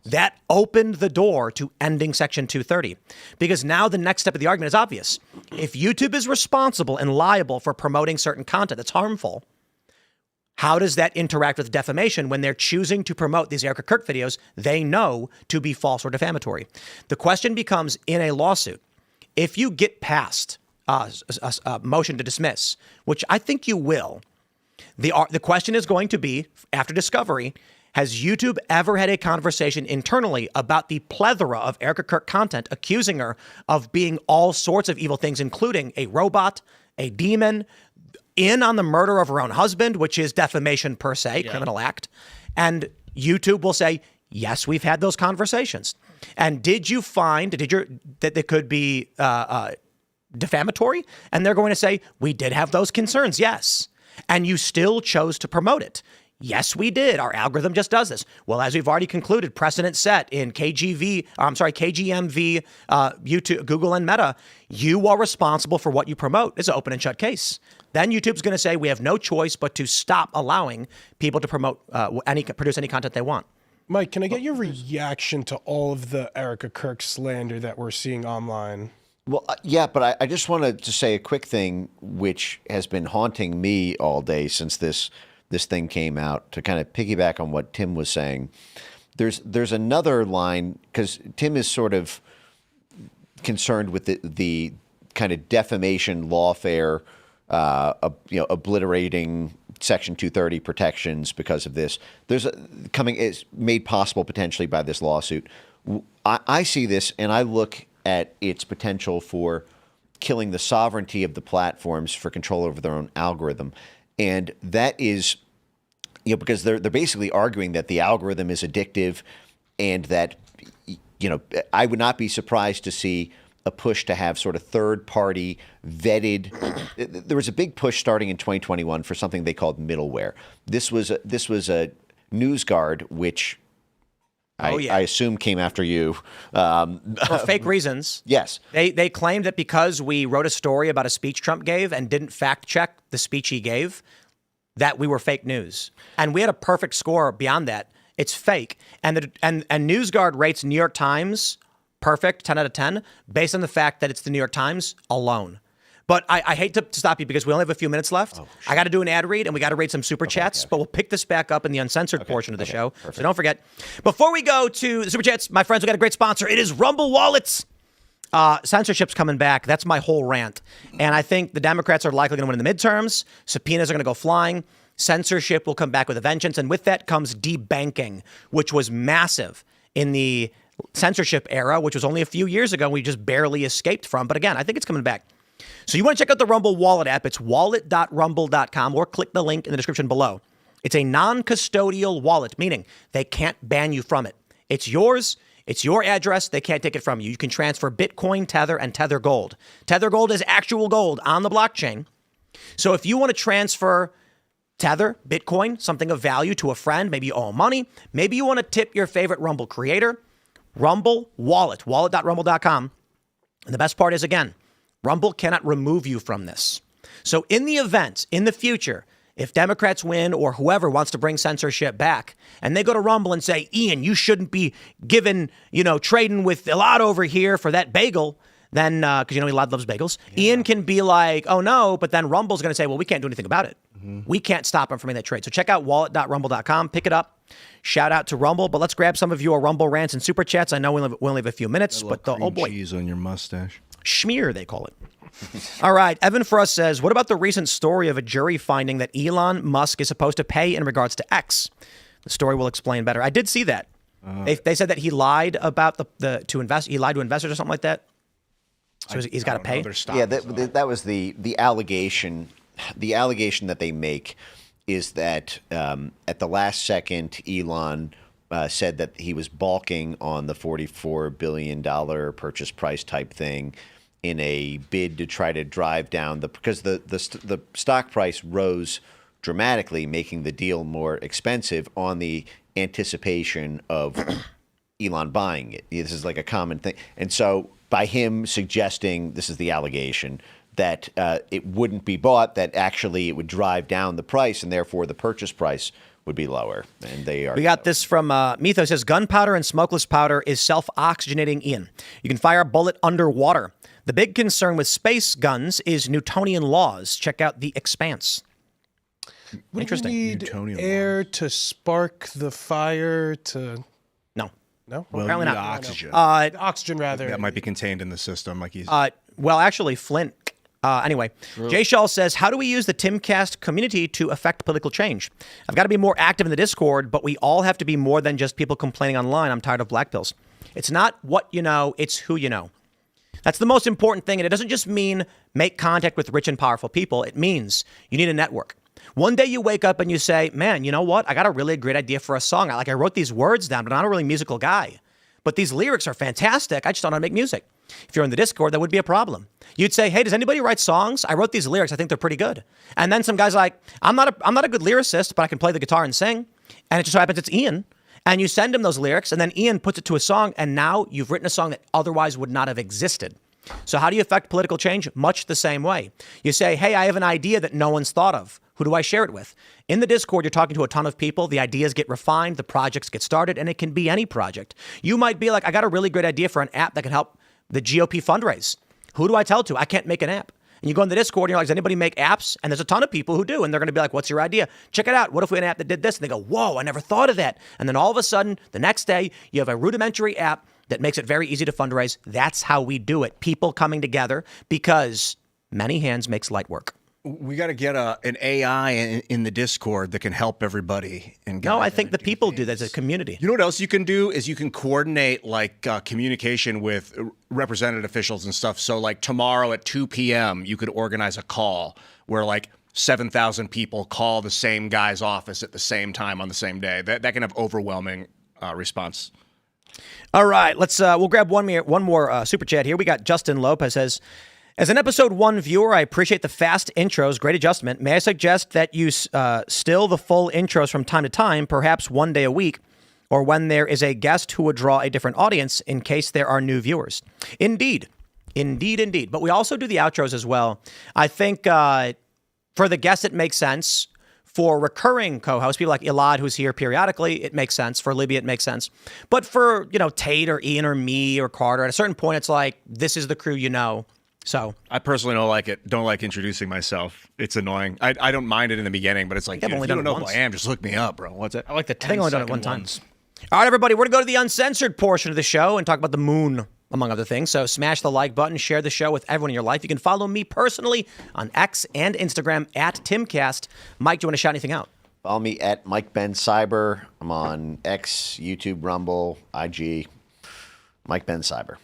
That opened the door to ending Section 230, because now the next step of the argument is obvious. If YouTube is responsible and liable for promoting certain content that's harmful, how does that interact with defamation when they're choosing to promote these Erica Kirk videos they know to be false or defamatory? The question becomes, in a lawsuit, if you get past motion to dismiss, which I think you will. The question is going to be, after discovery, has YouTube ever had a conversation internally about the plethora of Erica Kirk content accusing her of being all sorts of evil things, including a robot, a demon, in on the murder of her own husband, which is defamation per se, criminal act. And YouTube will say, yes, we've had those conversations. And did you find that they could be defamatory? And they're going to say, we did have those concerns, yes. And you still chose to promote it. Yes, we did. Our algorithm just does this. Well, as we've already concluded, precedent set in KGMV, YouTube, Google, and Meta, you are responsible for what you promote. It's an open and shut case. Then YouTube's going to say we have no choice but to stop allowing people to promote produce any content they want. Mike, can I get your reaction to all of the Erica Kirk slander that we're seeing online? Well, yeah, but I just wanted to say a quick thing, which has been haunting me all day since this thing came out, to kind of piggyback on what Tim was saying. There's another line, because Tim is sort of concerned with the kind of defamation lawfare, obliterating Section 230 protections because of this. It's made possible potentially by this lawsuit. I see this and I look at its potential for killing the sovereignty of the platforms for control over their own algorithm. And that is, because they're basically arguing that the algorithm is addictive, and that, I would not be surprised to see a push to have sort of third-party vetted. There was a big push starting in 2021 for something they called middleware. This was a NewsGuard, which I assume came after you. For fake reasons. Yes. They claimed that because we wrote a story about a speech Trump gave and didn't fact check the speech he gave, that we were fake news. And we had a perfect score beyond that. It's fake. And NewsGuard rates New York Times perfect, 10 out of 10, based on the fact that it's the New York Times alone. But I hate to stop you because we only have a few minutes left. I got to do an ad read and we got to read some super chats, but we'll pick this back up in the uncensored portion of the show. Perfect. So don't forget. Before we go to the super chats, my friends, we got a great sponsor. It is Rumble Wallets. Censorship's coming back. That's my whole rant. And I think the Democrats are likely going to win in the midterms. Subpoenas are going to go flying. Censorship will come back with a vengeance. And with that comes debanking, which was massive in the censorship era, which was only a few years ago. We just barely escaped from. But again, I think it's coming back. So you want to check out the Rumble Wallet app. It's wallet.rumble.com, or click the link in the description below. It's a non-custodial wallet, meaning they can't ban you from it. It's yours. It's your address. They can't take it from you. You can transfer Bitcoin, Tether, and Tether Gold. Tether Gold is actual gold on the blockchain. So if you want to transfer Tether, Bitcoin, something of value to a friend, maybe you owe money, maybe you want to tip your favorite Rumble creator, Rumble Wallet, wallet.rumble.com. And the best part is, again, Rumble cannot remove you from this. So in the event, in the future, if Democrats win or whoever wants to bring censorship back, and they go to Rumble and say, Ian, you shouldn't be trading with Elaad over here for that bagel, then, because Elaad loves bagels, Ian can be like, oh no, but then Rumble's going to say, well, we can't do anything about it. We can't stop him from making that trade. So check out wallet.rumble.com, pick it up. Shout out to Rumble, but let's grab some of your Rumble rants and super chats. I know we only have a few minutes, but oh boy. Cheese on your mustache. Schmear, they call it. All right. Evan for us says, what about the recent story of a jury finding that Elon Musk is supposed to pay in regards to X? The story will explain better. I did see that. They said that he lied about he lied to investors or something like that. So he's got to pay. Yeah, that was the allegation. The allegation that they make is that at the last second, Elon said that he was balking on the $44 billion purchase price type thing in a bid to try to drive down because the stock price rose dramatically, making the deal more expensive on the anticipation of Elon buying it. This is like a common thing. And so by him suggesting, this is the allegation, that it wouldn't be bought, that actually it would drive down the price and therefore the purchase price would be lower. And they are. We got this from Mythos says, gunpowder and smokeless powder is self-oxygenating, Ian. You can fire a bullet underwater. The big concern with space guns is Newtonian laws. Check out The Expanse. Interesting. You need air to spark the fire to... No. No? Well, apparently not. Oxygen. Oxygen, rather. That might be contained in the system. Like he's. Well, actually, Flint Anyway, Jay Shaw says, how do we use the Timcast community to affect political change? I've got to be more active in the Discord, but we all have to be more than just people complaining online. I'm tired of black pills. It's not what you know, it's who you know. That's the most important thing. And it doesn't just mean make contact with rich and powerful people. It means you need a network. One day you wake up and you say, man, you know what? I got a really great idea for a song. I wrote these words down, but I'm not a really musical guy. But these lyrics are fantastic. I just don't know how to make music. If you're in the Discord, that would be a problem. You'd say, hey, does anybody write songs? I wrote these lyrics. I think they're pretty good. And then some guy's like, I'm not a good lyricist, but I can play the guitar and sing. And it just so happens it's Ian. And you send him those lyrics, and then Ian puts it to a song, and now you've written a song that otherwise would not have existed. So how do you affect political change? Much the same way. You say, hey, I have an idea that no one's thought of. Who do I share it with? In the Discord, you're talking to a ton of people. The ideas get refined, the projects get started, and it can be any project. You might be like, I got a really great idea for an app that can help the GOP fundraise. Who do I tell to? I can't make an app. And you go in the Discord and you're like, does anybody make apps? And there's a ton of people who do. And they're going to be like, what's your idea? Check it out. What if we had an app that did this? And they go, whoa, I never thought of that. And then all of a sudden, the next day, you have a rudimentary app that makes it very easy to fundraise. That's how we do it. People coming together because many hands makes light work. We got to get an AI in the Discord that can help everybody. No, I think the people do that as a community. You know what else you can do is you can coordinate like communication with representative officials and stuff. So like tomorrow at 2 p.m., you could organize a call where like 7,000 people call the same guy's office at the same time on the same day. That can have overwhelming response. All right, we'll grab one more super chat here. We got Justin Lopez says, as an episode 1 viewer, I appreciate the fast intros. Great adjustment. May I suggest that you still the full intros from time to time, perhaps one day a week, or when there is a guest who would draw a different audience in case there are new viewers? Indeed. But we also do the outros as well. I think for the guests, it makes sense. For recurring co-hosts, people like Elaad, who's here periodically, it makes sense. For Libby, it makes sense. But for, Tate or Ian or me or Carter, at a certain point, it's like, this is the crew you know. So I personally don't like introducing myself. It's annoying. I don't mind it in the beginning, but it's like, dude, if you don't know who I am, just look me up, bro. What's it? I like the 10 I think I only done it one time. ones. All right, everybody, we're going to go to the uncensored portion of the show and talk about the moon, among other things. So smash the like button, share the show with everyone in your life. You can follow me personally on X and Instagram at Timcast. Mike, do you want to shout anything out? Follow me at Mike Ben Cyber. I'm on X, YouTube, Rumble, IG. Mike Ben Cyber.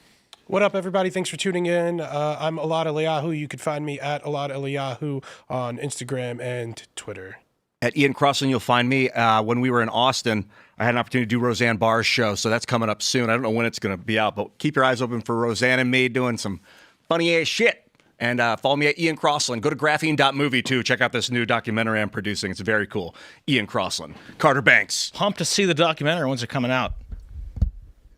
What up, everybody? Thanks for tuning in. I'm Elaad Eliyahu. You can find me at Elaad Eliyahu on Instagram and Twitter. At Ian Crossland, you'll find me. When we were in Austin, I had an opportunity to do Roseanne Barr's show, so that's coming up soon. I don't know when it's going to be out, but keep your eyes open for Roseanne and me doing some funny-ass shit. And follow me at Ian Crossland. Go to graphene.movie, too. Check out this new documentary I'm producing. It's very cool. Ian Crossland. Carter Banks. Pumped to see the documentary. When's it coming out?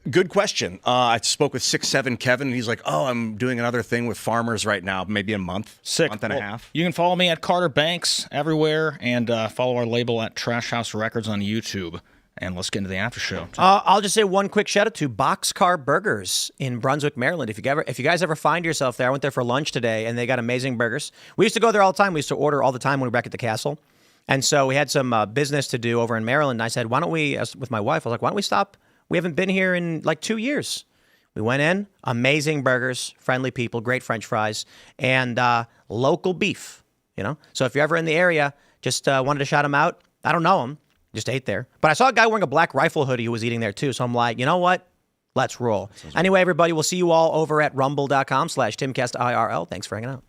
Good question. I spoke with 6'7" Kevin, and he's like, oh, I'm doing another thing with farmers right now, maybe a month, month and a half. You can follow me at Carter Banks everywhere, and follow our label at Trash House Records on YouTube. And let's get into the after show. I'll just say one quick shout out to Boxcar Burgers in Brunswick, Maryland. If you guys ever find yourself there, I went there for lunch today, and they got amazing burgers. We used to go there all the time. We used to order all the time when we were back at the castle. And so we had some business to do over in Maryland. And I said, why don't we, with my wife, I was like, why don't we stop? We haven't been here in like 2 years. We went in, amazing burgers, friendly people, great French fries, and local beef, So if you're ever in the area, just wanted to shout them out. I don't know them, just ate there. But I saw a guy wearing a Black Rifle hoodie who was eating there too. So I'm like, you know what? Let's roll. Anyway, everybody, we'll see you all over at rumble.com/TimcastIRL. Thanks for hanging out.